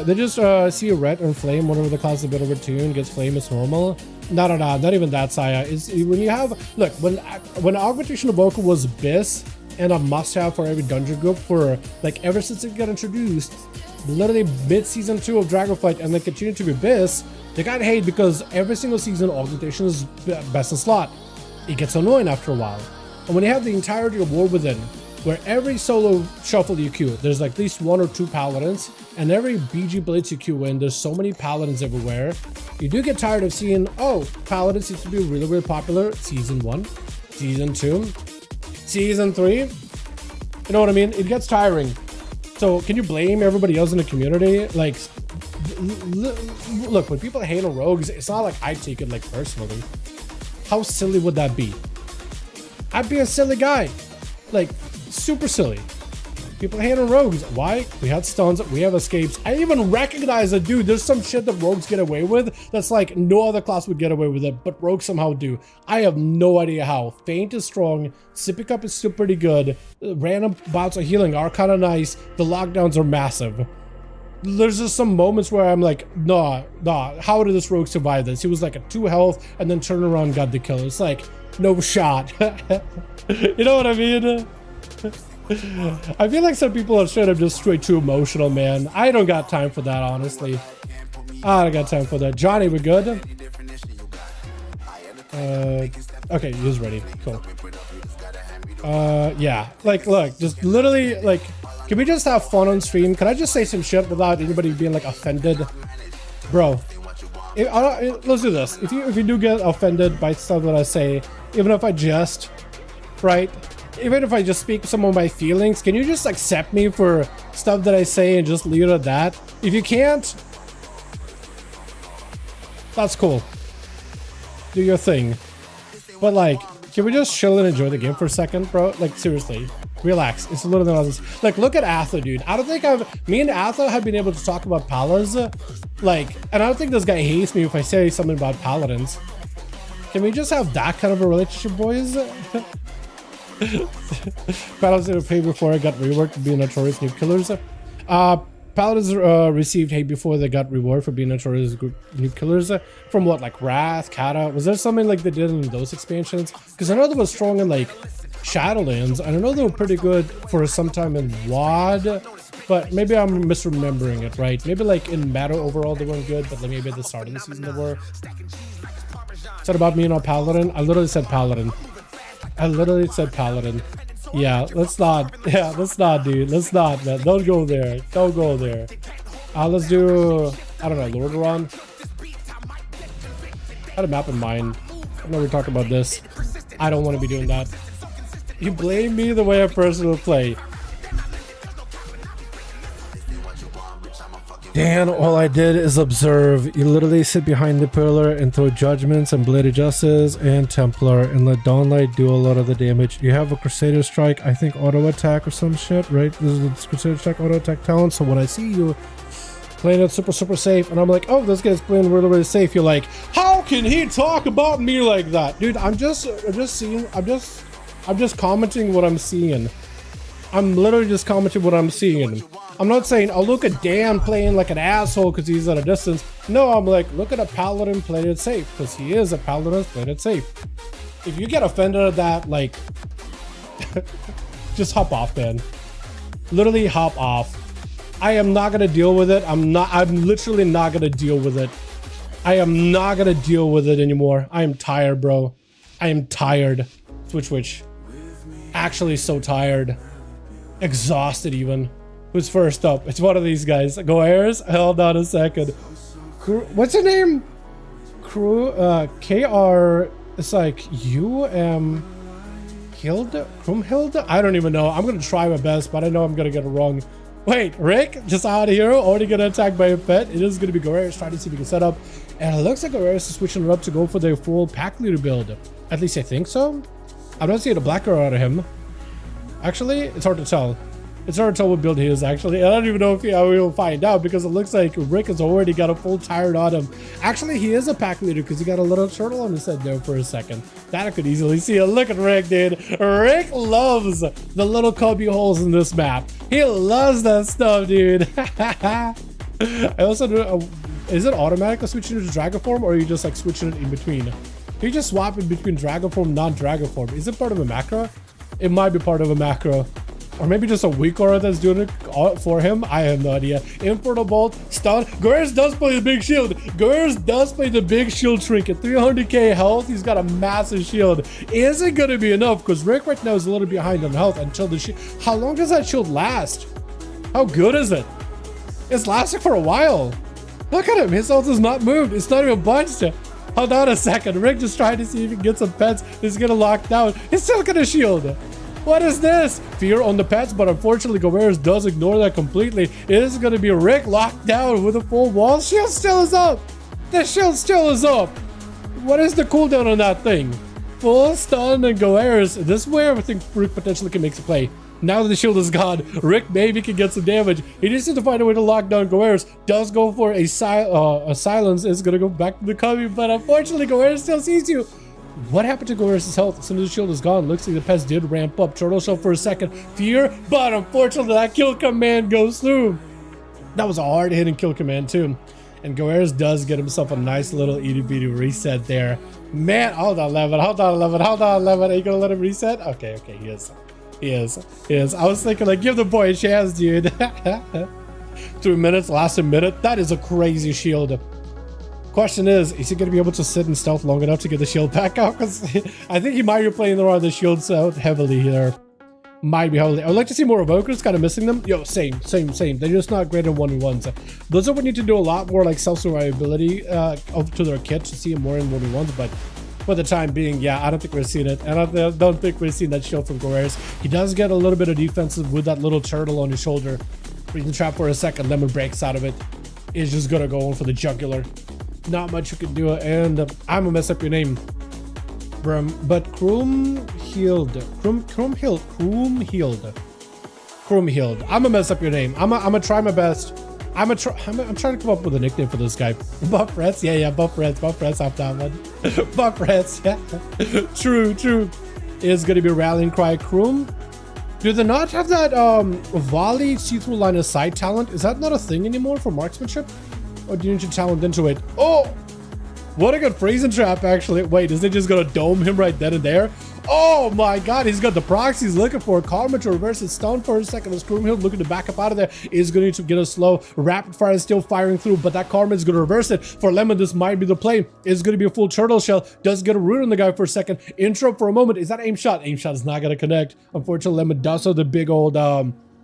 They just see a red and flame. Whenever the class is a bit overtuned, gets flame as normal. No, not even that, Saya. It's when you have look when Augmentation of Vocal was BIS and a must-have for every dungeon group for like ever since it got introduced, literally mid season 2 of Dragonflight, and they continue to be BIS. They got hate because every single season Augmentation is best in slot. It gets annoying after a while, and when you have the entirety of War Within, where every solo shuffle you queue, there's like at least 1 or 2 paladins, and every BG Blitz you queue in, there's so many paladins everywhere. You do get tired of seeing, oh, paladins used to be really, really popular. Season 1, Season 2, Season 3. You know what I mean? It gets tiring. So can you blame everybody else in the community? Like, look, when people hate on rogues, it's not like I take it like personally. How silly would that be? I'd be a silly guy. Like, super silly. People hate on rogues. Why? We had stuns, we have escapes. I even recognize that, dude, there's some shit that rogues get away with that's like no other class would get away with it, but rogues somehow do. I have no idea how. Feint is strong, Sippy Cup is still pretty good, random bouts of healing are kind of nice, the lockdowns are massive. There's just some moments where I'm like, nah, how did this rogue survive this? He was like at 2 health and then turned around and got the kill. It's like, no shot. You know what I mean? I feel like some people are straight up just straight too emotional, man. I don't got time for that, honestly. I don't got time for that. Johnny, we good? Okay, he's ready. Cool. Yeah. Like, look, just literally, like, can we just have fun on stream? Can I just say some shit without anybody being, like, offended? Bro, let's do this. If you do get offended by stuff that I say, even if I jest, right? Even if I just speak some of my feelings, can you just accept me for stuff that I say and just leave it at that? If you can't, that's cool. Do your thing. But like, can we just chill and enjoy the game for a second, bro? Like, seriously, relax. It's a little bit on this. Like, look at Atha, dude. I don't think me and Atha have been able to talk about Palas. Like, and I don't think this guy hates me if I say something about Paladins. Can we just have that kind of a relationship, boys? Paladins were paid before I got reworked to be notorious nuke killers. Paladins received hate before they got reward for being notorious nuke killers. From what, like Wrath, Kata? Was there something like they did in those expansions? Because I know they were strong in like Shadowlands. I know they were pretty good for some time in WoD, but maybe I'm misremembering it, right? Maybe like in meta overall they weren't good, but like maybe at the start of the season they were. Said about me and Paladin? I literally said Paladin. I literally said Paladin. Yeah, let's not. Yeah, let's not, dude. Let's not, man. Don't go there. Don't go there. Let's do, I don't know, Lordaeron. I had a map in mind. I know we're talking about this. I don't want to be doing that. You blame me the way I personally play. Dan, all I did is observe. You literally sit behind the pillar and throw judgments and bladed justice and Templar and let Dawnlight do a lot of the damage. You have a Crusader Strike, I think auto attack or some shit, right? This is the Crusader Strike auto attack talent. So when I see you playing it super safe and I'm like, oh, this guy's playing really safe, you're like, how can he talk about me like that? Dude, I'm just commenting what I'm seeing. I'm literally just commenting what I'm seeing. I'm not saying, oh, look at Dan playing like an asshole because he's at a distance. No, I'm like, look at a Paladin playing it safe because he is a Paladin playing it safe. If you get offended at that, like, just hop off, man. Literally hop off. I am not going to deal with it. I'm literally not going to deal with it. I am not gonna deal with it anymore. I am tired, bro. I am tired. Switch. Actually so tired. Exhausted even. Who's first up? It's one of these guys. Go Airs? Hold on a second. What's your name? KR. It's like Krumhilde? I don't even know. I'm gonna try my best, but I know I'm gonna get it wrong. Wait, Rick, just out of here, already gonna attack by a pet. It is gonna be Guerreros trying to see if we can set up. And it looks like Guerreros is switching it up to go for their full pack leader build. At least I think so. I'm not seeing a black arrow out of him. Actually, it's hard to tell. It's hard to tell what build he is, actually. I don't even know if we'll find out, because it looks like Rick has already got a full tired on him. Actually, he is a pack leader because he got a little turtle on his head there for a second. That I could easily see. Look at Rick, dude. Rick loves the little cubby holes in this map. He loves that stuff, dude. I also do. Is it automatically switching into Dragon Form, or are you just like switching it in between? You just swap in between Dragon Form, non-Dragon Form. Is it part of a macro? It might be part of a macro. Or maybe just a weak aura that's doing it for him. I have no idea. Inferno Bolt, stun. Guerreros does play the big shield. Guerreros does play the big shield trinket. 300k health. He's got a massive shield. Is it going to be enough? Because Rick right now is a little behind on health until the shield. How long does that shield last? How good is it? It's lasting for a while. Look at him. His health is not moved. It's not even bunched. Hold on a second. Rick just trying to see if he can get some pets. He's going to lock down. He's still going to shield. What is this? Fear on the pets, but unfortunately Guerreros does ignore that completely. It is going to be Rick locked down with a full wall. Shield still is up. The shield still is up. What is the cooldown on that thing? Full stun and Guerreros. This is where I think Rick potentially can make a play. Now that the shield is gone, Rick maybe can get some damage. He needs to find a way to lock down Guerreros. Does go for a silence. Is going to go back to the cubby, but unfortunately Guerreros still sees you. What happened to Guerreros' health? As soon as the shield is gone, looks like the pets did ramp up. Turtle Shell for a second. Fear, but unfortunately that kill command goes through. That was a hard hitting kill command too. And Guerreros does get himself a nice little itty bitty reset there. Man, hold on, 11. Hold on, 11. Hold on, 11. Are you gonna let him reset? Okay, he is. He is. I was thinking, like, give the boy a chance, dude. 3 minutes, last a minute. That is a crazy shield. Question is he going to be able to sit in stealth long enough to get the shield back out? Because I think he might be playing around the shields out heavily here. Might be heavily. I would like to see more evokers, kind of missing them. Yo, same. They're just not great in 1v1s. Blizzard would need to do a lot more like self-survivability to their kit to see it more in 1v1s, but for the time being, yeah, I don't think we're seeing it. And I don't think we're seeing that shield from Guerreros. He does get a little bit of defensive with that little turtle on his shoulder. Freezing trap for a second, Lemon breaks out of it. Is just gonna go in for the jugular. Not much you can do, and I'm gonna mess up your name, but Krumhilde. I'm gonna mess up your name. I'm gonna try my best. I'm trying to come up with a nickname for this guy. Buff Reds, yeah, Buff Reds off that one. Buff Reds, yeah. True. Is gonna be rallying cry Krum. Do they not have that volley see-through line of sight talent? Is that not a thing anymore for marksmanship? Or do you need your talent into it? Oh! What a good freezing trap, actually. Wait, is it just gonna dome him right then and there? Oh my god, he's got the procs he's looking for. Karma to reverse his stun for a second. As Krumhild looking to back up out of there is going to get a slow. Rapid fire is still firing through, but that Karma is going to reverse it. For Lemon, this might be the play. It's going to be a full turtle shell. Does get a root on the guy for a second. Interrupt for a moment. Is that aim shot? Aim shot is not going to connect. Unfortunately, Lemon does have the big old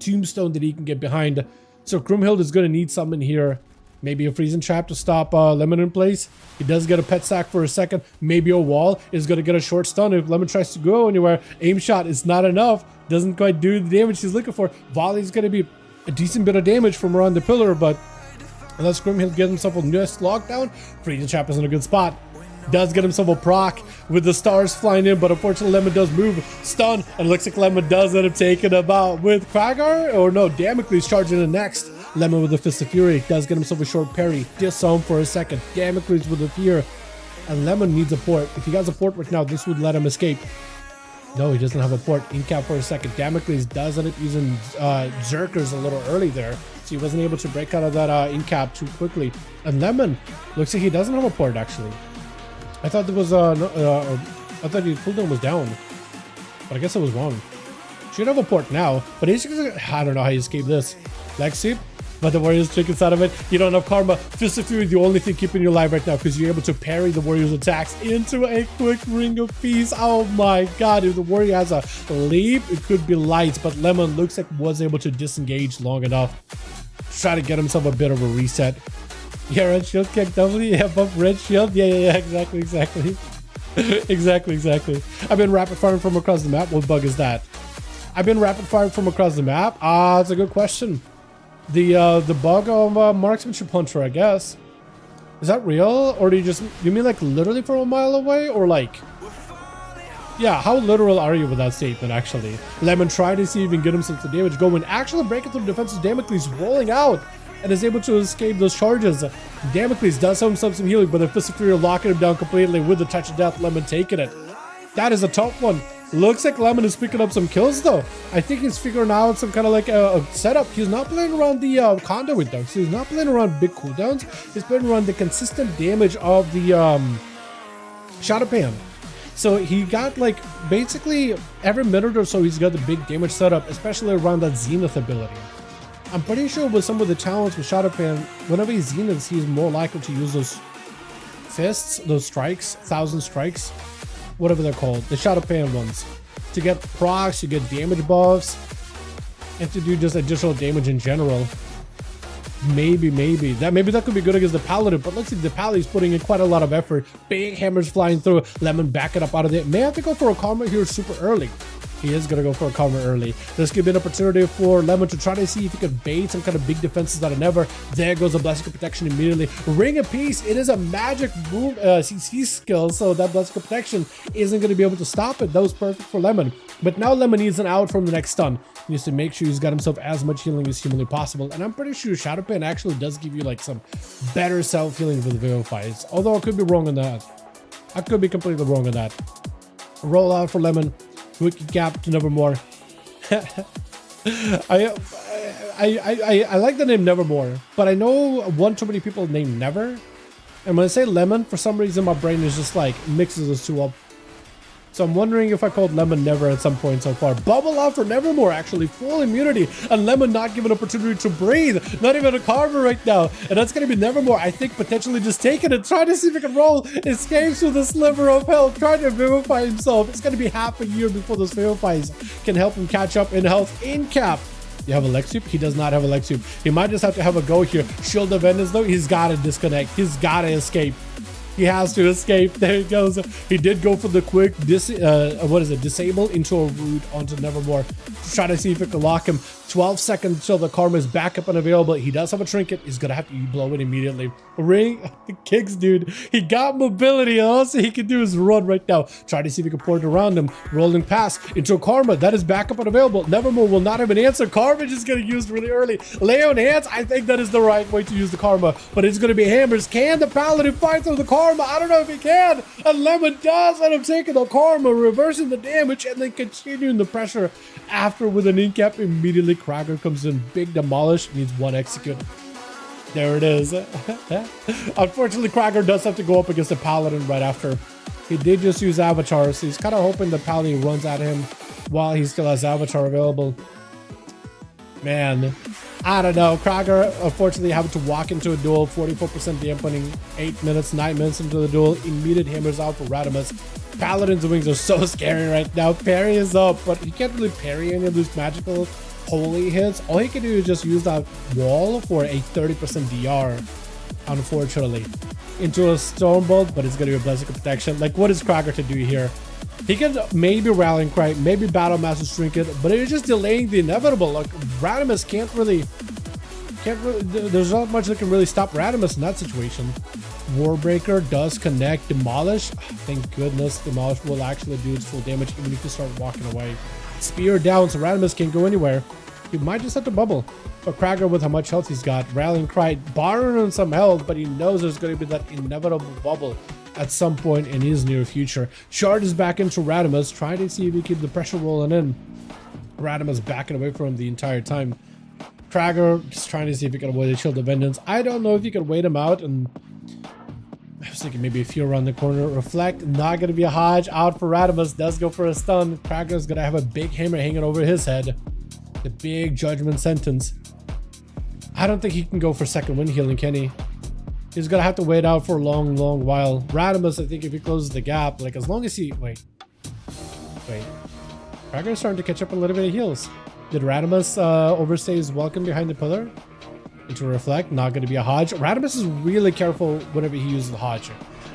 tombstone that he can get behind. So Krumhild is going to need something here. Maybe a freezing trap to stop Lemon in place. He does get a pet sack for a second. Maybe a wall is going to get a short stun if Lemon tries to go anywhere. Aim shot is not enough. Doesn't quite do the damage he's looking for. Volley is going to be a decent bit of damage from around the pillar, but unless Krumhild gets himself a nest lockdown, freezing trap is in a good spot. Does get himself a proc with the stars flying in, but unfortunately Lemon does move. Stun, and it looks like Lemon does end up taking him out with Kragar, or no, Damocles charging in next. Lemon with the Fist of Fury does get himself a short parry. Disarm for a second. Damocles with the Fear. And Lemon needs a port. If he has a port right now, this would let him escape. No, he doesn't have a port. Incap for a second. Damocles does end up using Zerkers a little early there. So he wasn't able to break out of that incap too quickly. And Lemon looks like he doesn't have a port actually. I thought there was I thought his cooldown was down. But I guess I was wrong. Should have a port now. But he's I don't know how you escape this. Leg sweep. but the Warriors trick inside of it. You don't have karma. Fist of Fury, the only thing keeping you alive right now, because you're able to parry the Warriors' attacks into a quick ring of peace. Oh my god, if the Warrior has a leap, it could be light, but Lemon looks like was able to disengage long enough to try to get himself a bit of a reset. Yeah, red shield kick W. Yeah, buff red shield. Yeah, exactly. exactly. I've been rapid firing from across the map. What bug is that? I've been rapid firing from across the map. It's a good question. The bug of marksmanship hunter, I guess. Is that real, or do you mean like literally from a mile away, or like? Yeah, how literal are you with that statement? Actually, Lemon tried to see if he can get himself the damage going. Actually, breaking through the defenses. Damocles rolling out and is able to escape those charges. Damocles does have himself some healing, but the Fist of Fury locking him down completely with the touch of death. Lemon taking it. That is a tough one. Looks like Lemon is picking up some kills though. I think he's figuring out some kind of like a setup. He's not playing around the conduit though. So he's not playing around big cooldowns. He's playing around the consistent damage of the Shadow Pan. So he got like basically every minute or so he's got the big damage setup, especially around that Zenith ability. I'm pretty sure with some of the talents with Shadow Pan, whenever he Zeniths, he's more likely to use those fists, those strikes, 1,000 strikes, whatever they're called, the Shadow Pan ones, to get procs, to get damage buffs, and to do just additional damage in general. Maybe that could be good against the Paladin, but looks like the Paladin's putting in quite a lot of effort. Big hammers flying through. Lemon backing up out of there. May have to go for a karma here super early. He is going to go for a karma early. This could be an opportunity for Lemon to try to see if he can bait some kind of big defenses out of never. There goes the Blessing of Protection immediately. Ring of Peace. It is a magic move, CC skill, so that Blessing of Protection isn't going to be able to stop it. That was perfect for Lemon. But now Lemon needs an out from the next stun. He needs to make sure he's got himself as much healing as humanly possible. And I'm pretty sure Shadow Pan actually does give you like some better self-healing with Vivify. Although I could be wrong on that. I could be completely wrong on that. Roll out for Lemon. Wiki gap to Nevermore. I like the name Nevermore, but I know one too many people named Never. And when I say Lemon, for some reason my brain is just like mixes those two up. So I'm wondering if I called Lemon Never at some point so far. Bubble out for Nevermore, actually. Full immunity. And Lemon not given opportunity to breathe. Not even a karma right now. And that's going to be Nevermore, I think, potentially just taking it. Trying to see if he can roll. Escapes with a sliver of health. Trying to vivify himself. It's going to be half a year before those vivifies can help him catch up in health in cap. You have a leg sweep? He does not have a leg sweep. He might just have to have a go here. Shield of Vengeance, though. He's got to disconnect. He's got to escape. He has to escape. There he goes. He did go for the quick disable into a root onto Nevermore to try to see if it can lock him. 12 seconds till the karma is back up and available. He does have a trinket. He's gonna have to blow it immediately. Ring kicks, dude. He got mobility. All he can do is run right now. Try to see if he can port it around him. Rolling pass into a karma that is back up and available. Nevermore will not have an answer. Karma just gonna use really early. Lay on hands. I think that is the right way to use the karma, but it's gonna be hammers. Can the Paladin fight through the karma? I don't know if he can. And Lemon does end up taking the karma, reversing the damage, and then continuing the pressure after with an in-cap immediately. Krager comes in, big demolish, needs one execute. There it is. Unfortunately, Krager does have to go up against the Paladin right after. He did just use Avatar, so he's kind of hoping the Paladin runs at him while he still has Avatar available. Man, I don't know. Krager, unfortunately, having to walk into a duel, 44% dampening, 9 minutes into the duel, immediate hammers out for Radimus. Paladin's wings are so scary right now. Parry is up, but he can't really parry any of these magical holy hits. All he can do is just use that wall for a 30% DR, unfortunately. Into a Stormbolt, but it's going to be a Blessing of Protection. Like, what is Krager to do here? He can maybe Rallying Cry, maybe Battle Master's Trinket, but it's just delaying the inevitable. Like, Radimus can't really, there's not much that can really stop Radimus in that situation. Warbreaker does connect. Demolish, thank goodness Demolish will actually do its full damage even if you start walking away. Spear down, so Radimus can't go anywhere. He might just have to bubble. But Krager, with how much health he's got, Rallying Cry, borrowing some health, but he knows there's going to be that inevitable bubble at some point in his near future. Shard is back into Radimus, trying to see if he can keep the pressure rolling in. Radimus backing away from him the entire time. Krager just trying to see if he can avoid the Shield of Vengeance. I don't know if you can wait him out, and I was thinking maybe a few around the corner. Reflect, not going to be a Hodge. Out for Radimus, does go for a stun. Krager's going to have a big hammer hanging over his head. The big judgment sentence. I don't think he can go for second wind healing, can he? He's gonna have to wait out for a long, long while. Radimus, I think if he closes the gap, like as long as he... Wait. Krager's starting to catch up a little bit of heals. Did Radimus overstay his welcome behind the pillar? Into reflect, not gonna be a Hodge. Radimus is really careful whenever he uses the Hodge.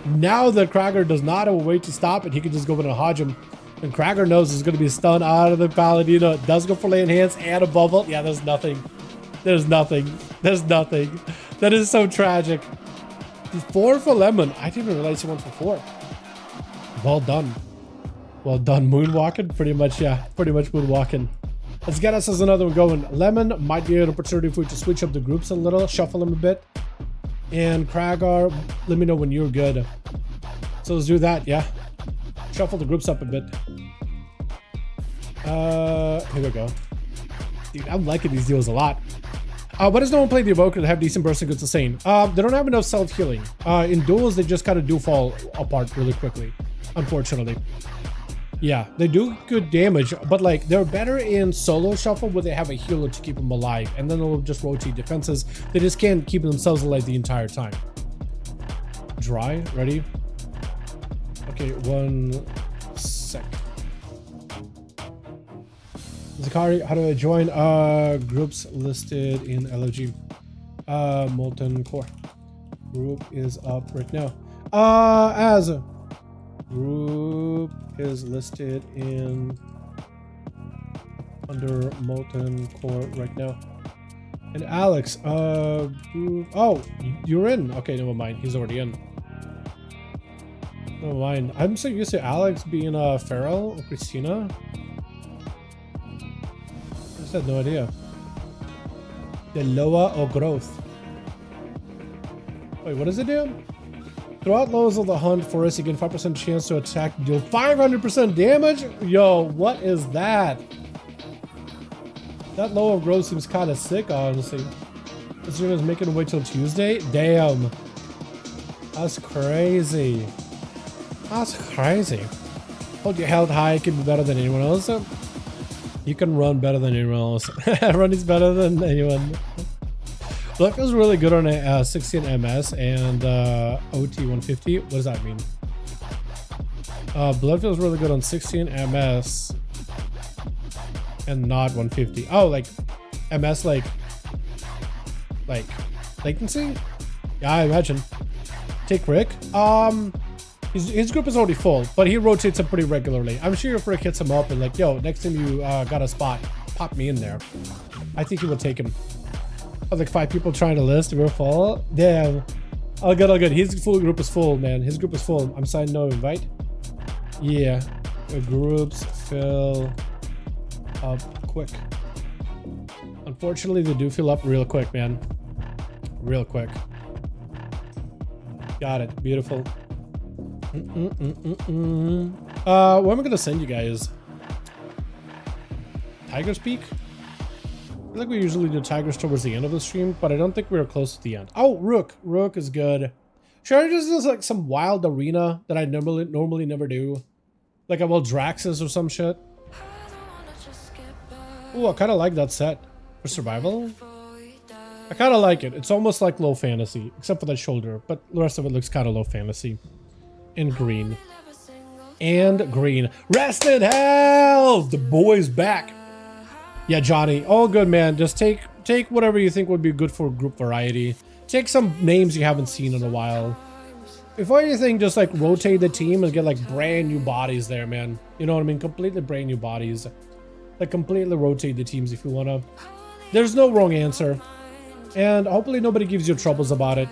Now that Krager does not have a way to stop it, he can just go in and Hodge him. And Krager knows he's gonna be stunned out of the Paladino. It does go for lay enhance and a bubble. Yeah, there's nothing. There's nothing. There's nothing. That is so tragic. 4 for Lemon. I didn't even realize he went for 4. Well done. Well done. Moonwalking? Pretty much, yeah. Pretty much moonwalking. Let's get us as another one going. Lemon might be an opportunity for you to switch up the groups a little, shuffle them a bit. And Kragar, let me know when you're good. So let's do that, yeah. Shuffle the groups up a bit. Here we go. Dude, I'm liking these deals a lot. Why does no one play the Evoker to have decent burst and good sustain? They don't have enough self-healing. In duels, they just kind of do fall apart really quickly, unfortunately. Yeah, they do good damage, but like they're better in solo shuffle where they have a healer to keep them alive, and then they'll just rotate defenses. They just can't keep themselves alive the entire time. Dry, ready? Okay, 1 sec. Zakari, how do I join? Groups listed in LOG. Molten Core. Group is up right now. As a group is listed in under Molten Core right now. And Alex, group, oh, you're in. Okay, never mind. He's already in. Never mind. I'm so used to Alex being Farrell or Christina. I had no idea. The lower or growth. Wait, what does it do? Throughout lows of the hunt forest, you get 5% chance to attack, deal 500% damage? Yo, what is that? That low of growth seems kind of sick, honestly. This unit is making a way till Tuesday? Damn. That's crazy. That's crazy. Hold your health high, it can be better than anyone else. You can run better than anyone else. Run is better than anyone. Blood feels really good on a 16 MS and OT 150. What does that mean? Blood feels really good on 16 MS and not 150. Oh, like MS, like latency? Yeah, I imagine. Take Rick. His group is already full, but he rotates him pretty regularly. I'm sure if Rick hits him up and like, yo, next time you got a spot, pop me in there. I think he would take him. I was like 5 people trying to list. We're full. Damn. All good, all good. His full group is full, man. His group is full. I'm signed no invite. Yeah. The groups fill up quick. Unfortunately, they do fill up real quick, man. Real quick. Got it. Beautiful. What am I gonna send you guys? Tiger's Peak? I feel like we usually do Tigers towards the end of the stream, but I don't think we're close to the end. Oh, Rook. Rook is good. Should I just do like some wild arena that I normally never do? Like a Draxus or some shit? Oh, I kind of like that set. For survival? I kind of like it. It's almost like low fantasy, except for that shoulder, but the rest of it looks kind of low fantasy. And green. And green. Rest in hell! The boy's back. Yeah, Johnny. All good, man. Just take whatever you think would be good for group variety. Take some names you haven't seen in a while. If anything, just like rotate the team and get like brand new bodies there, man. You know what I mean? Completely brand new bodies. Like completely rotate the teams if you wanna. There's no wrong answer. And hopefully nobody gives you troubles about it.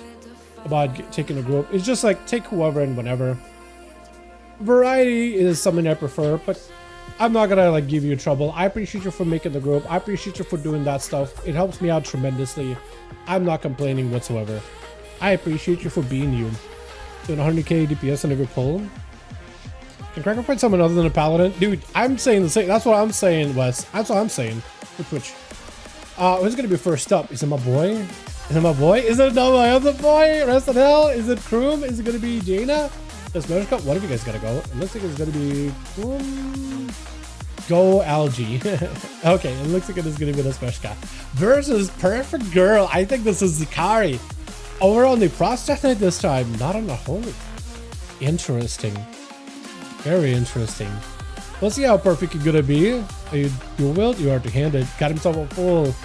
About taking a group. It's just like take whoever and whenever. Variety is something I prefer, but I'm not gonna like give you trouble. I appreciate you for making the group. I appreciate you for doing that stuff. It helps me out tremendously. I'm not complaining whatsoever. I appreciate you for being you. Doing 100k DPS on every pull. Can Cracker find someone other than a paladin? Dude, I'm saying the same. That's what I'm saying, Wes. That's what I'm saying. For Twitch. Who's gonna be first up? Is it my boy? Is it my boy? Is it not my other boy? Rest in hell? Is it Kroom? Is it gonna be Jaina? Does Notice Cup? One of you guys gotta go. It looks like it's gonna be Kroom. Go LG. Okay, it looks like it is going to be this Veshka versus Perfect Girl. I think this is Zikari. Over on the Frost Death Knight this time, not on the Holy. Interesting. Very interesting. Let's see how perfect you're going to be. Are you dual-wield? You are two-handed. Got himself a full...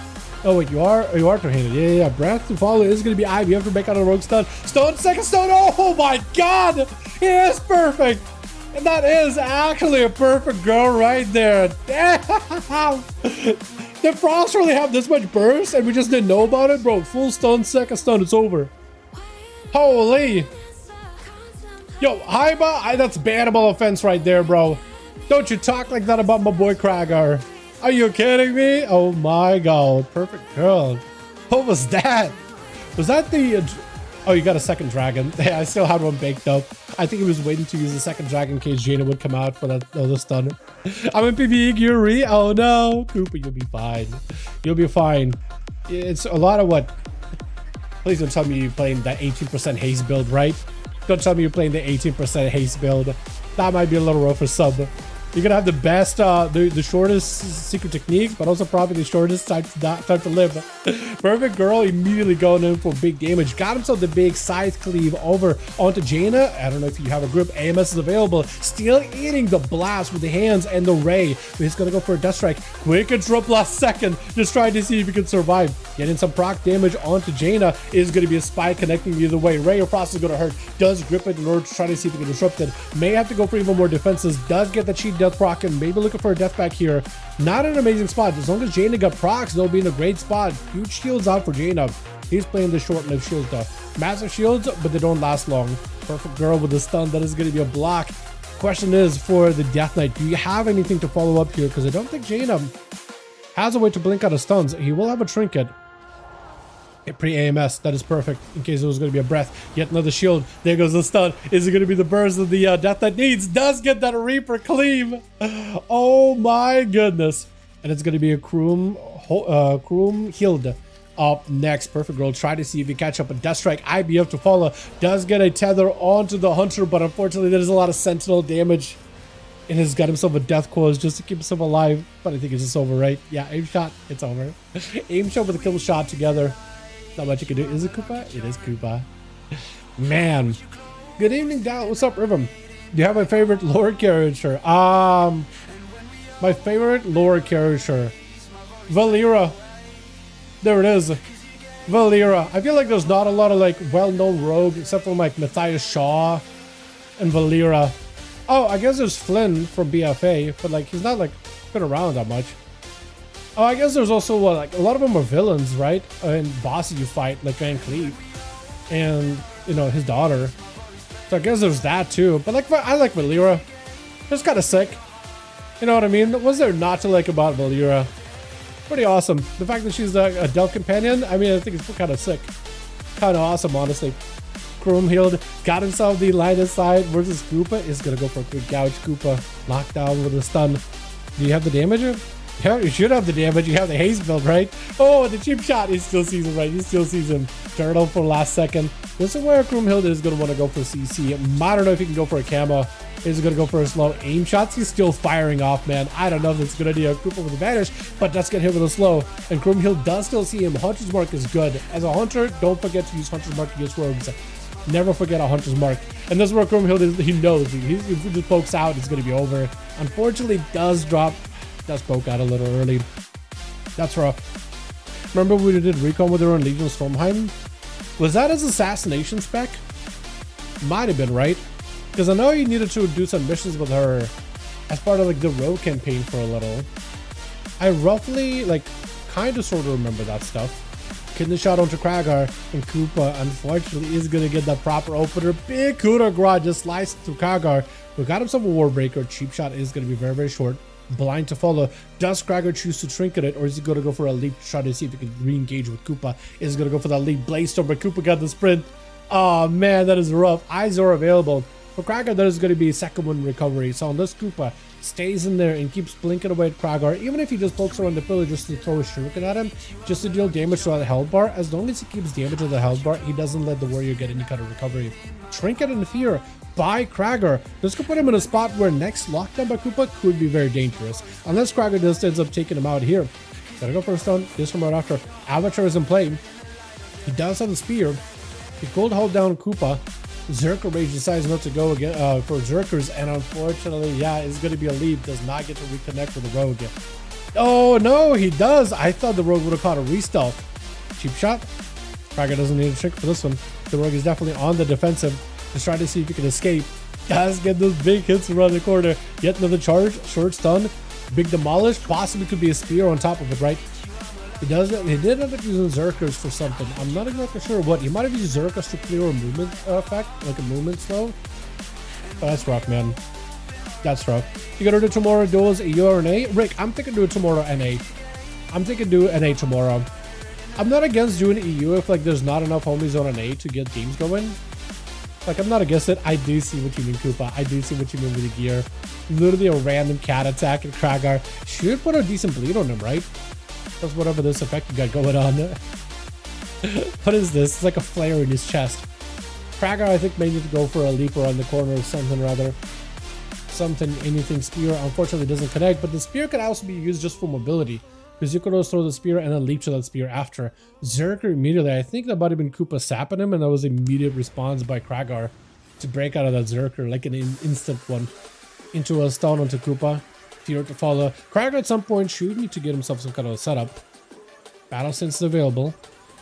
Oh wait, you are two-handed. Yeah. Breath to follow is going to be IB. You have to make out a rogue stun. Stone, second stone. Oh my god! He is perfect! And that is actually a perfect girl right there. Damn! Did Frost really have this much burst and we just didn't know about it? Bro, full stun, second stun, it's over. Holy. Yo, Haiba, that's bannable offense right there, bro. Don't you talk like that about my boy Kragar. Are you kidding me? Oh my god, perfect girl. What was that? Was that the... Oh, you got a second dragon. Yeah, I still had one baked up. I think he was waiting to use the second dragon in case Jaina would come out for that other stun. I'm in PvE Yuri. Oh no. Cooper, you'll be fine. You'll be fine. It's a lot of what? Please don't tell me you're playing that 18% haste build, right? Don't tell me you're playing the 18% haste build. That might be a little rough for sub. You're gonna have the best, the shortest secret technique, but also probably the shortest time to live. Perfect Girl immediately going in for big damage. Got himself the big scythe cleave over onto Jaina. I don't know if you have a group. AMS is available. Still eating the blast with the hands and the ray. But he's gonna go for a death strike. Quick interrupt last second. Just trying to see if he can survive. Getting some proc damage onto Jaina is gonna be a spike connecting either way. Ray or Frost is gonna hurt. Does grip it in order to try to see if he can disrupt it. May have to go for even more defenses. Does get the cheat death proc and maybe looking for a death back here. Not an amazing spot. As long as Jaina got procs, they'll be in a great spot. Huge shields out for Jaina. He's playing the short-lived shields though. Massive shields, but they don't last long. Perfect Girl with a stun. That is going to be a block. Question is for the Death Knight, do you have anything to follow up here? Because I don't think Jaina has a way to blink out of stuns. He will have a trinket. Pre-AMS, that is perfect in case it was going to be a breath. Yet another shield. There goes the stun. Is it going to be the burst that the Death Knight needs? Does get that Reaper cleave. Oh my goodness. And it's going to be a Kroom Hild up next. Perfect Girl. Try to see if he catch up a Death Strike. IBF to follow. Does get a tether onto the Hunter, but unfortunately there's a lot of Sentinel damage. And has got himself a death clause just to keep himself alive. But I think it's just over, right? Yeah, aim shot. It's over. Aim shot with a kill shot together. Not much you can do. Is it Koopa? It is Koopa. Man. Good evening, Dal. What's up, Rhythm? Do you have my favorite lore character? My favorite lore character. Valera. There it is. Valera. I feel like there's not a lot of like well-known rogue except for like Matthias Shaw and Valera. Oh, I guess there's Flynn from BFA, but like he's not like been around that much. Oh, I guess there's also like a lot of them are villains, right? And bosses you fight, like Van Cleef, and you know his daughter. So I guess there's that too. But like I like Valera. Just kind of sick. You know what I mean? What's there not to like about Valera? Pretty awesome. The fact that she's a Delve companion, I mean, I think it's kind of sick. Kind of awesome, honestly. Chrome Hild got himself the line of sight versus Koopa. Is gonna go for a quick gouge. Koopa locked down with a stun. Do you have the damage? Yeah, you should have the damage. You have the haste build, right? Oh, the cheap shot. He still sees him, right? He still sees him. Turtle for last second. This is where Kroomhild is going to want to go for CC. I don't know if he can go for a camo. He's going to go for a slow aim shots. He's still firing off, man. I don't know if it's a good idea. Koopa with advantage, but let's get hit with a slow. And Kroomhild does still see him. Hunter's Mark is good. As a hunter, don't forget to use Hunter's Mark against rogues. Never forget a Hunter's Mark. And this is where Kroomhild is. He knows. If he just pokes out, it's going to be over. Unfortunately, does drop. Does poke out a little early. That's rough. Remember we did recon with her on Legion of Stormheim? Was that his assassination spec? Might have been, right? Because I know you needed to do some missions with her as part of like the rogue campaign for a little. I roughly like kind of sort of remember that stuff. Kidney shot onto Kragar, and Koopa unfortunately is gonna get that proper opener. Big coup de grace just sliced through Kragar, who got himself a Warbreaker. Cheap shot is gonna be very, very short. Blind to follow. Does Kragar choose to trinket it, or is he going to go for a leap to try to see if he can re-engage with Koopa? Is he going to go for that leap Blaze Storm, but Koopa got the sprint. Oh man, that is rough. Eyes are available. For Kragar, that is going to be a second one recovery. So unless Koopa stays in there and keeps blinking away at Kragar, even if he just pokes around the pillar just to throw a shuriken at him, just to deal damage to the health bar, as long as he keeps damage to the health bar, he doesn't let the warrior get any kind of recovery. Trinket and Fear by Krager. This could put him in a spot where next lockdown by Koopa could be very dangerous. Unless Krager just ends up taking him out here. Gotta go for a stun. This one right after. Avatar is in play. He does have the spear. He could hold down Koopa. Zerker Rage decides not to go again for Zerkers, and unfortunately, yeah, it's going to be a lead. Does not get to reconnect with the Rogue. Oh no, he does. I thought the Rogue would have caught a restealth. Cheap shot. Krager doesn't need a trick for this one. The Rogue is definitely on the defensive. Just trying to see if he can escape. Does get those big hits around the corner. Yet another charge. Short stun. Big demolish. Possibly could be a spear on top of it, right? He does it. He did end up using Zerkers for something. I'm not exactly sure what. He might have used Zerkers to clear a movement effect, like a movement slow. But that's rough, man. That's rough. You gotta do tomorrow duels EU or NA? Rick, I'm thinking do it tomorrow NA. I'm thinking do NA tomorrow. I'm not against doing EU if like there's not enough homies on NA to get games going. Like, I'm not against it. I do see what you mean, Koopa. I do see what you mean with the gear. Literally a random cat attack and Kragar should put a decent bleed on him, right? That's whatever this effect you got going on. What is this? It's like a flare in his chest. Kragar, I think, may need to go for a leap around the corner or something rather. Something, anything. Spear unfortunately doesn't connect, but the spear can also be used just for mobility. Because you could also throw the spear and then leap to that spear after. Zerker immediately, I think that might have been Koopa sapping him, and that was immediate response by Kragar to break out of that Zerker, like an instant one. Into a stun onto Koopa. Fear to follow. Kragar at some point should need to get himself some kind of a setup. Battle sense is available.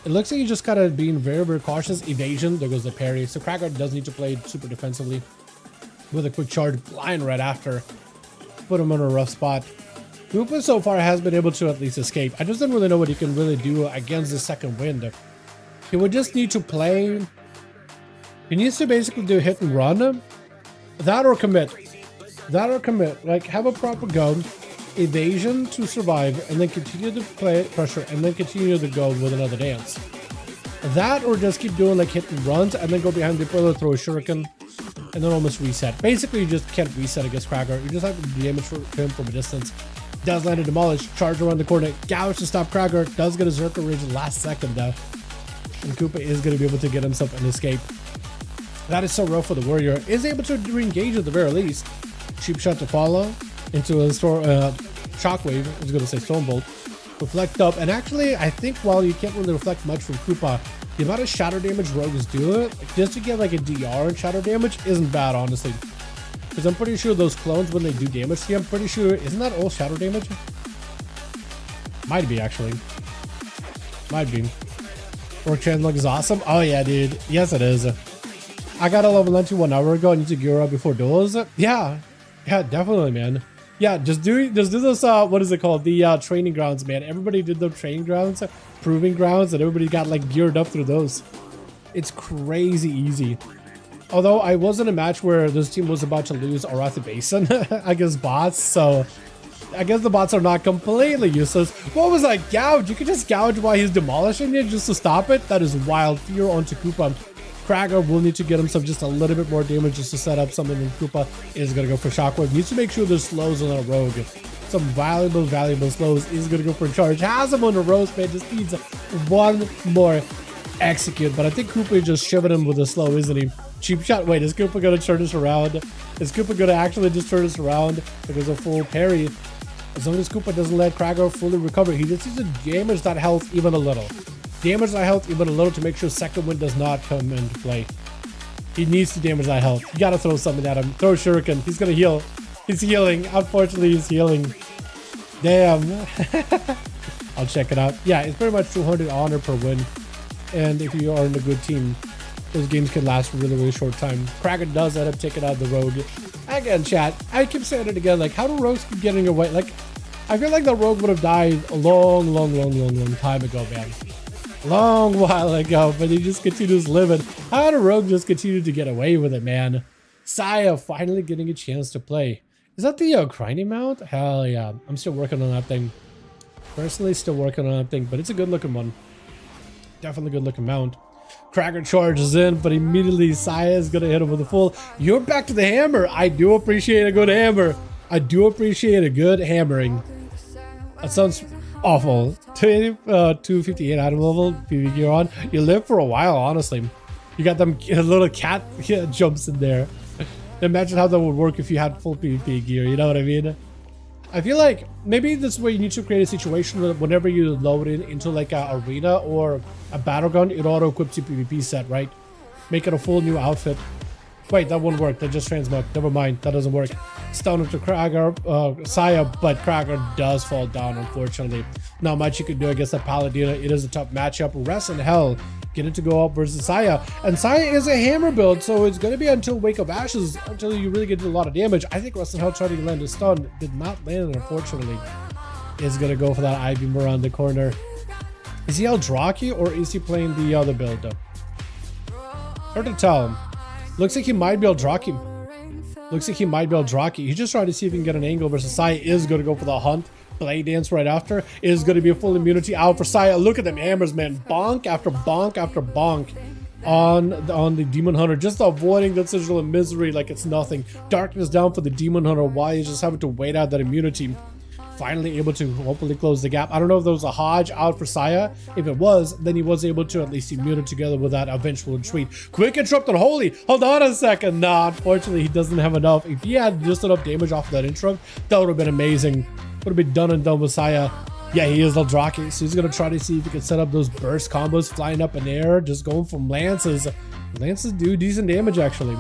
It looks like he's just kind of being very, very cautious. Evasion, there goes the parry. So Kragar does need to play super defensively. With a quick charge, blind right after. Put him in a rough spot. Koopa so far has been able to at least escape. I just don't really know what he can really do against the second wind. He would just need to play. He needs to basically do hit and run. That or commit. That or commit. Like, have a proper go. Evasion to survive. And then continue to play pressure. And then continue to go with another dance. That or just keep doing like hit and runs. And then go behind the pillar, throw a shuriken. And then almost reset. Basically, you just can't reset against Kragar. You just have to damage him from a distance. Does land a demolish, charge around the corner, gouge to stop Kragar, does get a Zerker Ridge last second though. And Koopa is going to be able to get himself an escape. That is so rough for the warrior. Is able to re-engage at the very least. Cheap shot to follow into a shockwave. I was going to say Stormbolt. Reflect up. And actually, I think while you can't really reflect much from Koopa, the amount of shadow damage rogues do it, just to get like a DR in shadow damage isn't bad, honestly. Because I'm pretty sure those clones, when they do damage to you, I'm pretty sure, isn't that all shadow damage? Might be, actually. Might be. Orc Chandler is awesome. Oh, yeah, dude. Yes, it is. I got a level 90 1 hour ago. I need to gear up before duels. Yeah. Yeah, definitely, man. Yeah, just do this, what is it called? The training grounds, man. Everybody did the training grounds, proving grounds, and everybody got, like, geared up through those. It's crazy easy. Although I was in a match where this team was about to lose Arathi Basin against bots, so I guess the bots are not completely useless. What was that gouge? You can just gouge while he's demolishing it just to stop it? That is wild. Fear onto Koopa. Kragar will need to get himself just a little bit more damage just to set up something, and Koopa is going to go for Shockwave. Needs to make sure there's slows on a rogue. Some valuable slows. Is going to go for a charge. Has him on a roast, man. Just needs one more execute. But I think Koopa is just shoving him with a slow, isn't he? Cheap shot. Wait, is Koopa going to turn this around? Is Koopa going to actually just turn this around? Because a full parry. As long as Koopa doesn't let Kragar fully recover, he just needs to damage that health even a little. Damage that health even a little to make sure second wind does not come into play. He needs to damage that health. You got to throw something at him. Throw a shuriken. He's going to heal. He's healing. Unfortunately, he's healing. Damn. I'll check it out. Yeah, it's pretty much 200 honor per win. And if you are in a good team, those games can last a really, really short time. Kragar does end up taking out the rogue. Again, chat, I keep saying it again, like, how do rogues keep getting away? Like, I feel like the rogue would have died a long time ago, man. Long while ago, but he just continues living. How do rogue just continue to get away with it, man? Saya finally getting a chance to play. Is that the grinding mount? Hell yeah. I'm still working on that thing. Personally, still working on that thing, but it's a good looking one. Definitely good looking mount. Kragar charges in, but immediately Saya is going to hit him with a full. You're back to the hammer. I do appreciate a good hammer. I do appreciate a good hammering. That sounds awful. 258 item level, PvP gear on. You live for a while, honestly. You got them little cat jumps in there. Imagine how that would work if you had full PvP gear, you know what I mean? I feel like maybe this is where you need to create a situation where whenever you load in into like a arena or a battleground, it auto equips your PvP set, right? Make it a full new outfit. Wait, that won't work. That just transmog. Never mind. That doesn't work. Stun into Krager, Saya, but Krager does fall down, unfortunately. Not much you can do against that Paladina. It is a tough matchup. Rest in hell. Get it to go up versus Saya. And Saya is a hammer build, so it's going to be until Wake of Ashes until you really get a lot of damage. I think Rest in Hell tried to land a stun. Did not land it, unfortunately. Is going to go for that Ivy around the corner. Is he Eldraki or is he playing the other build? Hard to tell. Looks like he might be Eldraki. Looks like he might be Eldraki. He's just trying to see if he can get an angle versus Saya. Is going to go for the hunt. Blade dance right after. Is going to be a full immunity out for Saya. Look at them hammers, man. Bonk after bonk after bonk on the Demon Hunter. Just avoiding that sigil of misery like it's nothing. Darkness down for the Demon Hunter. Why he's just having to wait out that immunity. Finally able to hopefully close the gap. I don't know if there was a Hodge out for Saya. If it was, then he was able to at least immune it together with that eventual retreat. Quick interrupt on Holy. Hold on a second. Nah, unfortunately, he doesn't have enough. If he had just enough damage off of that interrupt, that would have been amazing. Would have been done and done with Saya. Yeah, he is Eldraki, so he's going to try to see if he can set up those burst combos flying up in air, just going from lances. Lances do decent damage, actually.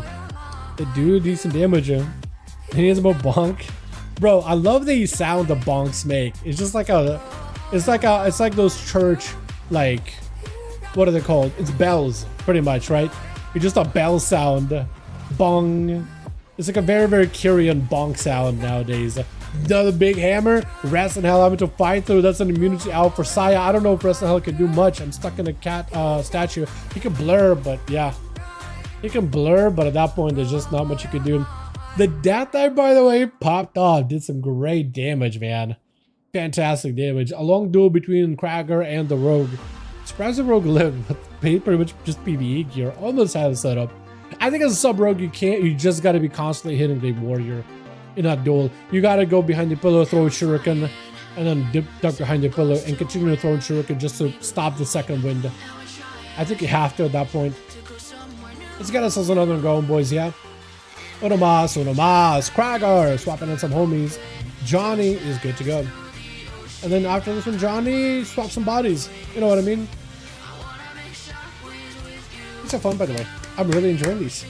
They do decent damage. And he has about bonk. Bro, I love the sound the bonks make. It's just like it's like those church, like, what are they called? It's bells, pretty much, right? It's just a bell sound. Bong. It's like a very, very Kyrian bonk sound nowadays. Another big hammer. Rest in Hell having to fight through. That's an immunity out for Saya. I don't know if Rest in Hell can do much. I'm stuck in a cat statue. He can blur, but yeah. He can blur, but at that point, there's just not much you can do. The Death Knight, by the way, popped off. Did some great damage, man. Fantastic damage. A long duel between Krager and the Rogue. Surprised the Rogue lived, but pretty much just PvE gear. Almost had it set up. I think as a sub-rogue, you just got to be constantly hitting the warrior in that duel. You got to go behind the pillar, throw a shuriken, and then duck behind the pillar and continue to throw a shuriken just to stop the second wind. I think you have to at that point. Let's get ourselves another one going, boys, yeah? Uno mas, Krager, swapping in some homies. Johnny is good to go. And then after this one, Johnny swaps some bodies. You know what I mean? These are fun, by the way. I'm really enjoying these.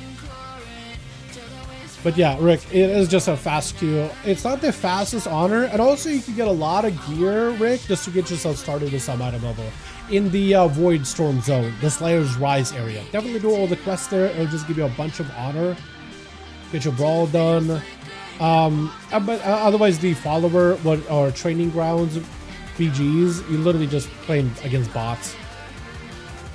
But yeah, Rick, it is just a fast queue. It's not the fastest honor, and also you can get a lot of gear, Rick, just to get yourself started with some item level. In the Void Storm Zone, the Slayer's Rise area. Definitely do all the quests there. It'll just give you a bunch of honor. Get your brawl done. But otherwise, the follower or training grounds, BGs, you're literally just playing against bots.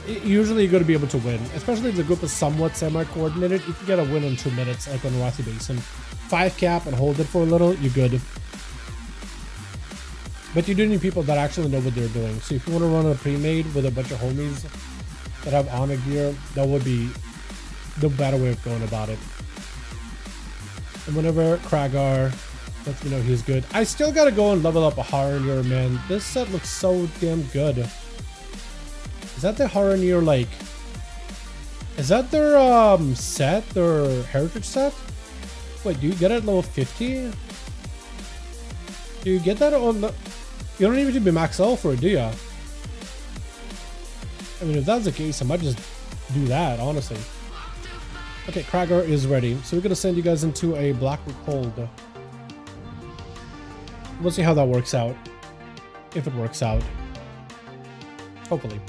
Usually you're going to be able to win, especially if the group is somewhat semi-coordinated. You can get a win in 2 minutes, like on Rossi Basin. 5 cap and hold it for a little, you're good. But you do need people that actually know what they're doing. So if you want to run a pre-made with a bunch of homies that have honor gear, that would be the better way of going about it. And whenever Kragar lets me know he's good, I still gotta go and level up a Haranier, man. This set looks so damn good. Is that the Haranier, like... Is that their set, their heritage set? Wait, do you get it at level 50? Do you get that on the... You don't even need to be max level for it, do ya? I mean, if that's the case, I might just do that, honestly. Okay, Krager is ready. So we're going to send you guys into a Blackwood Hold. We'll see how that works out. If it works out. Hopefully.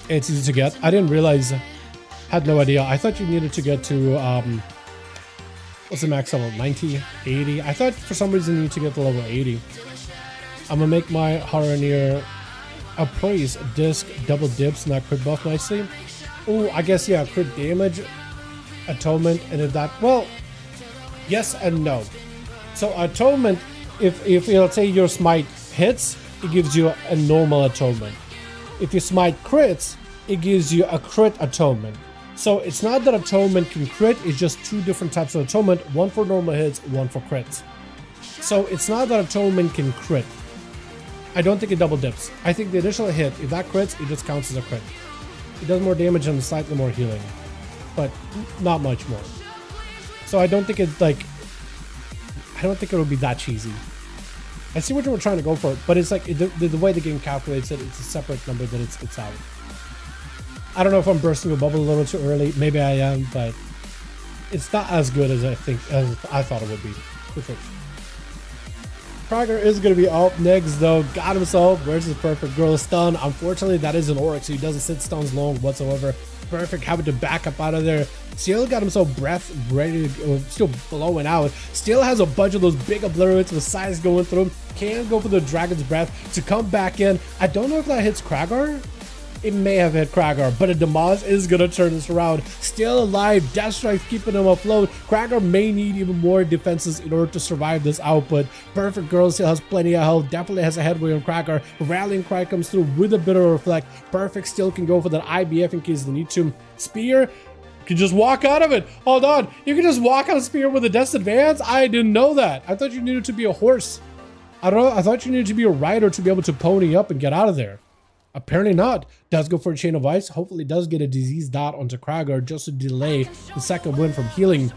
It's easy to get. I didn't realize. Had no idea. I thought you needed to get to, what's the max level? 90? 80? I thought for some reason you need to get to level 80. I'm going to make my Haranier Appraise disc double dips and that crit buff nicely. Oh, I guess, yeah, crit damage, atonement, and if that, well, yes and no. So atonement, if let's say your smite hits, it gives you a normal atonement. If you smite crits, it gives you a crit atonement. So it's not that atonement can crit, it's just 2 different types of atonement, one for normal hits, one for crits. So it's not that atonement can crit. I don't think it double dips. I think the initial hit, if that crits, it just counts as a crit. He does more damage and slightly more healing, but not much more. So I don't think it's like, I don't think it'll be that cheesy. I see what we're trying to go for, but it's like the way the game calculates it, it's a separate number that it's out. I don't know if I'm bursting a bubble a little too early. Maybe I am, but it's not as good as I thought it would be. For sure. Krager is going to be up next though. Got himself. Where's his perfect girl stun? Unfortunately, that is an Oryx, so he doesn't sit stuns long whatsoever. Perfect having to back up out of there. Still got himself breath ready to go, still blowing out. Still has a bunch of those big obliterates with size going through him. Can go for the dragon's breath to come back in. I don't know if that hits Krager. It may have hit Krager, but a Demaz is going to turn this around. Still alive. Death Strike keeping him afloat. Krager may need even more defenses in order to survive this output. Perfect Girl still has plenty of health. Definitely has a headway on Krager. Rallying Cry comes through with a bit of a reflect. Perfect still can go for that IBF in case they need to. Spear can just walk out of it. Hold on. You can just walk out of Spear with a Death Advance? I didn't know that. I thought you needed to be a horse. I don't know. I thought you needed to be a rider to be able to pony up and get out of there. Apparently not. Does go for a Chain of Ice. Hopefully does get a disease dot onto Krager just to delay the second win from healing.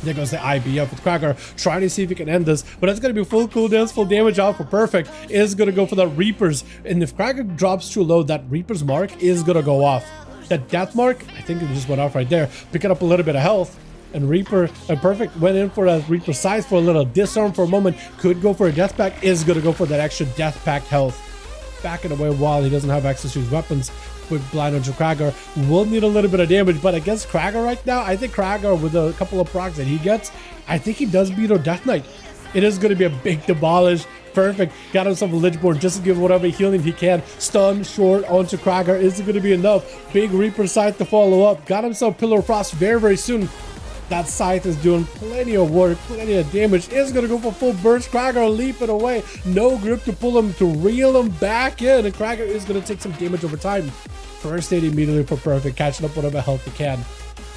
There goes the IBF with Krager, trying to see if he can end this, but it's going to be full cooldowns, full damage out for Perfect. Is going to go for the Reapers, and if Krager drops too low, that Reaper's mark is going to go off. That death mark, I think it just went off right there, picking up a little bit of health. And Reaper and Perfect went in for a Reaper size for a little disarm for a moment. Could go for a death pack, is going to go for that extra death pack health. Backing away while he doesn't have access to his weapons. Quick blind onto Krager. Will need a little bit of damage, but against Krager right now, I think Krager with a couple of procs that he gets, I think he does beat a Death Knight. It is going to be a big demolish. Perfect. Got himself a Lichborn just to give whatever healing he can. Stun short onto Krager. Is it going to be enough? Big Reaper Scythe to follow up. Got himself Pillar of Frost very, very soon. That Scythe is doing plenty of work, plenty of damage. Is going to go for full burst. Krager leaping away. No grip to pull him, to reel him back in. And Krager is going to take some damage over time. First aid immediately for Perfect, catching up whatever health he can.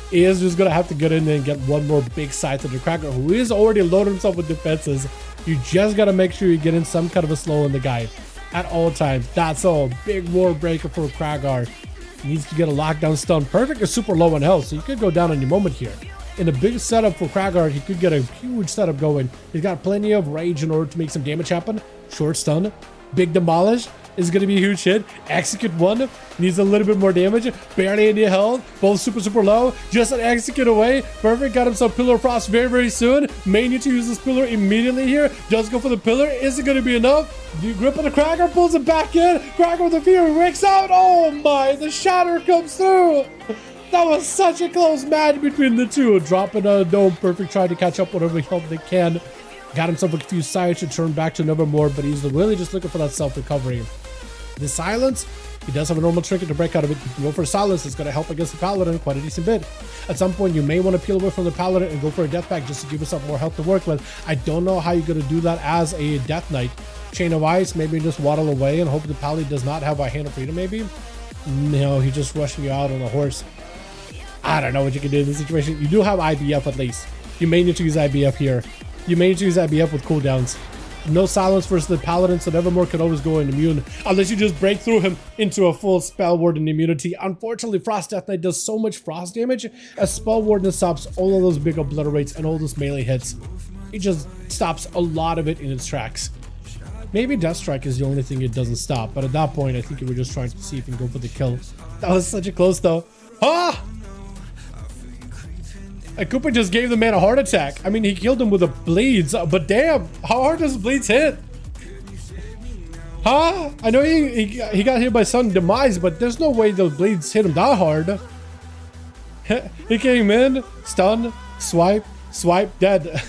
He is just going to have to get in there and get one more big Scythe into Krager, who is already loaded himself with defenses. You just got to make sure you get in some kind of a slow in the guy at all times. That's all. Big war breaker for Krager. Needs to get a lockdown stun. Perfect is super low on health, so you could go down any moment here. In a big setup for Krager, he could get a huge setup going. He's got plenty of rage in order to make some damage happen. Short stun. Big demolish is going to be a huge hit. Execute one. Needs a little bit more damage. Barely any health. Both super, super low. Just an execute away. Perfect. Got himself Pillar of Frost very, very soon. May need to use this pillar immediately here. Does go for the pillar. Is it going to be enough? The grip on the Krager. Pulls it back in. Krager with the fear. Rakes out. Oh my. The shatter comes through. That was such a close match between the two. Dropping a dome. Perfect trying to catch up whatever help they can. Got himself a few sides to turn back to Nevermore, but he's really just looking for that self-recovery. The silence, he does have a normal trinket to break out of it. You can go for silence. It's going to help against the Paladin quite a decent bit. At some point, you may want to peel away from the Paladin and go for a death pack just to give yourself more health to work with. I don't know how you're going to do that as a Death Knight. Chain of Ice, maybe just waddle away and hope the Paladin does not have a Hand of Freedom, maybe. No, he's just rushing you out on a horse. I don't know what you can do in this situation. You do have IBF at least. You may need to use IBF here. You may need to use IBF with cooldowns. No silence versus the Paladin, so Nevermore could always go in immune. Unless you just break through him into a full Spell Warden immunity. Unfortunately, Frost Death Knight does so much frost damage as Spell Warden stops all of those big obliterates and all those melee hits. It just stops a lot of it in its tracks. Maybe Death Strike is the only thing it doesn't stop, but at that point, I think you were just trying to see if you can go for the kill. That was such a close though. Ah! Koopa just gave the man a heart attack. I mean, he killed him with a bleeds, but damn, how hard does bleeds hit? Huh? I know he got hit by sudden demise, but there's no way those bleeds hit him that hard. He came in, stun, swipe, dead.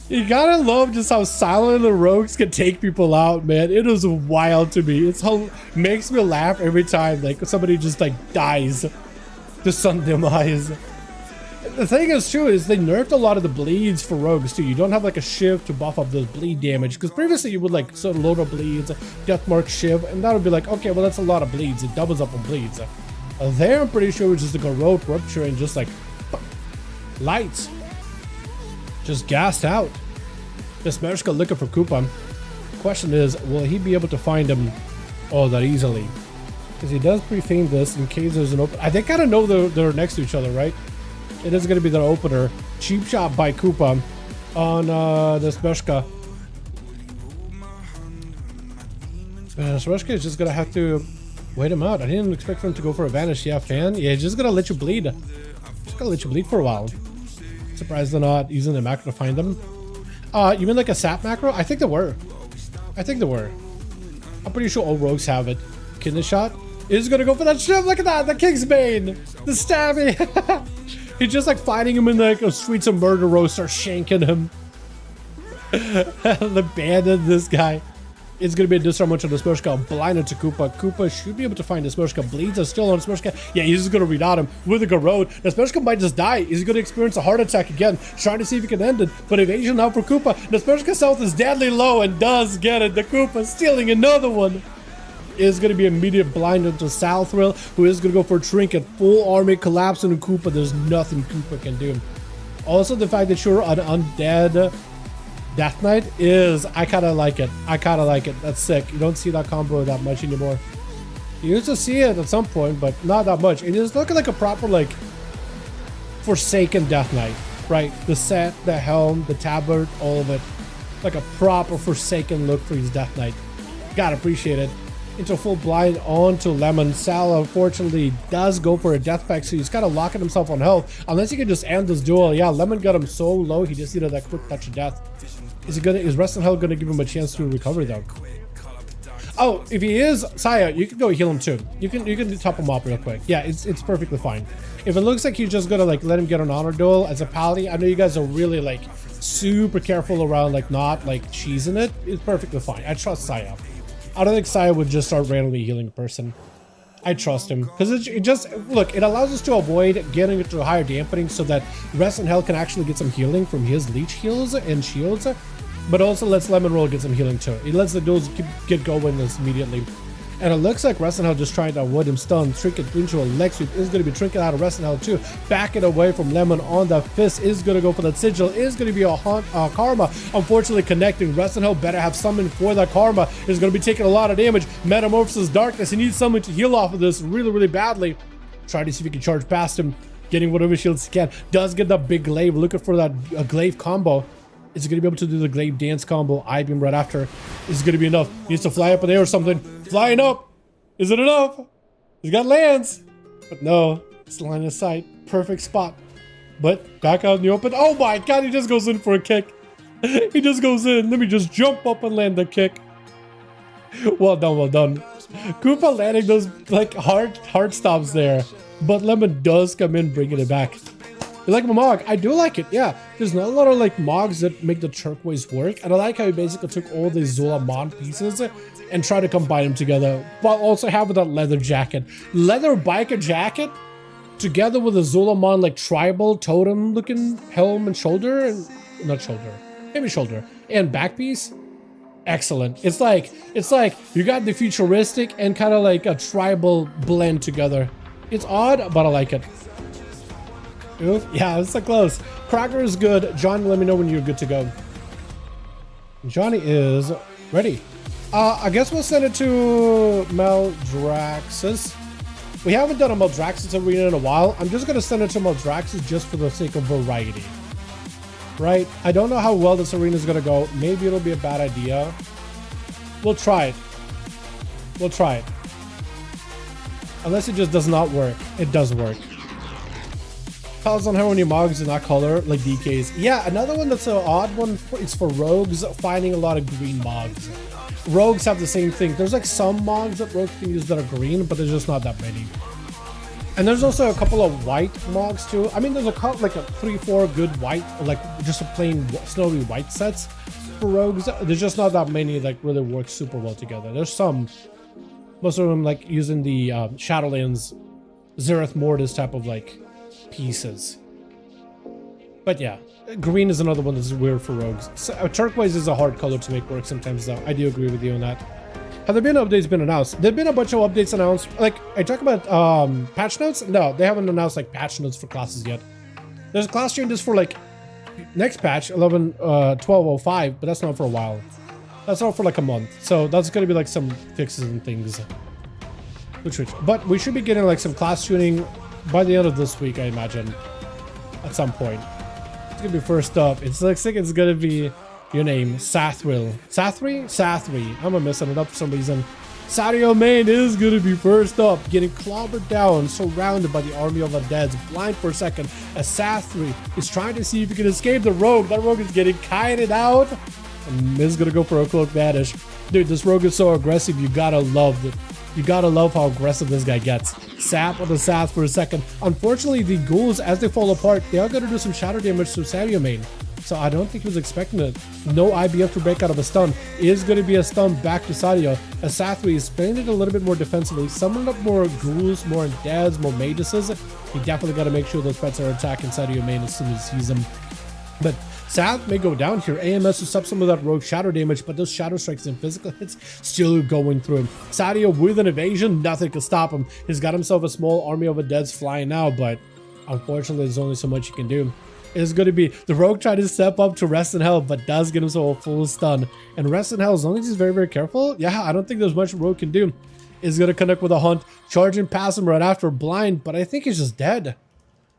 You gotta love just how silent the rogues can take people out, man. It is wild to me. It's how makes me laugh every time, like somebody just like dies. The sun demise. The thing is too is they nerfed a lot of the bleeds for rogues too. You don't have like a shiv to buff up the bleed damage, because previously you would like sort of load up bleeds, death mark shiv, and that would be like, okay, well that's a lot of bleeds. It doubles up on bleeds. There I'm pretty sure it was just like a road rupture and just like lights. Just gassed out. This Mershka looking for Koopa. Question is, will he be able to find him all that easily. Because he does pre-feign this in case there's an open. I think I kind of know they're next to each other, right? It is going to be their opener. Cheap shot by Koopa on the Smeshka. Smeshka is just going to have to wait him out. I didn't expect him to go for a vanish. Yeah, fan. Yeah, he's just going to let you bleed. Just going to let you bleed for a while. Surprised they're not using the macro to find them. You mean like a sap macro? I think they were. I think they were. I'm pretty sure all rogues have it. Kidney shot is gonna go for that shit. Look at that, the Kingsbane, the stabby. He's just like fighting him in like a streets of murder roaster, shanking him. The bandit, this guy. It's gonna be a disarm to the Smurshka, blinded to Koopa. Koopa should be able to find the Smurshka. Bleeds are still on Smurshka. Yeah, he's just gonna read out him with a Garrode. The Smurshka might just die. He's gonna experience a heart attack again, trying to see if he can end it. But evasion now for Koopa. The Smurshka's health is deadly low and does get it. The Koopa stealing another one. Is gonna be immediate blind into Salthrill, who is gonna go for a trinket. Full army collapsing in Koopa. There's nothing Koopa can do. Also, the fact that you're an undead Death Knight is, I kind of like it. I kind of like it. That's sick. You don't see that combo that much anymore. You used to see it at some point, but not that much. It is looking like a proper, like, Forsaken Death Knight, right? The set, the helm, the tabard, all of it. Like a proper Forsaken look for his Death Knight. Gotta appreciate it. Into full blind onto Lemon. Sal unfortunately does go for a death pack, so he's kind of locking himself on health. Unless he can just end this duel. Yeah, Lemon got him so low, he just needed that quick touch of death. Is rest in hell gonna give him a chance to recover though? Oh, if he is Saya, you can go heal him too. You can top him up real quick. Yeah, it's perfectly fine. If it looks like you're just gonna like let him get an honor duel as a pally, I know you guys are really like super careful around like not like cheesing it. It's perfectly fine. I trust Saya. I don't think Saya would just start randomly healing a person. I trust him because it just look, it allows us to avoid getting into higher dampening so that Rest in Hell can actually get some healing from his leech heals and shields, but also lets Lemon Roll get some healing too. It lets the duels get going this immediately. And it looks like Rest in Hell just trying to avoid him stun. Trinket into a leg sweep is going to be Trinket out of Rest in Hell too. Back it away from Lemon on the fist is going to go for that sigil. Is going to be a Karma. Unfortunately connecting. Rest in Hell better have summon for that Karma. Is going to be taking a lot of damage. Metamorphosis Darkness. He needs someone to heal off of this really, really badly. Try to see if he can charge past him. Getting whatever shields he can. Does get that big glaive. Looking for that glaive combo. Is he going to be able to do the glaive dance combo? I-beam right after. Is it going to be enough? He needs to fly up in the air or something. Flying up. Is it enough? He's got lands. But no. It's line of sight. Perfect spot. But back out in the open. Oh my god, he just goes in for a kick. He just goes in. Let me just jump up and land the kick. Well done, well done. Koopa landing those like hard stops there. But Lemon does come in bringing it back. You like my Mog? I do like it, yeah. There's not a lot of like Mogs that make the turquoise work. And I like how he basically took all these Zola Mon pieces and tried to combine them together. While also having that leather jacket. Leather biker jacket together with a Zola Mon like tribal totem looking helm and shoulder. And not shoulder. Maybe shoulder. And back piece. Excellent. It's like you got the futuristic and kind of like a tribal blend together. It's odd, but I like it. Oof. Yeah, it's so close. Cracker is good. John, let me know when you're good to go. Johnny is ready. I guess we'll send it to Maldraxxus. We haven't done a Maldraxxus arena in a while. I'm just going to send it to Maldraxxus just for the sake of variety. Right? I don't know how well this arena is going to go. Maybe it'll be a bad idea. We'll try it. We'll try it. Unless it just does not work. It does work. Calls on Harmony Mogs in that color, like DKs. Yeah, another one that's an odd one, it's for rogues, finding a lot of green Mogs. Rogues have the same thing. There's like some Mogs that rogues can use that are green, but there's just not that many. And there's also a couple of white Mogs too. I mean, there's like a 3-4 good white, like just a plain snowy white sets for rogues. There's just not that many that really work super well together. There's some, most of them like using the Shadowlands Zereth Mortis type of like pieces. But yeah, green is another one that's weird for rogues. So, turquoise is a hard color to make work sometimes though. I do agree with you on that. Have there been updates been announced? There've been a bunch of updates announced. Like, I talk about patch notes? No, they haven't announced like patch notes for classes yet. There's class changes for like next patch 11.12.05, but that's not for a while. That's all for like a month. So that's going to be like some fixes and things. But we should be getting like some class tuning by the end of this week, I imagine. At some point. It's going to be first up. It looks like it's going to be your name, Sathril. Sathri? I'm messing it up for some reason. Sadio Main is going to be first up, getting clobbered down, surrounded by the army of undeads, blind for a second, as Sathri is trying to see if he can escape the rogue. That rogue is getting kited out, and is going to go for a cloak vanish. Dude, this rogue is so aggressive, you gotta love it. You gotta love how aggressive this guy gets. Sap on the Sath for a second. Unfortunately, the ghouls, as they fall apart, they are going to do some shadow damage to Sadio Main. So I don't think he was expecting it. No IBF to break out of a stun. It is going to be a stun back to Sadio. As Sathri is playing it a little bit more defensively, summoning up more ghouls, more undeads, more maguses. He definitely got to make sure those pets are attacking Sadio Main as soon as he sees them. But Sath may go down here. AMS to stop some of that rogue shadow damage, but those shadow strikes and physical hits still going through him. Sadio with an evasion, nothing can stop him. He's got himself a small army of undeads flying now, but unfortunately there's only so much he can do. It's going to be the rogue trying to step up to Rest in Hell, but does get himself a full stun. And Rest in Hell, as long as he's very, very careful, yeah, I don't think there's much rogue can do. Is going to connect with a hunt, charging past him right after blind, but I think he's just dead.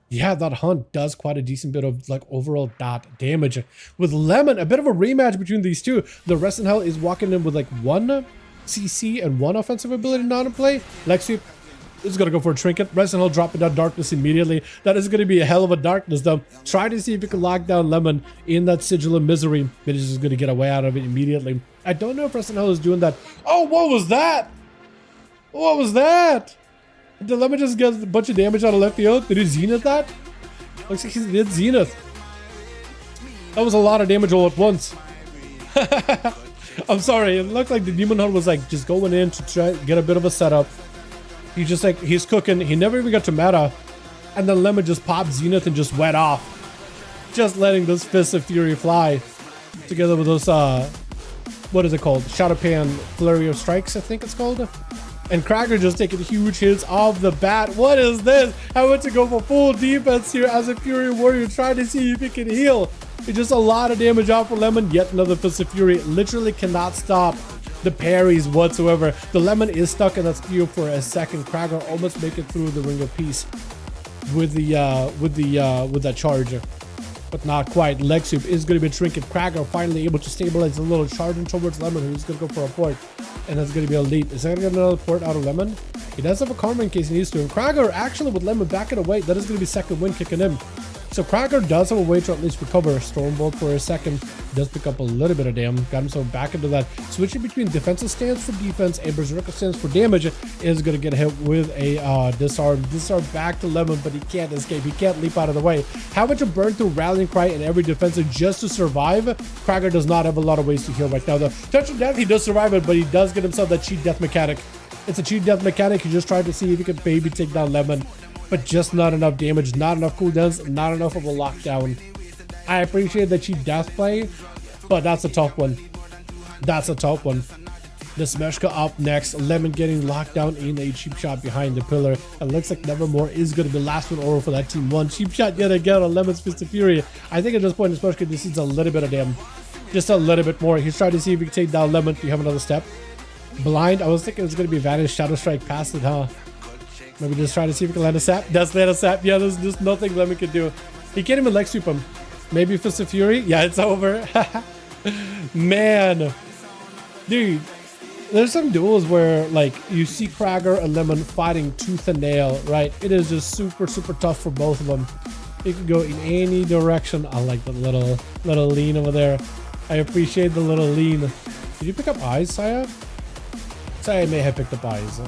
Yeah, that hunt does quite a decent bit of like overall dot damage. With Lemon, a bit of a rematch between these two. The Rest in Hell is walking in with like 1 CC and 1 offensive ability not in play. Lexi is going to go for a trinket. Rest in Hell dropping down darkness immediately. That is going to be a hell of a darkness though. Try to see if you can lock down Lemon in that sigil of misery. But he's just going to get away out of it immediately. I don't know if Rest in Hell is doing that. Oh, what was that? What was that? Did Lemon just get a bunch of damage out of left field? Did he zenith that? Looks like he did zenith. That was a lot of damage all at once. I'm sorry. It looked like the Demon Hunt was like just going in to try get a bit of a setup. He just like, he's cooking. He never even got to meta. And then Lemon just popped zenith and just went off. Just letting those Fists of Fury fly. Together with those, what is it called? Shadowpan Flurry of Strikes, I think it's called. And Cracker just taking huge hits off the bat. What is this? I went to go for full defense here as a Fury Warrior, trying to see if he can heal. It's just a lot of damage off for Lemon. Yet another Fist of Fury. Literally cannot stop the parries whatsoever. The Lemon is stuck in that spear for a second. Cracker almost make it through the Ring of Peace with that charge. But not quite. Leg Sweep is going to be Trinket. Cracker finally able to stabilize a little, charging towards Lemon, who's going to go for a port. And that's going to be a leap. Is that going to get another port out of Lemon? He does have a karma in case he needs to. And Cracker actually with Lemon backing away, that is going to be second win kicking him. So Cracker does have a way to at least recover. Stormbolt for a second. Does pick up a little bit of damage. Got himself back into that. Switching between defensive stance for defense and Berserker stance for damage. Is going to get hit with a disarm. Disarm back to Lemon, but he can't escape. He can't leap out of the way. Having to burn through Rallying Cry in every defensive just to survive. Cracker does not have a lot of ways to heal right now. The Touch of Death, he does survive it, but he does get himself that cheat death mechanic. It's a cheat death mechanic. He just tried to see if he could maybe take down Lemon. But just not enough damage, not enough cooldowns, not enough of a lockdown. I appreciate the cheap death play, but that's a tough one. That's a tough one. The Smeshka up next. Lemon getting locked down in a cheap shot behind the pillar. It looks like Nevermore is going to be last one over for that team one. Cheap shot yet again on Lemon's Fist of Fury. I think at this point, Smeshka just needs a little bit of damage. Just a little bit more. He's trying to see if he can take down Lemon. Do you have another step? Blind. I was thinking it was going to be Vanish Shadow Strike past it, huh? Maybe just try to see if he can land a sap. Does land a sap. Yeah, there's just nothing Lemon can do. He can't even leg sweep him. Maybe Fist of Fury. Yeah, it's over. Man. Dude. There's some duels where like you see Cracker and Lemon fighting tooth and nail, right? It is just super, super tough for both of them. It can go in any direction. I like the little lean over there. I appreciate the little lean. Did you pick up eyes, Saya? Saya may have picked up eyes.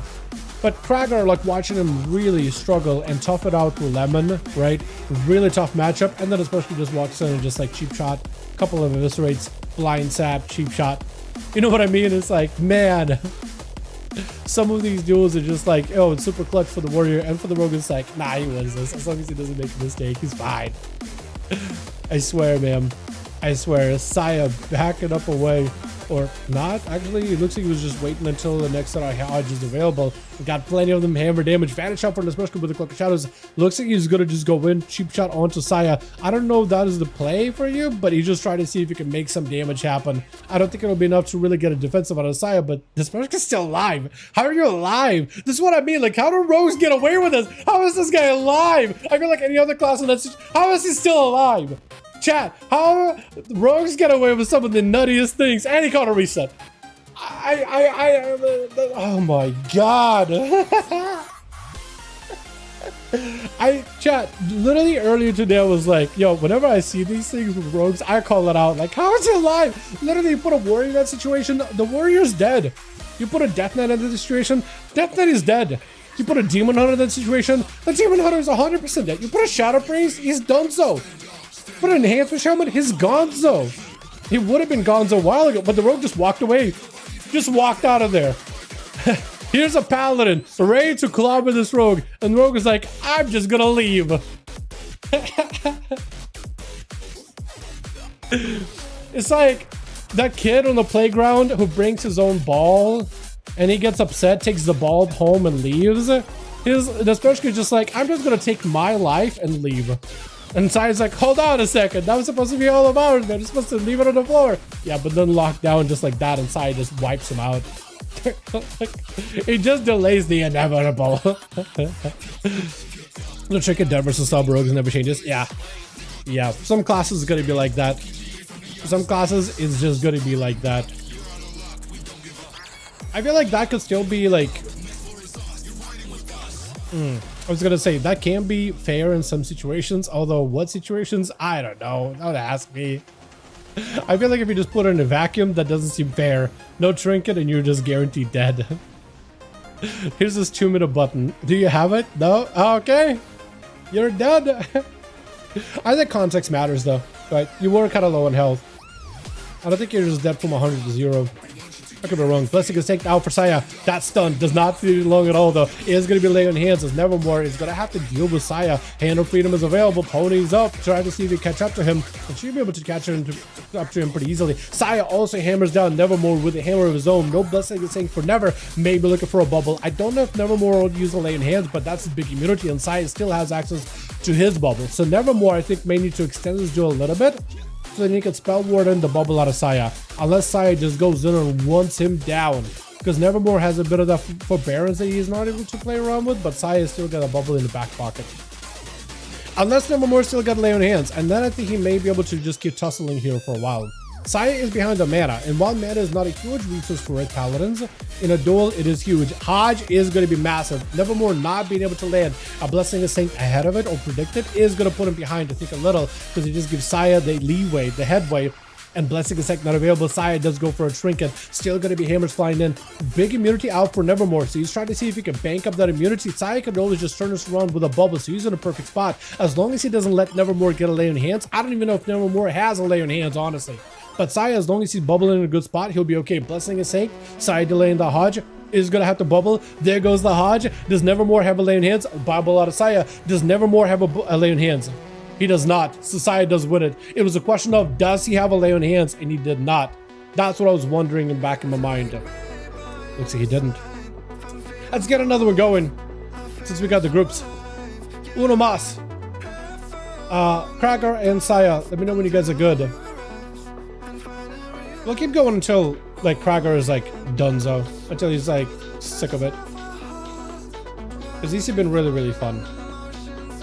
But Cracker, like watching him really struggle and tough it out with Lemon, right? Really tough matchup. And then especially just walks in and just like cheap shot, couple of eviscerates, blind sap, cheap shot. You know what I mean? It's like, man, some of these duels are just like, oh, it's super clutch for the Warrior, and for the Rogue it's like, nah, he wins this. As long as he doesn't make a mistake, he's fine. I swear, man. I swear, Saya backing up away. Or not. Actually, it looks like he was just waiting until the next set of Hodge is available. We got plenty of them. Hammer damage. Vanish shot from the special with the Cloak of Shadows. Looks like he's gonna just go in. Cheap shot onto Saya. I don't know if that is the play for you, but he's just trying to see if he can make some damage happen. I don't think it'll be enough to really get a defensive out of Saya, but this person is still alive. How are you alive? This is what I mean. Like, how do rogues get away with this? How is this guy alive? I feel like any other class in that situation. How is he still alive? Chat, how rogues get away with some of the nuttiest things? And he caught a reset. Oh my god. Chat, literally earlier today I was like, yo, whenever I see these things with rogues, I call it out. Like, how is he alive? Literally, you put a warrior in that situation, the warrior's dead. You put a Death Knight in that situation, Death Knight is dead. You put a Demon Hunter in that situation, the Demon Hunter is 100% dead. You put a Shadow Priest, he's done so. Put an Enhancement Shaman, he's gonzo. He would have been gonzo a while ago, but the rogue just walked away. Just walked out of there. Here's a paladin ready to clobber this rogue, and the rogue is like, I'm just gonna leave. It's like that kid on the playground who brings his own ball, and he gets upset, takes the ball home, and leaves. The special kid just like, I'm just gonna take my life and leave. And Saya's like, hold on a second, that was supposed to be all of ours, man. You're supposed to leave it on the floor. Yeah, but then locked down just like that, and Saya just wipes him out. It just delays the inevitable. The trick at Dead vs. Sub rogues never changes. Yeah. Some classes is gonna be like that. Some classes is just gonna be like that. I feel like that could still be like... I was gonna say that can be fair in some situations, although what situations, I don't know. Don't ask me. I feel like if you just put it in a vacuum, that doesn't seem fair. No trinket and you're just guaranteed dead. Here's this 2-minute button. Do you have it? No? Okay. You're dead. I think context matters though, right? You were kind of low on health. I don't think you're just dead from 100 to 0. I could be wrong. Blessing is taken out for Saya. That stun does not feel long at all though. It is going to be laying on hands as Nevermore is going to have to deal with Saya. Hand of Freedom is available. Pony's up. Trying to see if he can catch up to him. And she'll be able to catch up to him pretty easily. Saya also hammers down Nevermore with a hammer of his own. No Blessing is saying for Never. Maybe looking for a bubble. I don't know if Nevermore will use the lay on hands, but that's his big immunity and Saya still has access to his bubble. So Nevermore I think may need to extend his duel a little bit, so then you can spell warden the bubble out of Saya. Unless Saya just goes in and wants him down. Because Nevermore has a bit of that forbearance that he's not able to play around with, but Saya still got a bubble in the back pocket. Unless Nevermore still got lay on hands, and then I think he may be able to just keep tussling here for a while. Saya is behind the mana, and while mana is not a huge resource for red paladins, in a duel it is huge. Hodge is going to be massive. Nevermore not being able to land a Blessing of Saint ahead of it or predict it is going to put him behind, I think, a little, because it just gives Saya the leeway, the headway, and Blessing of Saint not available. Saya does go for a trinket. Still going to be hammers flying in. Big immunity out for Nevermore, so he's trying to see if he can bank up that immunity. Saya can always just turn this around with a bubble, so he's in a perfect spot. As long as he doesn't let Nevermore get a lay on hands. I don't even know if Nevermore has a lay on hands, honestly. But Saya, as long as he's bubbling in a good spot, he'll be okay. Blessing is Saint. Saya delaying the Hodge. Is going to have to bubble. There goes the Hodge. Does Nevermore have a lay on hands? Bubble out of Saya. Does Nevermore have a lay on hands? He does not. So Saya does win it. It was a question of, does he have a lay on hands? And he did not. That's what I was wondering in back in my mind. Looks like he didn't. Let's get another one going, since we got the groups. Uno mas. Cracker and Saya, let me know when you guys are good. We'll keep going until, like, Cracker is, like, donezo. Until he's, like, sick of it. Because these have been really, really fun.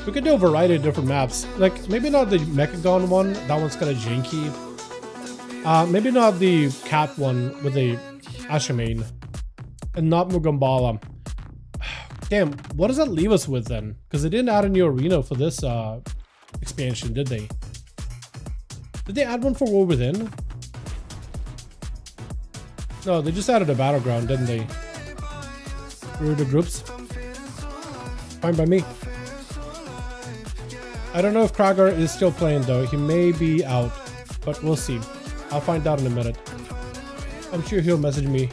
We could do a variety of different maps. Like, maybe not the Mechagon one. That one's kind of janky. Maybe not the cat one with the Ashamain. And not Mugambala. Damn, what does that leave us with, then? Because they didn't add a new arena for this, expansion, did they? Did they add one for War Within? No, they just added a battleground, didn't they? Through the groups. Fine by me. I don't know if Krager is still playing though. He may be out, but we'll see. I'll find out in a minute. I'm sure he'll message me.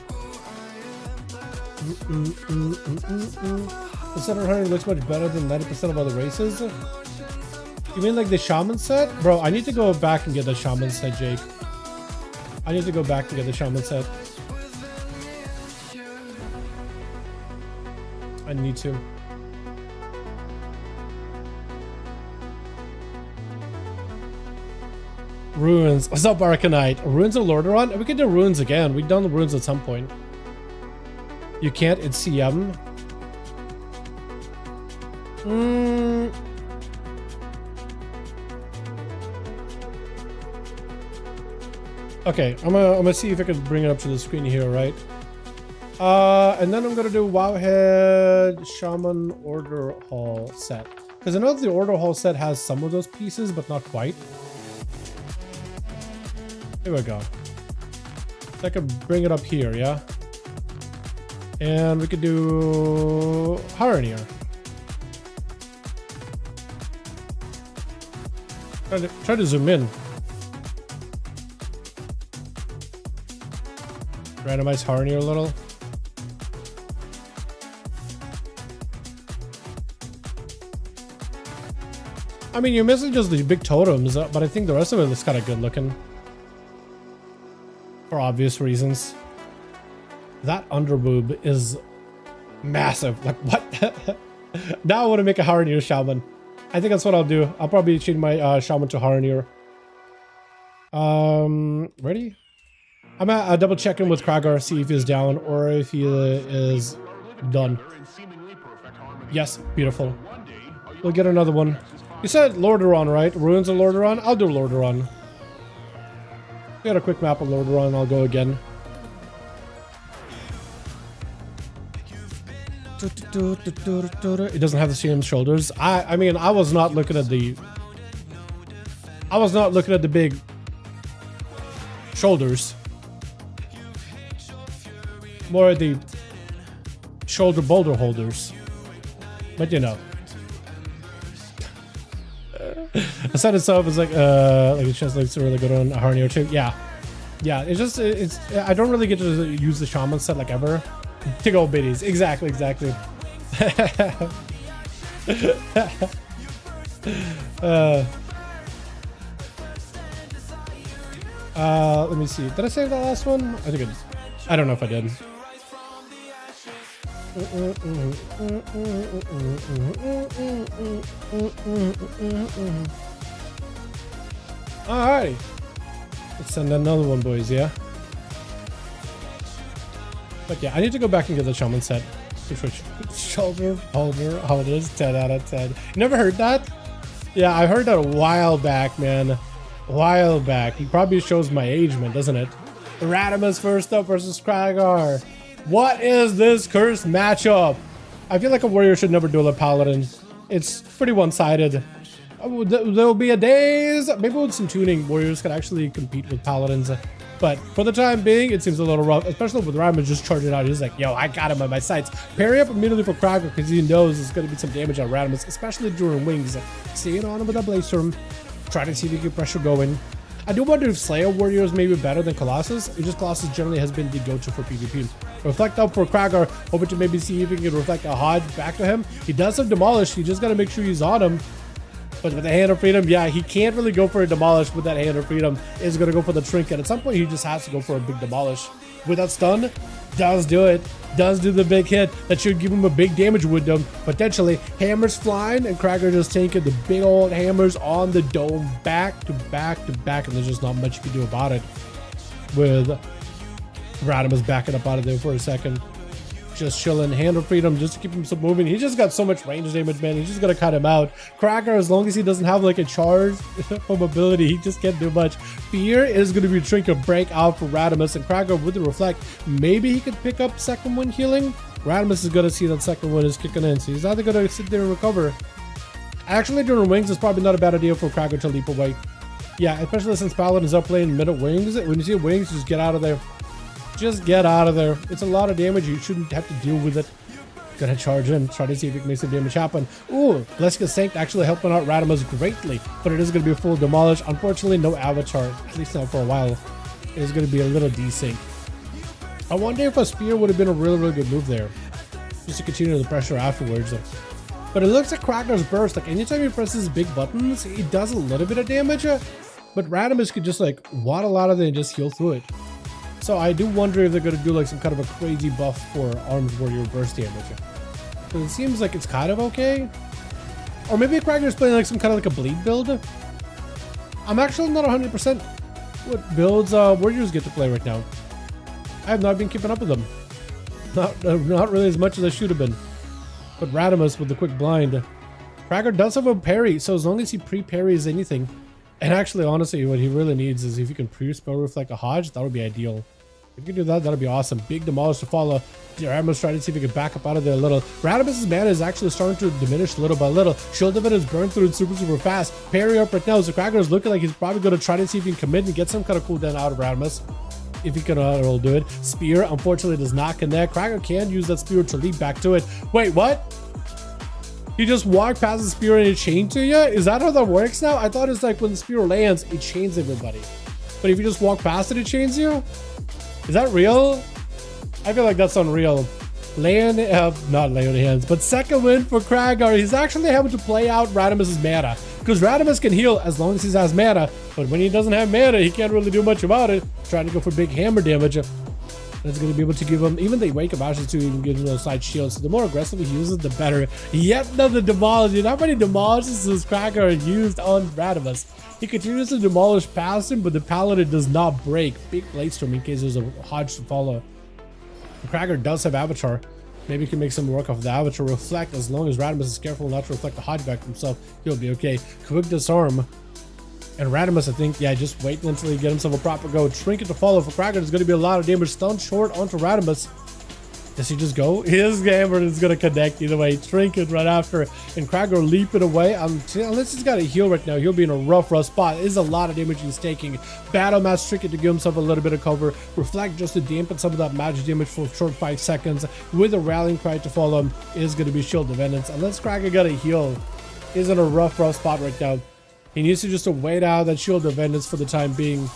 The 700 looks much better than 90% of other races. You mean like the shaman set? Bro, I need to go back and get the shaman set, Jake. I need to go back and get the shaman set. I need to. Ruins. What's up, Arcanite? Ruins of Lordaeron? We can do ruins again. We've done the ruins at some point. You can't, it's CM. Okay, I'm gonna see if I can bring it up to the screen here, right? And then I'm gonna do Wowhead Shaman Order Hall set. Because I know the Order Hall set has some of those pieces, but not quite. Here we go. So I could bring it up here, yeah? And we could do Harnier. Try to zoom in. Randomize Harnier a little. I mean, you're missing just the big totems, but I think the rest of it looks kind of good looking. For obvious reasons. That underboob is massive. Like, what? Now I want to make a Harnier Shaman. I think that's what I'll do. I'll probably change my Shaman to Harnier. Ready? I'm gonna double check in with Kragar, see if he's down or if he is done. Yes, beautiful. We'll get another one. You said Lordaeron, right? Ruins of Lordaeron? I'll do Lordaeron. Get a quick map of Lordaeron, I'll go again. It doesn't have the same shoulders. I mean, I was not looking at the big shoulders. More at the shoulder boulder holders. But you know. The set itself is like it just looks really good on a Harnier too. Yeah. Yeah, it's I don't really get to use the shaman set like ever. To go biddies. Exactly. Let me see. Did I save the last one? I don't know if I did. Alright. Let's send another one, boys, yeah? But yeah, I need to go back and get the shaman set. Shoulder holders, 10 out of 10. You never heard that? Yeah, I heard that a while back, man. A while back. He probably shows my age, man, doesn't it? Radimus first up versus Kragar. What is this cursed matchup? I feel like a warrior should never duel a paladin. It's pretty one-sided. There'll be a days. Maybe with some tuning, warriors could actually compete with paladins. But for the time being, it seems a little rough, especially with Radimus just charging out. He's like, yo, I got him on my sights. Parry up immediately for Kragar because he knows there's going to be some damage on Radimus, especially during wings. Staying on him with a Blaze Storm. Try to see if he can pressure going. I do wonder if Slayer Warriors may be better than Colossus. It's just Colossus generally has been the go-to for PvP. Reflect up for Kragar, hoping to maybe see if he can reflect a Hodge back to him. He does have Demolish. You just got to make sure he's on him. But with the Hand of Freedom, yeah, he can't really go for a Demolish with that Hand of Freedom. He's going to go for the Trinket. At some point, he just has to go for a big Demolish. With that stun, does do it. Does do the big hit. That should give him a big damage with them. Potentially, hammers flying, and Kragar just taking the big old hammers on the dome back to back to back. And there's just not much you can do about it. With Radimus backing up out of there for a second. Just chilling, Hand of Freedom just to keep him moving. He just got so much range damage, man. He's just gonna cut him out. Kragar, as long as he doesn't have like a charge from ability, he just can't do much. Fear is gonna be Trinket break out for Radimus, and Kragar with the Reflect, maybe he could pick up second wind healing. Radimus is gonna see that second wind is kicking in, so he's either gonna sit there and recover. Actually, during wings, it's probably not a bad idea for Kragar to leap away. Yeah, especially since Paladin is up playing mid at wings. When you see wings, just get out of there. Just get out of there. It's a lot of damage. You shouldn't have to deal with it. Gonna charge in. Try to see if we can make some damage happen. Ooh, Bleska Sanct actually helping out Radimus greatly. But it is going to be a full Demolish. Unfortunately, no Avatar. At least not for a while. It is going to be a little desync. I wonder if a Spear would have been a really, really good move there. Just to continue the pressure afterwards. But it looks like Krager's burst. Like anytime he presses big buttons, he does a little bit of damage. But Radimus could just like waddle out of it and just heal through it. So I do wonder if they're going to do like some kind of a crazy buff for Arms Warrior burst damage. But it seems like it's kind of okay. Or maybe Krager's playing like some kind of like a bleed build. I'm actually not 100% what builds Warriors get to play right now. I have not been keeping up with them. Not really as much as I should have been. But Radimus with the quick blind. Krager does have a parry, so as long as he pre-parries anything. And actually, honestly, what he really needs is if you can pre-spell reflect a Hodge, that would be ideal. If you can do that, that'd be awesome. Big demolish to follow. Radimus trying to see if he can back up out of there a little. Radimus's mana is actually starting to diminish little by little. Shield of it is burned through it super fast. Parry up right now. So Krager is looking like he's probably going to try to see if he can commit and get some kind of cooldown out of Radimus. If he can do it. Spear, unfortunately, does not connect. Krager can use that spear to leap back to it. Wait, what? You just walk past the spear and it chains to you? Is that how that works now? I thought it's like when the spear lands, it chains everybody. But if you just walk past it, it chains you? Is that real? I feel like that's unreal. Not lay on hands, but second win for Krager. He's actually having to play out Radimus's mana. Because Radimus can heal as long as he has mana. But when he doesn't have mana, he can't really do much about it. Trying to go for big hammer damage. That's going to be able to give him, even the Wake of Ashes to even give him those side shields. So the more aggressively he uses, the better. Yet another demolish. How many demolishes does Krager used on Radimus? He continues to demolish past him, but the Paladin does not break. Big Blade Storm in case there's a Hodge to follow. Krager does have Avatar. Maybe he can make some work off the Avatar. Reflect, as long as Radimus is careful not to reflect the Hodge back himself, he'll be okay. Quick Disarm. And Radimus, I think, yeah, just wait until he get himself a proper go. Trinket to follow for Krager. There's going to be a lot of damage. Stun short onto Radimus. Does he just go? His hammer is going to connect either way. Trinket right after. And Krager leaping away. Unless he's got a heal right now, he'll be in a rough spot. It is a lot of damage he's taking. Battle Match Trinket to give himself a little bit of cover. Reflect just to dampen some of that magic damage for a short 5 seconds. With a Rallying Cry to follow him is going to be Shield of Vengeance. Unless Krager got a heal, he's in a rough spot right now. He needs to just wait out that Shield of Vengeance for the time being.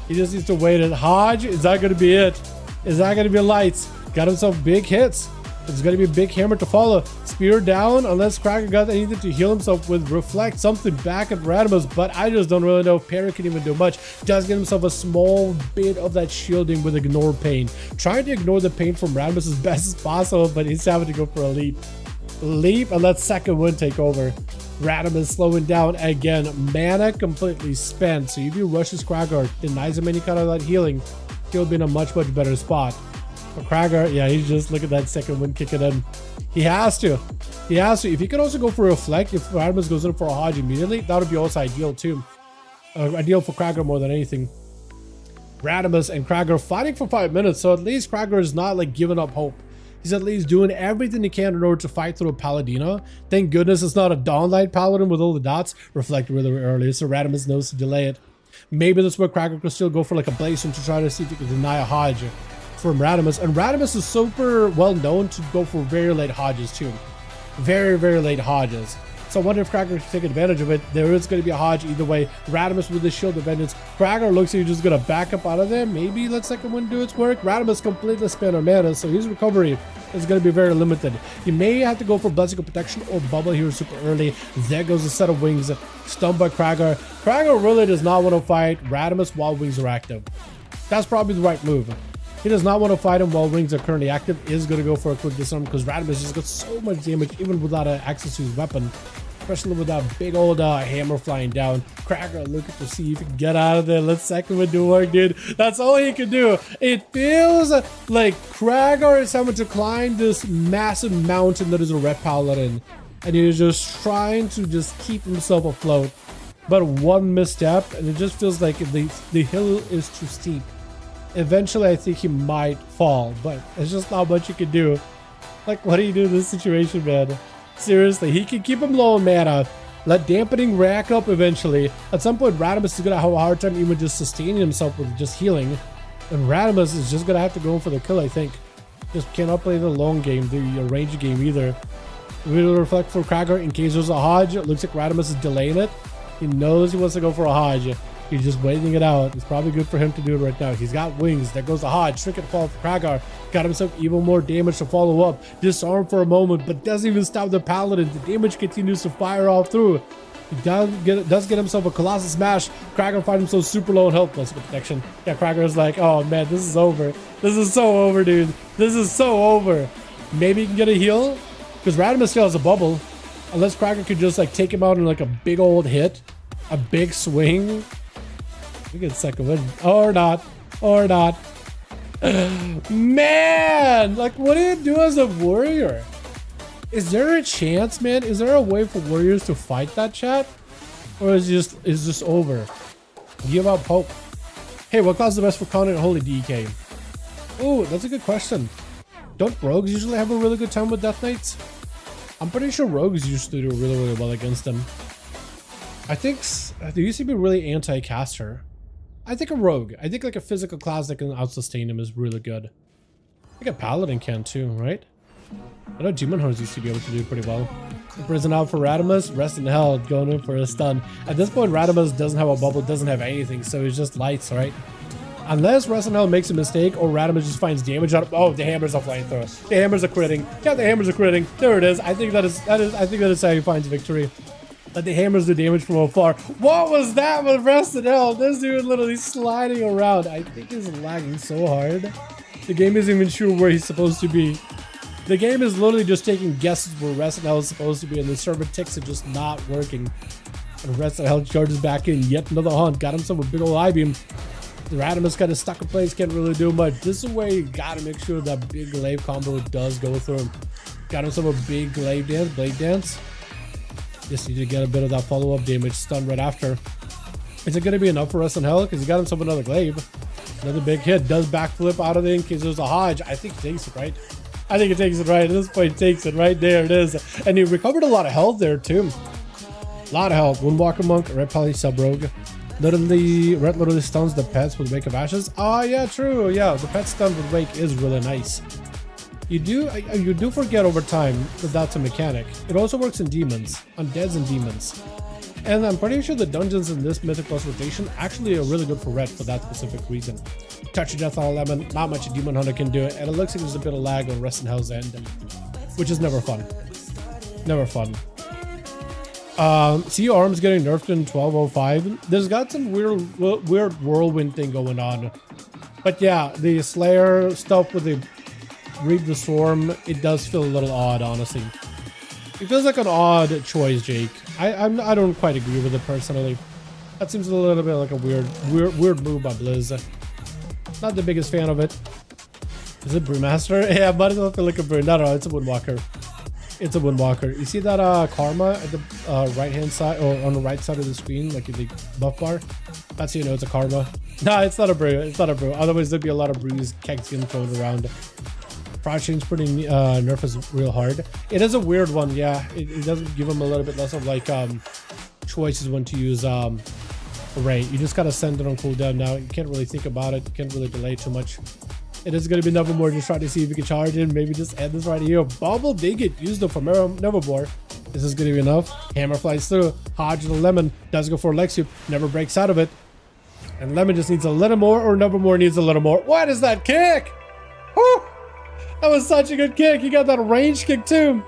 He just needs to wait it. Hodge, is that going to be it? Is that going to be lights? Got himself big hits. It's going to be a big hammer to follow. Spear down, unless Krager got anything to heal himself with. Reflect something back at Radimus, but I just don't really know if Parry can even do much. Does get himself a small bit of that shielding with Ignore Pain. Trying to ignore the pain from Radimus as best as possible, but he's having to go for a leap. Leap and let second wind take over. Radimus slowing down again. Mana completely spent. So if you rush his Krager, denies him any kind of that healing, he'll be in a much better spot. But Krager, yeah, he's just look at that second wind kicking in. He has to. He has to. If he could also go for a Reflect, if Radimus goes in for a Hodge immediately, that would be also ideal too. Ideal for Krager more than anything. Radimus and Krager fighting for 5 minutes, so at least Krager is not like giving up hope. He's at least doing everything he can in order to fight through a Paladino. Thank goodness it's not a Dawnlight Paladin with all the dots. Reflect really early, so Radimus knows to delay it. Maybe that's where Krager could still go for like a Blaze to try to see if he can deny a Hodge from Radimus. And Radimus is super well known to go for very late Hodges too. Very late Hodges. So I wonder if Krager can take advantage of it. There is going to be a Hodge either way. Radimus with the Shield of Vengeance. Krager looks like he's just going to back up out of there. Maybe let second wind do its work. Radimus completely spent on mana, so his recovery is going to be very limited. You may have to go for Blessing of Protection or Bubble here super early. There goes a set of wings. Stunned by Krager. Krager really does not want to fight Radimus while wings are active. That's probably the right move. He does not want to fight him while rings are currently active. Is going to go for a quick disarm because Radimus just got so much damage even without access to his weapon. Especially with that big old hammer flying down. Krager looking to see if he can get out of there. Let second wind do work, dude. That's all he can do. It feels like Krager is having to climb this massive mountain that is a Red Paladin. And he's just trying to just keep himself afloat. But one misstep and it just feels like the hill is too steep. Eventually I think he might fall, but there's just not much you can do. Like, what do you do in this situation, man? Seriously, he can keep him low on mana. Let dampening rack up eventually. At some point, Radimus is going to have a hard time even just sustaining himself with just healing. And Radimus is just going to have to go for the kill, I think. Just cannot play the long game, the range game either. We'll reflect for Krager in case there's a Hodge. It looks like Radimus is delaying it. He knows he wants to go for a Hodge. He's just waiting it out. It's probably good for him to do it right now. He's got wings. There goes the Hodge. Trinket fall for Kragar. Got himself even more damage to follow up. Disarm for a moment, but doesn't even stop the Paladin. The damage continues to fire all through. He does get himself a Colossus Smash. Kragar finds himself super low in health. Plus protection. Yeah, Kragar's like, oh man, this is over. This is so over, dude. This is so over. Maybe he can get a heal. Because Radimus still has a bubble. Unless Kragar could just like take him out in like a big old hit. A big swing. We get second win. Or not. Or not. Man! Like, what do you do as a warrior? Is there a chance, man? Is there a way for warriors to fight that, chat? Or is just over? Give up hope. Hey, what class is the best for Conan and Holy DK? Oh, that's a good question. Don't rogues usually have a really good time with Death Knights? I'm pretty sure rogues usually do really, really well against them. I think they used to be really anti-caster. I think a rogue. I think like a physical class that can out-sustain him is really good. I think a paladin can too, right? I know Demon Hunters used to be able to do pretty well. Prison out for Radimus, rest in hell, going in for a stun. At this point, Radimus doesn't have a bubble, doesn't have anything, so he's just lights, right? Unless rest in hell makes a mistake or Radimus just finds damage out of— oh, the hammers are flamethrower. The hammers are critting. Yeah, the hammers are critting. There it is. I think that is how he finds victory. Let the hammers do damage from afar. What was that with rest in hell? This dude literally sliding around. I think he's lagging so hard. The game isn't even sure where he's supposed to be. The game is literally just taking guesses where rest in hell is supposed to be, and the server ticks are just not working. And rest in hell charges back in. Yet another hunt. Got himself a big old I-beam. The Radimus kind of stuck in place, can't really do much. This is where you gotta make sure that big glaive combo does go through him. Got himself a big glaive dance, blade dance. Just need to get a bit of that follow-up damage, stun right after. Is it going to be enough for rest in hell? Because he got himself another glaive. Another big hit. Does backflip out of it in case there's a Hodge. I think he takes it, right? I think it takes it right. At this point, takes it right. There it is. And he recovered a lot of health there, too. A lot of health. Windwalker Monk, Red Pally Sub-Rogue. Literally, Red literally stuns the pets with Wake of Ashes. Oh, yeah, true. Yeah, the pet stun with Wake is really nice. You do forget over time that that's a mechanic. It also works in demons, undeads and demons. And I'm pretty sure the dungeons in this Mythic Plus rotation actually are really good for red for that specific reason. Touch of Death on 11, not much a Demon Hunter can do it, and it looks like there's a bit of lag on Rest in Hell's end, which is never fun. Never fun. See arms getting nerfed in 1205. There's got some weird whirlwind thing going on. But yeah, the Slayer stuff with the Reap the Swarm, it does feel a little odd, honestly. It feels like an odd choice, Jake. I don't quite agree with it personally. That seems a little bit like a weird move by Blizz. Not the biggest fan of it. Is it Brewmaster? Yeah, might as well feel like a brew. No, it's a Windwalker. It's a Windwalker. You see that Karma at the right hand side, or on the right side of the screen, like in the buff bar? That's how you know it's a Karma. No, it's not a brew. It's not a brew. Otherwise, there'd be a lot of brews kegs getting thrown around. Frog Change pretty nerf is real hard. It is a weird one, yeah. It doesn't give them a little bit less of like choices when to use array. You just gotta send it on cooldown now. You can't really think about it. You can't really delay too much. It is gonna be Nevermore. Just try to see if you can charge it. Maybe just end this right here. Bubble did get used though from Nevermore. This is gonna be enough. Hammer flies through. Hodge the Lemon does go for Alexia. Never breaks out of it. And Lemon just needs a little more, or Nevermore needs a little more. What is that kick? Whew! That was such a good kick. He got that range kick too.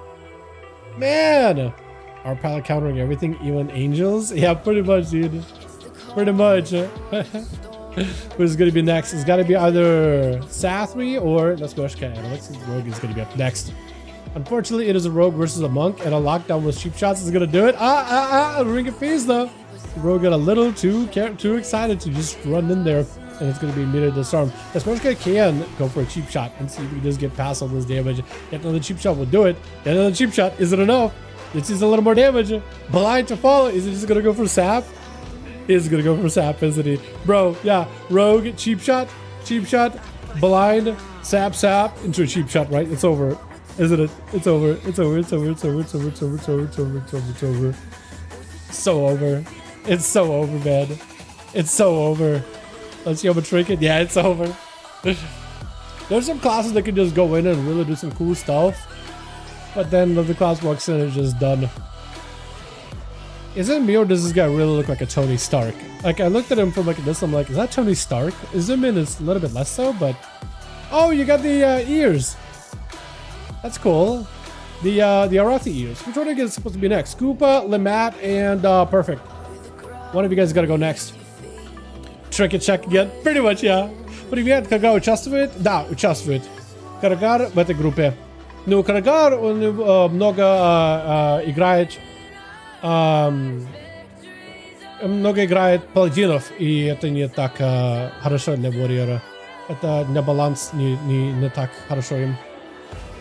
Man. Our palette countering everything, even angels. Yeah, pretty much, dude. Pretty much. Who's going to be next? It's got to be either Sathri or let's go. Okay, Alexis Rogue is going to be up next. Unfortunately, it is a rogue versus a monk, and a lockdown with cheap shots is going to do it. Ring of Peace though. The rogue got a little too excited to just run in there. And it's going to be immediate disarm. Especially can go for a cheap shot and see if he does get past all this damage. Yet another cheap shot will do it. Yet another cheap shot. Is it enough? This is a little more damage. Blind to follow. Is he just going to go for sap? He is going to go for sap, isn't he? Bro, yeah. Rogue, cheap shot, blind, sap, into a cheap shot, right? It's over. Isn't it? It's over. It's over. It's over. It's over. It's over. It's over. It's over. It's over. It's over. It's over. So over. It's so over, man. It's so over. Let's see how much trinket. Yeah, it's over. There's some classes that can just go in and really do some cool stuff. But then the class walks in and it's just done. Is it me or does this guy really look like a Tony Stark? Like, I looked at him from like this, I'm like, is that Tony Stark? Zoom in is a little bit less so, but... Oh, you got the ears. That's cool. The Arathi ears. Which one is supposed to be next? Koopa, Limmat, and Perfect. One of you guys gotta go next. Trinket check again. Pretty much, yeah. Привет, когда участвует? Да, участвует. Карагар в этой группе. Ну, Карагар, он много играет... много играет паладинов, и это не так хорошо для Warrior. Это не баланс, не так хорошо им.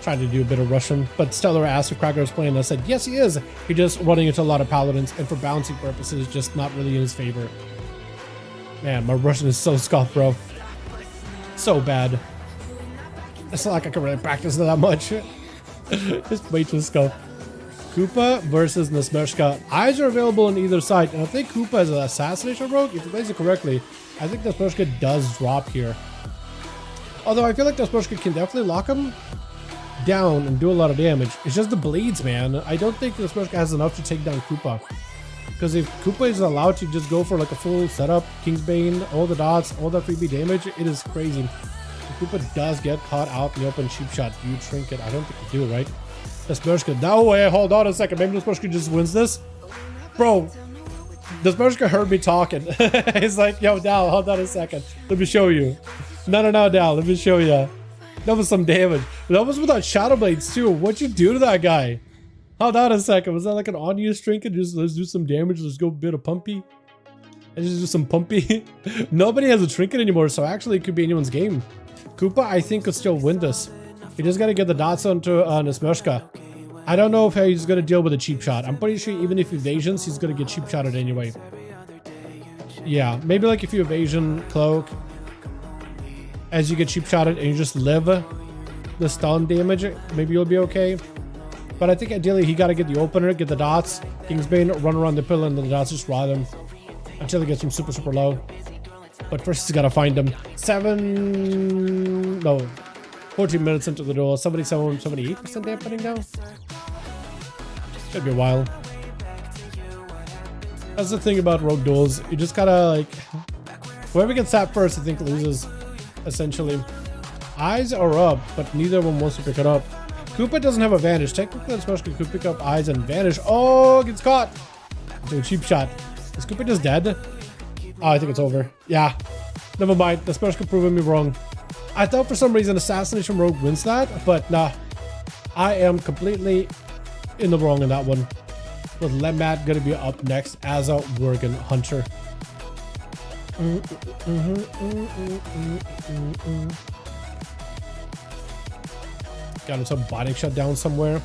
Trying to do a bit of Russian, but Stellar asked if Krager was playing. I said, yes, he is. He's just running into a lot of paladins, and for balancing purposes, just not really in his favor. Man, my Russian is so scuffed, bro. So bad. It's not like I can really practice that much. It's way too scuffed. Koopa versus Nesmershka. Eyes are available on either side, and I think Koopa is an assassination rogue. If you plays it correctly, I think Nesmershka does drop here. Although I feel like Nesmershka can definitely lock him down and do a lot of damage. It's just the blades, man. I don't think Nesmershka has enough to take down Koopa. Because if Koopa is allowed to just go for like a full setup, Kingsbane, all the dots, all that freebie damage, it is crazy. If Koopa does get caught out in the open cheap shot, you Trinket. I don't think you do, right? Nesmershka, no way, hold on a second. Maybe Nesmershka just wins this. Bro, Nesmershka heard me talking. He's like, yo, Dal, hold on a second. Let me show you. No, Dal, let me show you. That was some damage. That was without Shadow Blades too. What'd you do to that guy? Hold on a second. Was that like an on-use trinket? Just let's do some damage. Let's go a bit of pumpy. Let's just do some pumpy. Nobody has a trinket anymore, so actually it could be anyone's game. Koopa, I think, could still win this. He just got to get the dots onto Nesmershka. I don't know if he's going to deal with a cheap shot. I'm pretty sure even if evasions, he's going to get cheap shotted anyway. Yeah, maybe like if you evasion cloak, as you get cheap shotted and you just live the stun damage, maybe you'll be okay. But I think ideally he got to get the opener, get the dots, Kingsbane, run around the pillar, and then the dots just ride him until he gets him super, super low. But first he's got to find him. 14 minutes into the duel. 77, 78% dampening now. Could be a while. That's the thing about rogue duels. You just gotta like, whoever gets that first, I think loses. Essentially, eyes are up, but neither of them wants to pick it up. Koopa doesn't have a vanish. Technically, Nesmershka could pick up eyes and vanish. Oh, gets caught. Do a cheap shot. Is Koopa just dead? Oh, I think it's over. Yeah. Never mind. Nesmershka proving me wrong. I thought for some reason Assassination Rogue wins that, but nah. I am completely in the wrong in that one. With Lemmat gonna be up next as a Worgen Hunter. Got him some binding shutdown somewhere.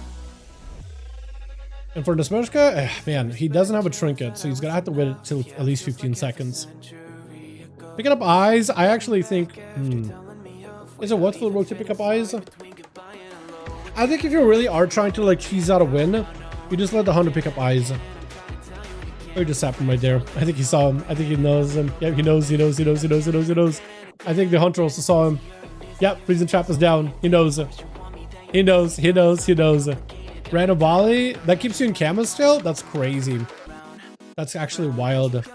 And for Nesmershka, man, he doesn't have a trinket, so he's gonna have to wait till at least 15 seconds. Picking up eyes, I actually think... Is it worth for the rogue to pick up eyes? I think if you really are trying to like cheese out a win, you just let the hunter pick up eyes. Or just sap him right there. I think he saw him. I think he knows him. Yeah, he knows. I think the hunter also saw him. Yep, freezing trap is down. He knows. He knows. Random volley? That keeps you in camo still? That's crazy. That's actually wild.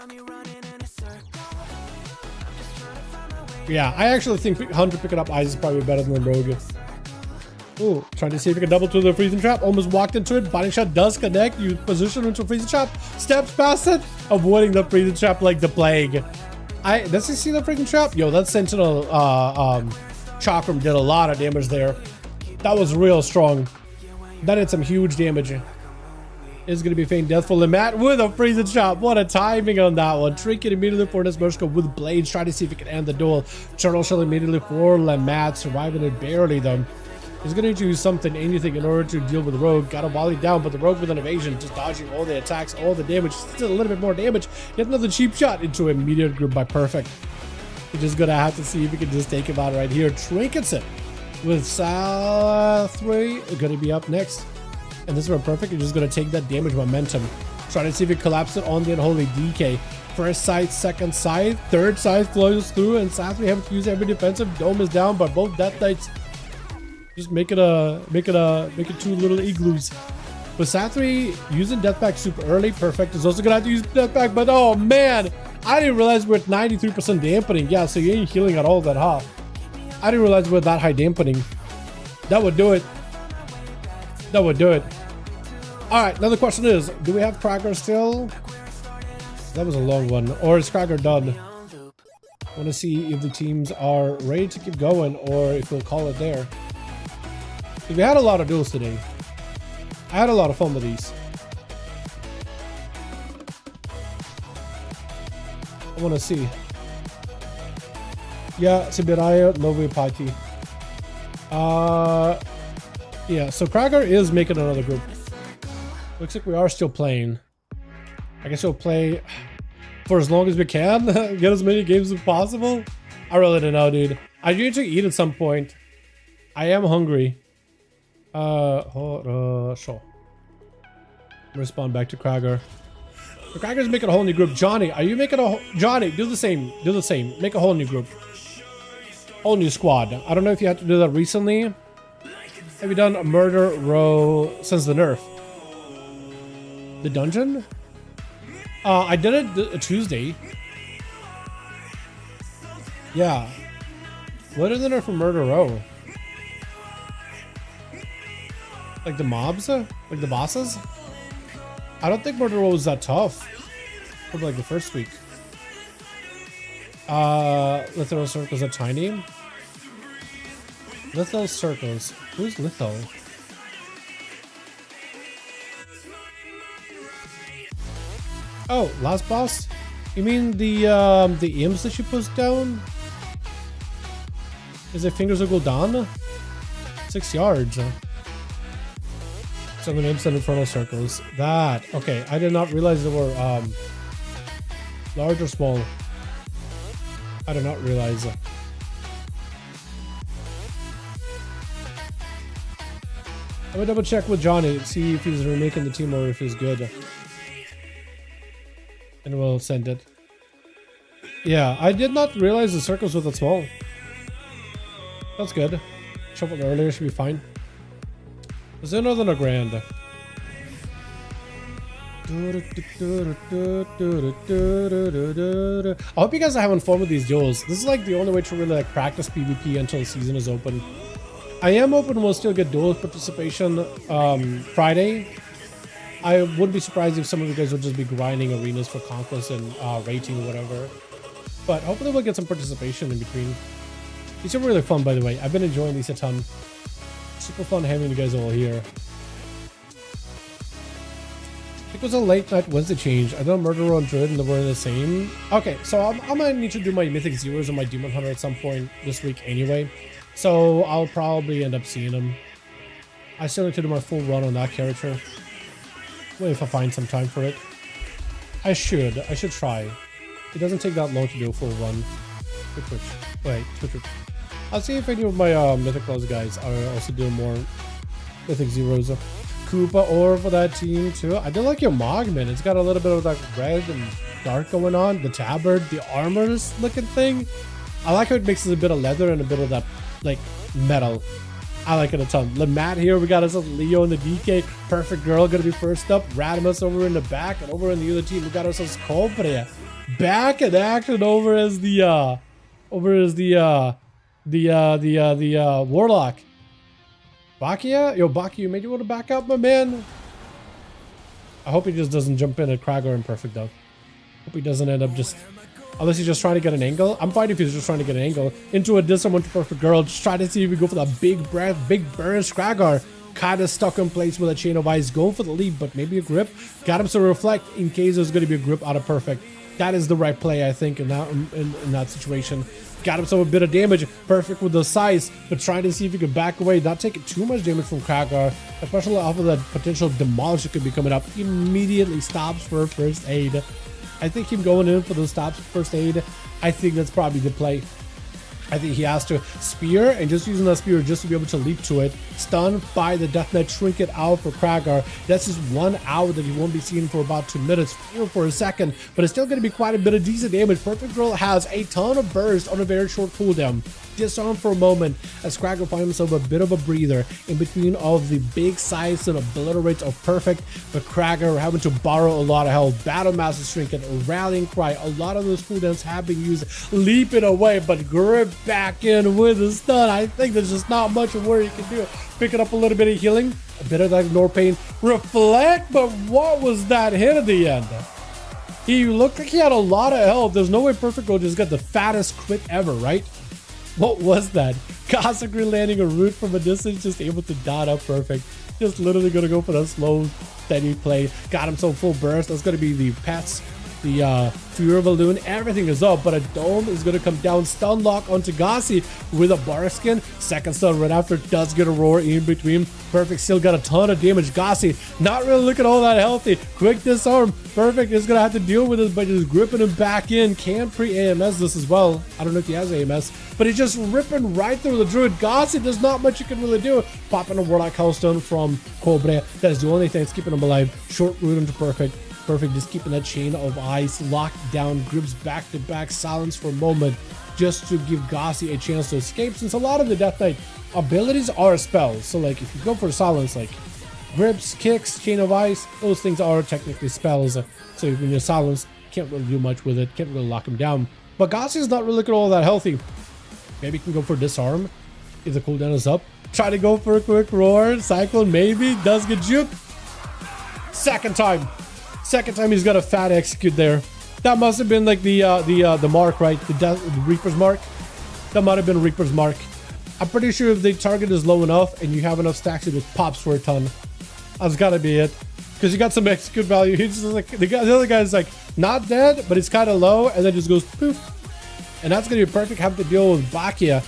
Yeah, I actually think Hunter picking up eyes is probably better than Rogue. Ooh, trying to see if he can double to the freezing trap. Almost walked into it. Binding shot does connect. You position into a freezing trap. Steps past it. Avoiding the freezing trap like the plague. Does he see the freezing trap? Yo, that Sentinel Chakram did a lot of damage there. That was real strong. That did some huge damage. Is going to be feigned death for Limmat with a freezing shot. What a timing on that one. Trinket immediately for Nesmershka with blades. Trying to see if he can end the duel. Turtle Shell immediately for Limmat. Surviving it barely though. He's going to need to use something, anything in order to deal with the rogue. Got a volley down, but the rogue with an evasion. Just dodging all the attacks, all the damage. Still a little bit more damage. Yet another cheap shot into immediate group by Perfect. We're just going to have to see if we can just take him out right here. Trinkets it with Sal 3. Going to be up next. And this is where Perfect is just going to take that damage momentum. Try to see if he collapses it on the Unholy DK. First side, second side, third side flows through, and Sathri having to use every defensive. Dome is down, but both Death Knights just make it two little igloos. With Sat3 using Deathpack super early, perfect is also gonna have to use Deathpack, but oh man, I didn't realize we're at 93% dampening. Yeah, so you ain't healing at all that hot. I didn't realize we're that high dampening. That would do it. That would do it. Alright, now the question is, do we have Cracker still? That was a long one. Or is Cracker done? I want to see if the teams are ready to keep going or if we'll call it there. We had a lot of duels today. I had a lot of fun with these. I want to see. Yeah, Sibiraya, Novi Party. Yeah, so Cracker is making another group. Looks like we are still playing. I guess we'll play for as long as we can. Get as many games as possible. I really don't know, dude. I need to eat at some point. I am hungry. Sure. Respond back to Cracker. So Cracker's making a whole new group. Johnny, are you making a Johnny, do the same. Do the same. Make a whole new group. Whole new squad. I don't know if you had to do that recently. Have you done a murder row since the nerf? The dungeon? I did it Tuesday. Yeah. What is the nerf for murder row? Like the mobs? Like the bosses? I don't think murder row was that tough. Probably like the first week. Litho circles are tiny. Litho circles. Who's Litho? Oh, last boss? You mean the imps that you pushed down? Is it Fingers of Gul'dan? 6 yards. So I'm gonna imps and infernal circles. That okay. I did not realize there were large or small. I did not realize. I'm gonna double check with Johnny, see if he's remaking the team or if he's good. And we'll send it. Yeah, I did not realize the circles were that small. That's good. Shuffled earlier, should be fine. Sooner than a grand. I hope you guys are having fun with these duels. This is like the only way to really like practice PvP until the season is open. I am open, we'll still get duels participation Friday. I wouldn't be surprised if some of you guys would just be grinding arenas for conquest and rating or whatever. But hopefully we'll get some participation in between. These are really fun, by the way. I've been enjoying these a ton. Super fun having you guys all here. It was a late night Wednesday change. I done Murder Row and Druid and they were the same. Okay, so I might need to do my Mythic Zeros and my Demon Hunter at some point this week anyway. So I'll probably end up seeing them. I still need to do my full run on that character. Wait if I find some time for it. I should try. It doesn't take that long to do a full run. Twitch. Wait, Twitch. I'll see if any of my Mythic Plus guys are also doing more Mythic Zeros. Koopa Ore for that team too. I do like your Mogman. It's got a little bit of that red and dark going on. The tabard, the armors looking thing. I like how it mixes a bit of leather and a bit of that like metal. I like it a ton. Lamat here, we got ourselves Leo and the DK. Perfect Girl gonna be first up. Radimus over in the back, and over in the other team we got ourselves Cobra back in action over as the Warlock. Bakia? Yo, Baki, you made you want to back up, my man? I hope he just doesn't jump in at Kragar and Perfect, though. Hope he doesn't end up just... Unless he's just trying to get an angle. I'm fine if he's just trying to get an angle. Into a Disarmament to Perfect Girl. Just try to see if we go for that big breath, big burst. Kragar kind of stuck in place with a Chain of Ice. Going for the lead, but maybe a grip. Got him to reflect in case there's going to be a grip out of Perfect. That is the right play, I think, in that situation. Got himself a bit of damage. Perfect with the size, but trying to see if he could back away, not taking too much damage from Kragar, especially off of that potential demolish that could be coming up. Immediately stops for first aid. I think him going in for the stops for first aid, I think that's probably the play. I think he has to spear, and just using that spear just to be able to leap to it. Stunned by the Death Knight Trinket out for Kragar. That's just 1 hour that he won't be seen for about 2 minutes. Fear for a second, but it's still going to be quite a bit of decent damage. Perfect Girl has a ton of burst on a very short cooldown. disarm for a moment as Cracker finds himself a bit of a breather in between all of the big size and obliterates of Perfect, but Cracker having to borrow a lot of health. Battle Master Trinket, Rallying Cry, a lot of those cooldowns have been used, leaping away, but Grip back in with a stun. I think there's just not much of where you can do. Picking up a little bit of healing, a bit of that ignore pain, reflect, but what was that hit at the end? He looked like he had a lot of health. There's no way Perfect will just get the fattest crit ever, right? What was that? Cossack landing a root from a distance, just able to dot up Perfect. Just literally gonna go for the slow, steady play. Got himself full burst. That's gonna be the pets, the Fury Balloon. Everything is up, but a dome is gonna come down. Stun lock onto Gassi with a bark skin. Second stun right after, does get a roar in between. Perfect still got a ton of damage. Gassi not really looking all that healthy. Quick disarm. Perfect is gonna have to deal with it by just gripping him back in. Can pre-AMS this as well. I don't know if he has AMS, but he's just ripping right through the Druid. Gassi, there's not much you can really do. Popping a Warlock Hellstone from Cobre. That is the only thing that's keeping him alive. Short root into Perfect. Perfect just keeping that chain of ice locked down, grips back to back, silence for a moment just to give Gassi a chance to escape, since a lot of the Death Knight abilities are spells. So like if you go for silence, like grips, kicks, chain of ice, those things are technically spells. So when you're silence, can't really do much with it, can't really lock him down. But Gassi is not really looking all that healthy. Maybe you can go for disarm if the cooldown is up. Try to go for a quick roar, cyclone maybe, does get juked. Second time he's got a fat execute there. That must have been like the mark, right? The Reaper's mark. That might have been Reaper's mark. I'm pretty sure if the target is low enough and you have enough stacks, it pops for a ton. That's gotta be it. Because you got some execute value. He's just like the other guy's like not dead, but it's kind of low, and then just goes poof. And that's gonna be perfect. Have to deal with Bakia.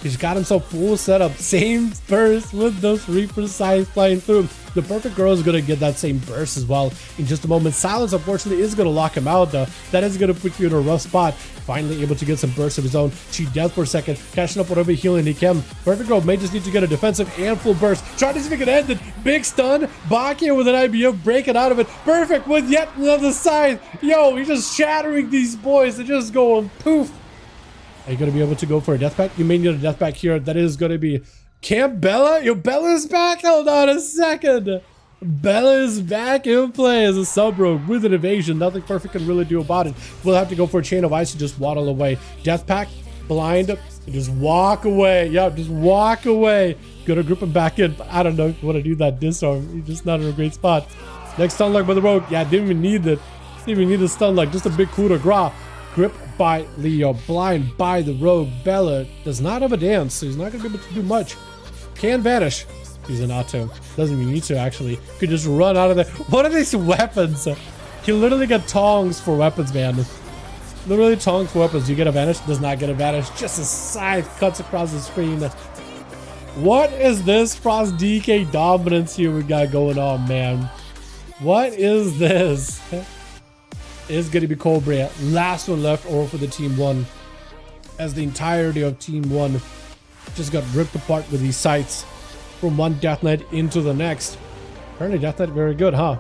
He's got himself full setup, same burst with those Reaper size flying through. The Perfect Girl is going to get that same burst as well in just a moment. Silence, unfortunately, is going to lock him out, though. That is going to put you in a rough spot. Finally able to get some burst of his own. Cheat death for a second, catching up whatever healing he can. Perfect Girl may just need to get a defensive and full burst. Trying to see if he can end it. Big stun. Bakia with an IBF breaking out of it. Perfect with yet another side. Yo, he's just shattering these boys. They're just going poof. Are you going to be able to go for a death pack? You may need a death pack here. That is going to be Camp Bella. Yo, Bella's back. Hold on a second. Bella is back in play as a sub rogue with an evasion. Nothing Perfect can really do about it. We'll have to go for a chain of ice to just waddle away. Death pack, blind, and just walk away. Yep, just walk away. Gonna group him back in, but I don't know if you want to do that disarm. He's just not in a great spot. Next stun lock by the rogue. Yeah, didn't even need that. Didn't even need a stun lock. Just a big coup de grace. Grip by Leo, blind by the rogue. Bella does not have a dance, so he's not going to be able to do much. Can vanish. He's an auto. Doesn't even need to, actually. Could just run out of there. What are these weapons? He literally got tongs for weapons, man. Literally tongs for weapons. You get a vanish? Does not get a vanish. Just a scythe cuts across the screen. What is this Frost DK dominance here we got going on, man? What is this? Is going to be Cobra. Last one left over for the Team 1. As the entirety of Team 1 just got ripped apart with these sights from one Death Knight into the next. Apparently Death Knight very good, huh?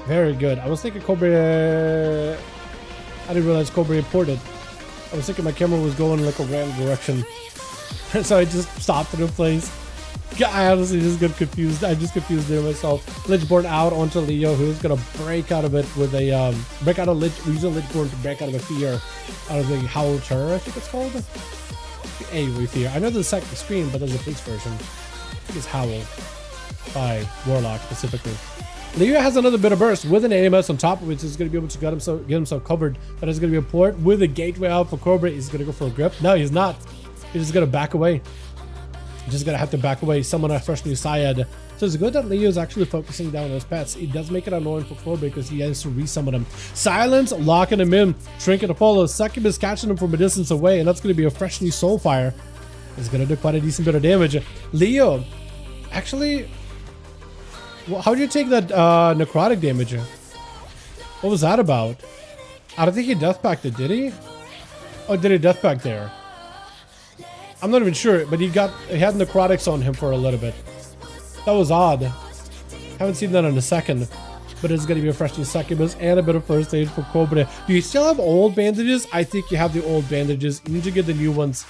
Very good. I was thinking Cobra... I didn't realize Cobra imported. I was thinking my camera was going in like a random direction. So I just stopped it in place. I honestly just got confused. I just confused there myself. Lichborn out onto Leo, who's gonna break out of it with a break out of using Lichborn to break out of a fear out of the Howl Terror, I think it's called. A fear. I know the second screen, but there's a police version. I think it's Howl by Warlock specifically. Leo has another bit of burst with an AMS on top of it, so he's gonna be able to get himself covered. That is gonna be a port with a gateway out for Cobra. He's gonna go for a grip. No, he's not. He's just gonna back away. Just gonna have to back away. Summon a fresh new Syed. So it's good that Leo is actually focusing down on his pets. It does make it annoying for Cobra because he has to resummon them. Silence, locking him in. Trinket to follow. Succubus catching him from a distance away, and that's gonna be a fresh new Soulfire. It's gonna do quite a decent bit of damage. Leo, actually, well, how did you take that necrotic damage? What was that about? I don't think he death packed it, did he? Oh, did he death pack there? I'm not even sure, but he had necrotics on him for a little bit. That was odd. Haven't seen that in a second. But it's going to be a fresh new succubus and a bit of first aid for Cobra. Do you still have old bandages? I think you have the old bandages. You need to get the new ones.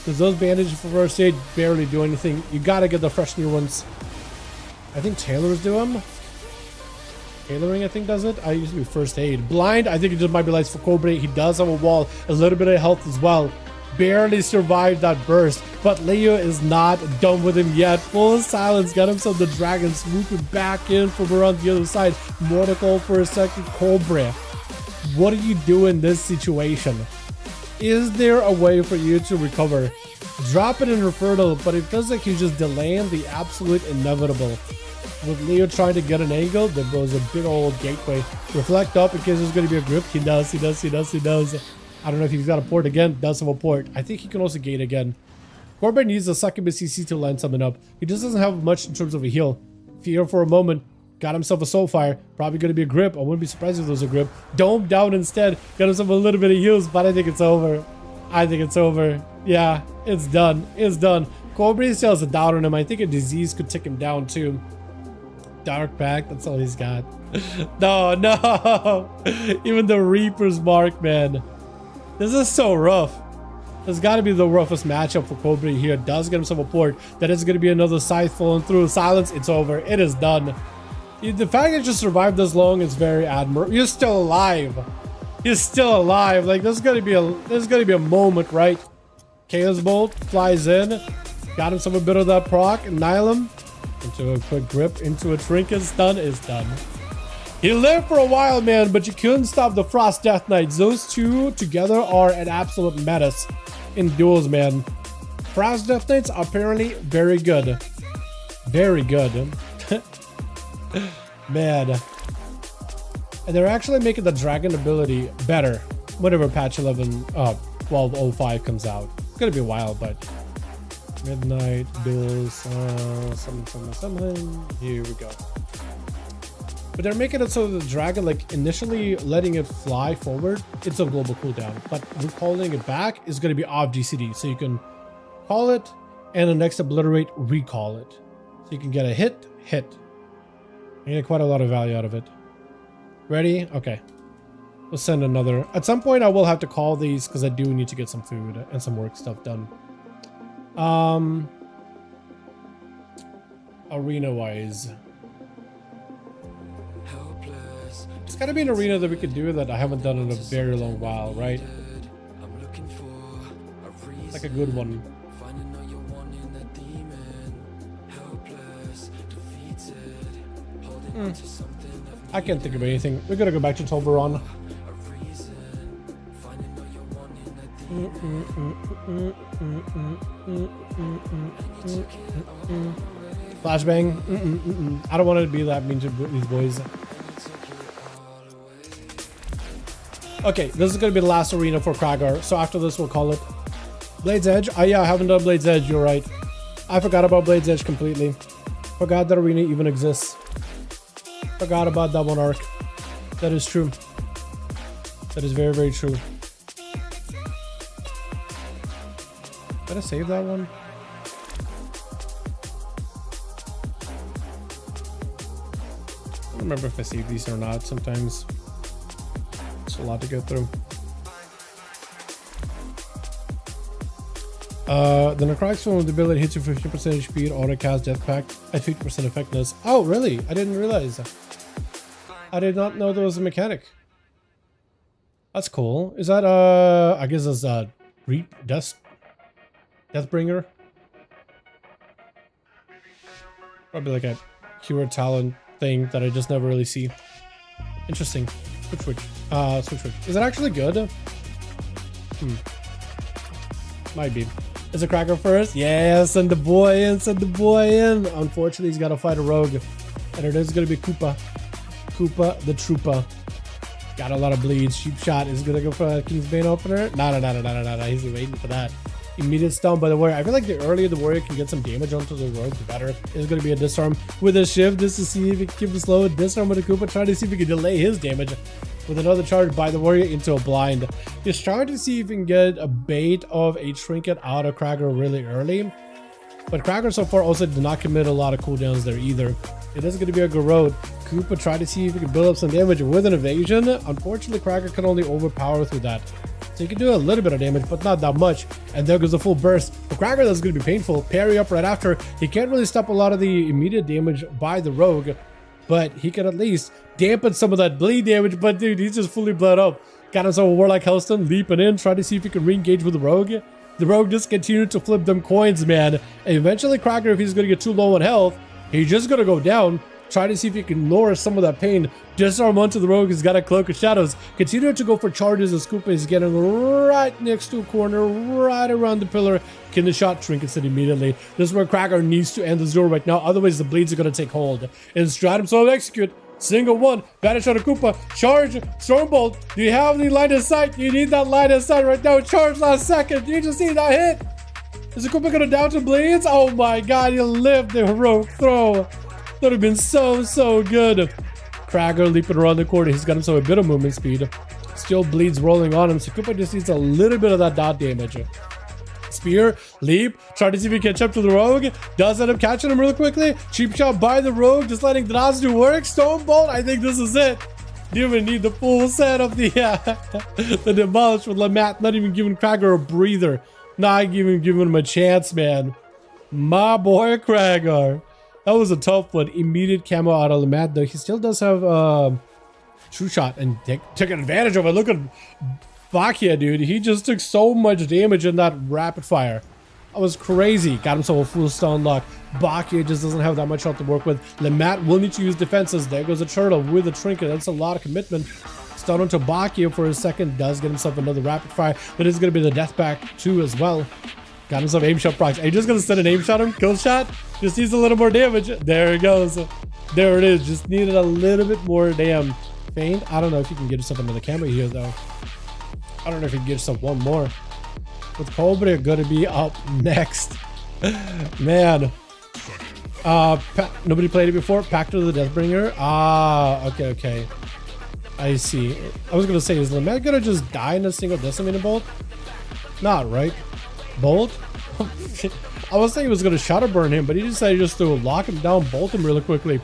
Because those bandages for first aid barely do anything. You gotta get the fresh new ones. I think tailors do them. Tailoring, I think, does it. I used to be first aid. Blind, I think it just might be lights for Cobra. He does have a wall, a little bit of health as well. Barely survived that burst, but Leo is not done with him yet. Full silence, got himself the dragon, swooping back in from around the other side. More to call for a second. Cobra, what do you do in this situation? Is there a way for you to recover? Drop it in Infertile, but it feels like he's just delaying the absolute inevitable. With Leo trying to get an angle, there goes a big old gateway. Reflect up in case there's going to be a grip. He does. I don't know if he's got a port again. Does have a port. I think he can also gate again. Corbin needs a succubus CC to line something up. He just doesn't have much in terms of a heal. Fear for a moment. Got himself a Soulfire. Probably going to be a grip. I wouldn't be surprised if there was a grip. Dome down instead. Got himself a little bit of heals, but I think it's over. Yeah, it's done. Cobra still has a doubt on him. I think a disease could take him down too. Dark Pact, that's all he's got. No. Even the Reaper's Mark, man. This is so rough. This got to be the roughest matchup for Cobra here. Does get himself a port. That is going to be another scythe falling through. Silence, it's over. It is done. The fact that you survived this long is very admirable. You're still alive. Like there's gonna be a moment, right? Chaos Bolt flies in, got himself a bit of that proc, and Nihilum into a quick grip, into a trinket. Stun is done. He lived for a while, man, but you couldn't stop the Frost Death Knights. Those two together are an absolute menace in duels, man. Frost Death Knights are apparently very good. Man. And they're actually making the dragon ability better whenever patch 12.05 comes out. It's gonna be a while, but midnight duels, something. Here we go. But they're making it so the dragon, like initially letting it fly forward, it's a global cooldown, but recalling it back is going to be off GCD. So you can call it and the next obliterate, recall it. So you can get a hit. You get quite a lot of value out of it. Ready? Okay. We'll send another. At some point I will have to call these because I do need to get some food and some work stuff done. Arena wise. It's gotta be an arena that we could do that I haven't done in a very long while, right? Like a good one. I can't think of anything. We're gonna go back to Tolveron. Flashbang. I don't want to be that mean to these boys. Okay, this is going to be the last arena for Kragar, so after this we'll call it Blade's Edge. Oh yeah, I haven't done Blade's Edge, you're right. I forgot about Blade's Edge completely. Forgot that arena even exists. Forgot about that one arc. That is true. That is very, very true. Did I save that one? I don't remember if I saved these or not. Sometimes it's a lot to go through. The Necrotic Swim with ability hits you for 50% HP, auto cast Death Pact at 50% effectiveness. Oh, really? I didn't realize. I did not know there was a mechanic. That's cool. Is that I guess it's Deathbringer? Probably like a cure talent thing that I just never really see. Interesting. Switch. Is it actually good? Might be. Is it Cracker first? Yeah, send the boy in. Unfortunately, he's got to fight a rogue. And it is going to be Koopa the Trooper. Got a lot of bleeds. Cheap shot is going to go for a King's Bane opener. No. He's waiting for that. Immediate stun by the warrior. I feel like the earlier the warrior can get some damage onto the rogue, the better. It's going to be a disarm with a shift just to see if he can keep it slow. Disarm with a Koopa, trying to see if he can delay his damage with another charge by the warrior into a blind. He's trying to see if he can get a bait of a trinket out of Krager really early. But Krager so far also did not commit a lot of cooldowns there either. It is going to be a Garrote. Koopa tried to see if he could build up some damage with an evasion. Unfortunately, Krager can only overpower through that. So you can do a little bit of damage, but not that much. And there goes the full burst. The Cracker, that's going to be painful. Parry up right after. He can't really stop a lot of the immediate damage by the Rogue, but he can at least dampen some of that bleed damage. But dude, he's just fully bled up. Got himself a Warlock Hellstone, leaping in, trying to see if he can re-engage with the Rogue. The Rogue just continued to flip them coins, man. And eventually, Cracker, if he's going to get too low on health, he's just going to go down. Try to see if he can lower some of that pain. Disarm onto the Rogue. He's got a Cloak of Shadows. Continue to go for charges as Koopa is getting right next to a corner, right around the pillar. Can the shot trinkets it immediately? This is where Cracker needs to end the zero right now. Otherwise, the bleeds are going to take hold. And Stratum Soul Execute. Single one. Banish on a Koopa. Charge. Stormbolt. Do you have the line of sight? You need that line of sight right now. Charge last second. You just need that hit. Is the Koopa going to down to bleeds? Oh my god. He lived the heroic throw. That would have been so good. Cracker leaping around the corner. He's got himself a bit of movement speed. Still bleeds rolling on him. So Koopa just needs a little bit of that dot damage. Spear, leap, try to see if he can catch up to the Rogue. Does end up catching him real quickly. Cheap shot by the Rogue, just letting the dots do work. Stormbolt, I think this is it. Do you even need the full set of the Demolish with Lamat, not even giving Cracker a breather. Not even giving him a chance, man. My boy Cracker. That was a tough one. Immediate camo out of Lamat, though. He still does have True Shot and took advantage of it. Look at Bakia, dude. He just took so much damage in that rapid fire. That was crazy. Got himself a full stun lock. Bakia just doesn't have that much health to work with. Lamat will need to use defenses. There goes a turtle with a trinket. That's a lot of commitment. Stun onto Bakia for a second. Does get himself another rapid fire. But it's going to be the death pack too as well. Got himself aim shot procs. Are you just going to send an aim shot him? Kill shot? Just needs a little more damage. There it goes. There it is. Just needed a little bit more damn feint. I don't know if you can get yourself another camo here though. I don't know if you can get yourself one more. With Cobra going to be up next. Man. Nobody played it before? Pact of the Deathbringer? Okay. I see. I was going to say, is Lamet going to just die in a single decimating bolt? Not, right? Bolt? I was thinking he was going to shadow burn him, but he decided just to lock him down, bolt him really quickly.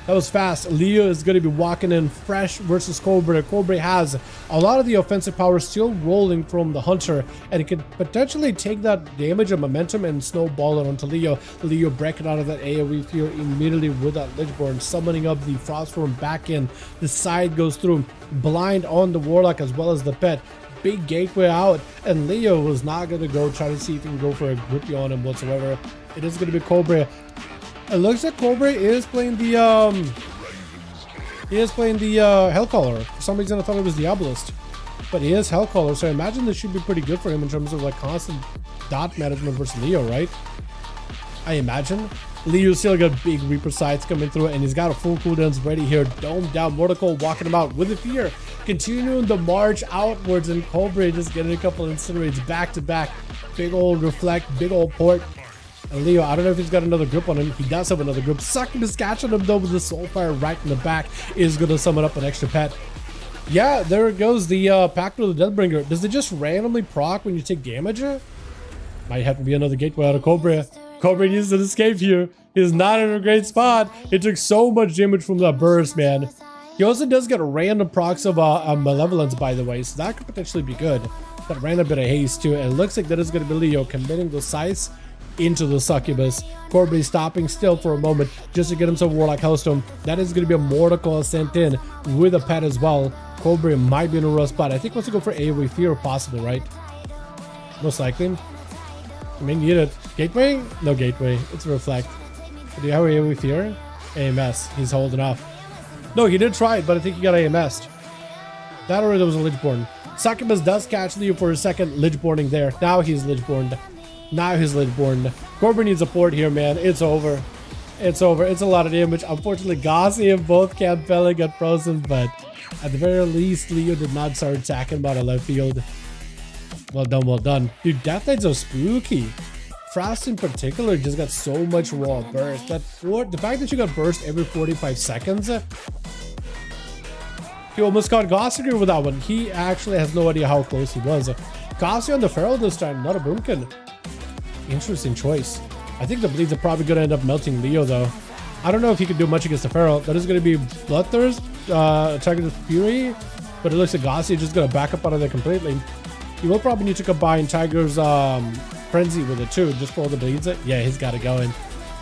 That was fast. Leo is going to be walking in fresh versus Cobra. Cobra has a lot of the offensive power still rolling from the Hunter, and it could potentially take that damage and momentum and snowball it onto Leo. Leo breaking out of that AoE fear immediately with that Lichborn, summoning up the Frostworm back in. The side goes through, blind on the Warlock as well as the pet. Big gateway out, and Leo was not going to go try to see if he can go for a grippy on him whatsoever. It is going to be Cobra. It looks like Cobra is playing the Hellcaller. For some reason I thought it was Diabolist, but he is Hellcaller, so I imagine this should be pretty good for him in terms of like constant dot management versus Leo, right? I imagine. Leo's still got big Reaper sights coming through, and he's got a full cooldowns ready here. Dome down, Mortical walking him out with the fear. Continuing the march outwards, and Cobra just getting a couple incinerates back to back. Big old reflect, big old port. And Leo, I don't know if he's got another grip on him. He does have another grip. Sucking the scatch on him though with the Soulfire right in the back is going to summon up an extra pet. Yeah, there it goes. The Pact of the Deathbringer. Does it just randomly proc when you take damage? Might have to be another gateway out of Cobra. Cobra needs an escape here. He's not in a great spot. He took so much damage from that burst, man. He also does get a random procs of Malevolence, by the way, so that could potentially be good. That random bit of haste too. And it looks like that is going to be Leo committing the scythes into the Succubus. Corbin stopping still for a moment just to get himself a Warlock Hellstone. That is going to be a Mortical sent in with a pet as well. Cobra might be in a rough spot. I think wants to go for AoE Fear possibly, right? Most likely. I mean, need it. Gateway? No gateway. It's Reflect. Do you have AoE Fear? AMS. He's holding off. No, he did try it, but I think he got AMS'd. That or there was a Lichborn. Succubus does catch Leo for a second. Lichborning there. Now he's Lichborned. Now he's Lichborn. Corbin needs a port here, man. It's over. It's over. It's a lot of damage. Unfortunately, Gossi and both Campbell got frozen, but at the very least, Leo did not start attacking him out of left field. Well done, well done. Dude, Death Knight's so spooky. Frost in particular just got so much raw burst. The fact that you got burst every 45 seconds, he almost got Gossi with that one. He actually has no idea how close he was. Gossi on the Feral this time, not a Boomkin. Interesting choice. I think the bleeds are probably going to end up melting Leo, though. I don't know if he can do much against the Feral. That is going to be Bloodthirst, attacking with Fury, but it looks like Gossi is just going to back up out of there completely. You will probably need to combine Tiger's Frenzy with it too, just for all the bleeds. Yeah, he's got to go in.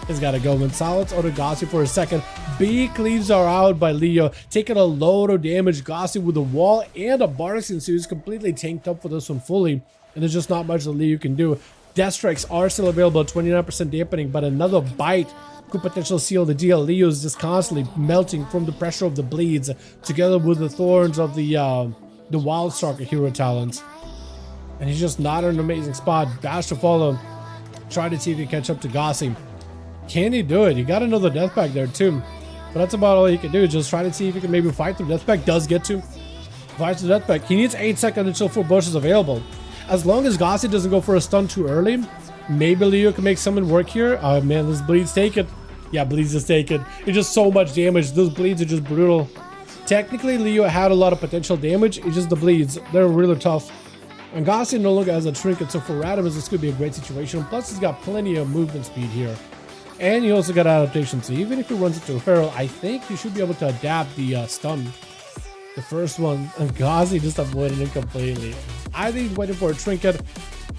He's got to go in. Silence on Gossi for a second. B cleaves are out by Leo, taking a load of damage. Gossi with a wall and a Bardic, so he's completely tanked up for this one fully. And there's just not much that Leo can do. Death Strikes are still available, 29% dampening, but another bite could potentially seal the deal. Leo's just constantly melting from the pressure of the bleeds, together with the thorns of the Wildstalker hero talents. And he's just not in an amazing spot. Bash to follow. Try to see if he can catch up to Gossi. Can he do it? He got another death pack there too. But that's about all he can do. Just try to see if he can maybe fight through death pack. Does get to. Fights the death pack. He needs 8 seconds until full burst is available. As long as Gossi doesn't go for a stun too early, maybe Leo can make someone work here. Oh man, this bleed's taken. Yeah, bleeds is taken. It's just so much damage. Those bleeds are just brutal. Technically, Leo had a lot of potential damage. It's just the bleeds. They're really tough. And Gossi no longer has a trinket, so for Radimus, this could be a great situation. Plus, he's got plenty of movement speed here. And he also got adaptation, so even if he runs into a Feral, I think he should be able to adapt the stun. The first one, and Gossi just avoided it completely. I think he's waiting for a trinket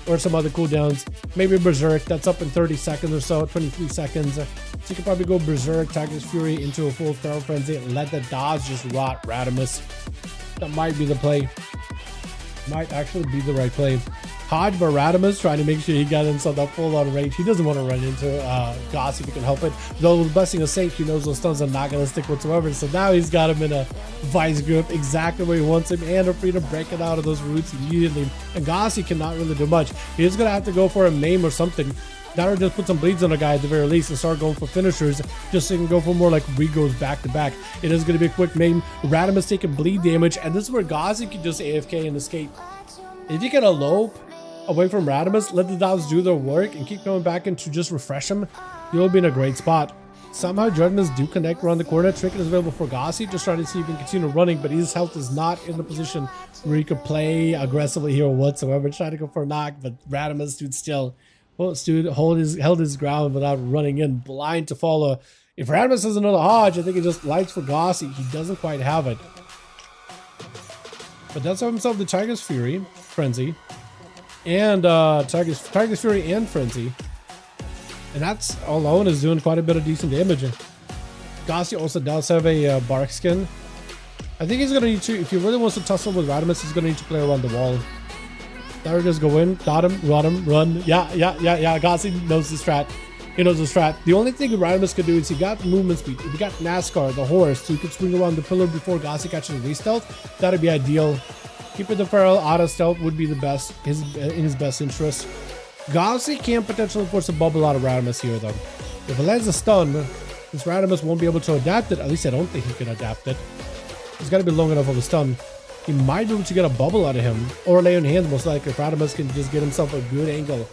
or some other cooldowns. Maybe Berserk, that's up in 30 seconds or so, 23 seconds. So you could probably go Berserk, Tiger's Fury into a full Feral Frenzy, and let the dodge just rot Radimus. That might be the play. Might actually be the right play. Hodge by Radimus, trying to make sure he got himself that full on range. He doesn't want to run into Gossi if he can help it. Though with Blessing of Saint, he knows those stuns are not going to stick whatsoever. So now he's got him in a vice grip exactly where he wants him, and a freedom breaking out of those roots immediately. And Gossi cannot really do much. He's going to have to go for a maim or something. That or just put some bleeds on a guy at the very least and start going for finishers, just so he can go for more like regos back to back. It is going to be a quick maim. Radimus taking bleed damage, and this is where Gossi can just AFK and escape. If you can elope away from Radimus, let the dogs do their work, and keep coming back in to just refresh him, you'll be in a great spot. Somehow Judgments do connect around the corner. Trinket is available for Gossi, just trying to see if he can continue running, but his health is not in the position where he could play aggressively here whatsoever. Trying to go for a knock, but Radimus dude still held his ground without running in, blind to follow. If Radimus has another Hodge, I think he just lights for Gossi. He doesn't quite have it. But does have himself the Tiger's Fury, Frenzy, and Tiger's Fury and Frenzy. And that's alone is doing quite a bit of decent damage. Gossi also does have a Bark Skin. I think he's going to need to, if he really wants to tussle with Radimus, he's going to need to play around the wall. There just go in, dot him, run. Yeah. Gossi knows the strat. He knows the strat. The only thing Radimus could do is he got movement speed. If he got NASCAR, the horse, so he could swing around the pillar before Gossi catches a re-stealth, that'd be ideal. Keeping the Feral out of stealth would be the best, in his best interest. Gossi can potentially force a bubble out of Radimus here, though. If it lands a stun, since Radimus won't be able to adapt it, at least I don't think he can adapt it. He's got to be long enough of a stun. He might be able to get a bubble out of him, or lay on hands, most likely, if Radimus can just get himself a good angle,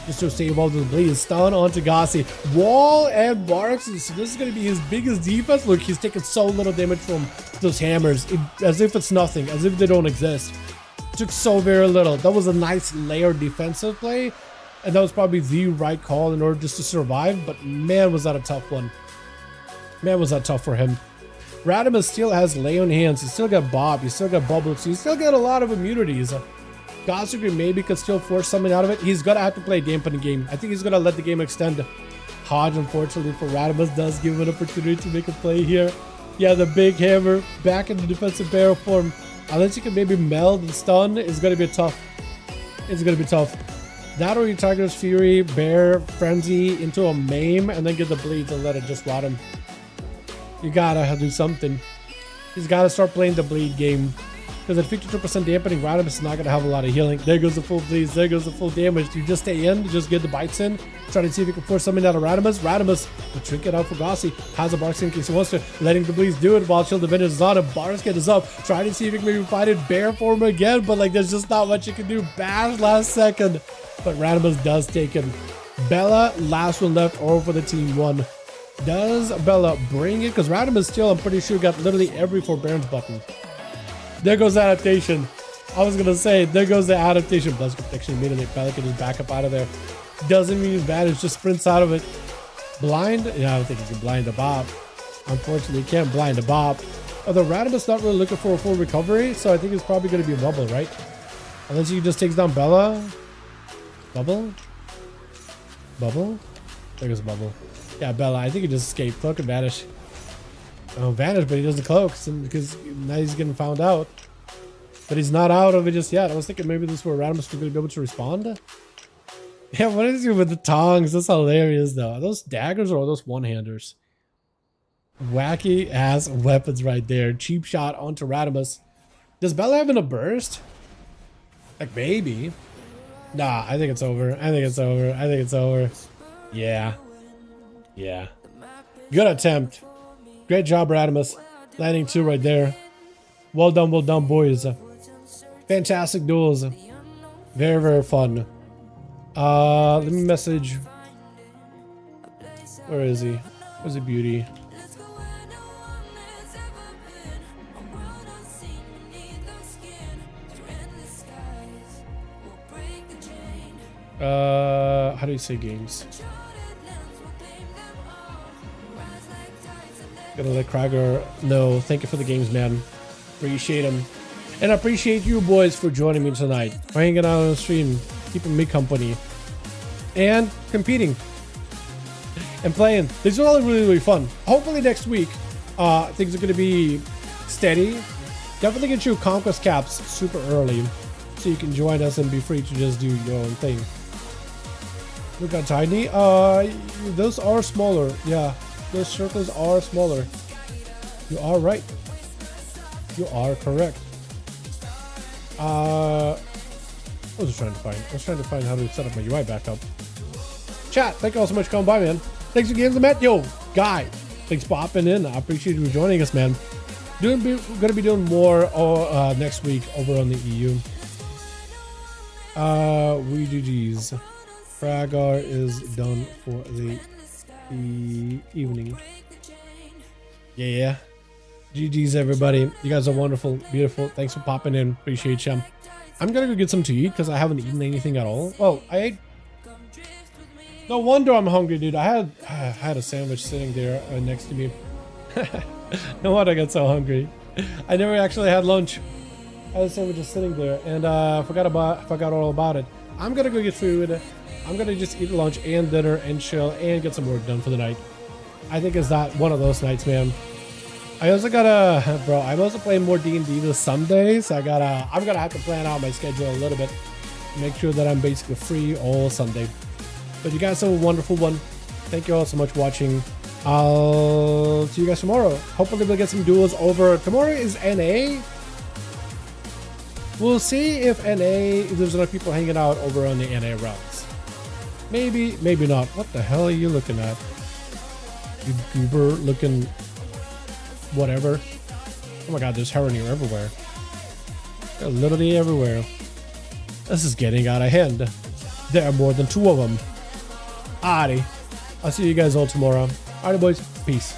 just to save all those bleeds. Stun onto Gossi. Wall and Barks. So this is going to be his biggest defense. Look, he's taking so little damage from those hammers, as if it's nothing, as if they don't exist. Took so very little. That was a nice layered defensive play, and that was probably the right call in order just to survive, but man, was that a tough one. Man, was that tough for him. Radimus still has lay on hands. He's still got Bob. He's still got Bubbles. He's still got a lot of immunities. Gossi maybe could still force something out of it. He's going to have to play a dampening game. I think he's going to let the game extend. Hodge, unfortunately for Radimus, does give him an opportunity to make a play here. Yeah, the big hammer back in the defensive barrel form. Unless you can maybe meld and stun, it's going to be tough. It's going to be tough. That or you Tiger's Fury, Bear, Frenzy into a maim, and then get the bleeds and let it just rot him. You gotta do something. He's gotta start playing the bleed game. Because at 52% dampening, Radimus is not gonna have a lot of healing. There goes the full bleeds, there goes the full damage. You just stay in, just get the bites in. Try to see if you can force something out of Radimus. Radimus will trinket out for Gossi. Has a Barks in case he wants to. Letting the bleeds do it while Shield of Vengeance is on him. Barks is up. Trying to see if he can maybe fight it Bear form again. But like there's just not much you can do. Bash last second. But Radimus does take him. Bella, last one left over the team one. Does Bella bring it? Because Radimus still, I'm pretty sure, got literally every forbearance button. There goes the adaptation. I was going to say, there goes the adaptation. Bless protection immediately. Bella can just back up out of there. Doesn't mean he's bad. It just sprints out of it. Blind? Yeah, I don't think he can blind a Bob. Unfortunately, he can't blind a Bob. Although Radimus not really looking for a full recovery, so I think it's probably going to be a bubble, right? Unless he just takes down Bella. Bubble? Bubble? There goes Bubble. Yeah, Bella. I think he just escaped. Cloak and vanish. Oh, vanish, but he doesn't cloak because now he's getting found out. But he's not out of it just yet. I was thinking maybe this is where Radimus was going to be able to respond. Yeah, what is he with the tongs? That's hilarious, though. Are those daggers or are those one-handers? Wacky ass weapons right there. Cheap shot onto Radimus. Does Bella have a burst? Like, maybe. Nah, I think it's over. I think it's over. I think it's over. Yeah. Yeah. Good attempt. Great job, Radimus. Landing 2 right there. Well done, boys. Fantastic duels. Very, very fun. Let me message. Where is he? Where's the beauty? How do you say games? Gonna let Krager know. Thank you for the games, man. Appreciate him. And I appreciate you boys for joining me tonight. For hanging out on the stream, keeping me company. And competing. And playing. These are all really, really fun. Hopefully next week, things are gonna be steady. Definitely get your conquest caps super early. So you can join us and be free to just do your own thing. Look at tiny. Those are smaller. Yeah, those circles are smaller. You are right. You are correct. What was I trying to find? I was trying to find how to set up my UI backup. Chat, thank you all so much for coming by, man. Thanks again, Matt. Yo, Guy, thanks for popping in. I appreciate you joining us, man. Gonna be doing more next week over on the EU. We GG's. Fragar is done for the evening. Yeah. GG's, everybody. You guys are wonderful, beautiful. Thanks for popping in. Appreciate you. I'm gonna go get some to eat because I haven't eaten anything at all. Well, I ate. No wonder I'm hungry, dude. I had a sandwich sitting there next to me. No wonder I got so hungry. I never actually had lunch. I had a sandwich just sitting there and forgot all about it. I'm gonna go get food. I'm gonna just eat lunch and dinner and chill and get some work done for the night. I think it's that one of those nights, man. I also gotta, bro. I'm also playing more D&D this Sunday, so I'm gonna have to plan out my schedule a little bit, make sure that I'm basically free all Sunday. But you guys have a wonderful one. Thank you all so much for watching. I'll see you guys tomorrow. Hopefully we'll get some duels over. Tomorrow is NA. We'll see if there's enough people hanging out over on the NA routes. Maybe, maybe not. What the hell are you looking at? You goober looking whatever. Oh my god, there's heron here everywhere. They're literally everywhere. This is getting out of hand. There are more than 2 of them. Alrighty. I'll see you guys all tomorrow. Alright, boys. Peace.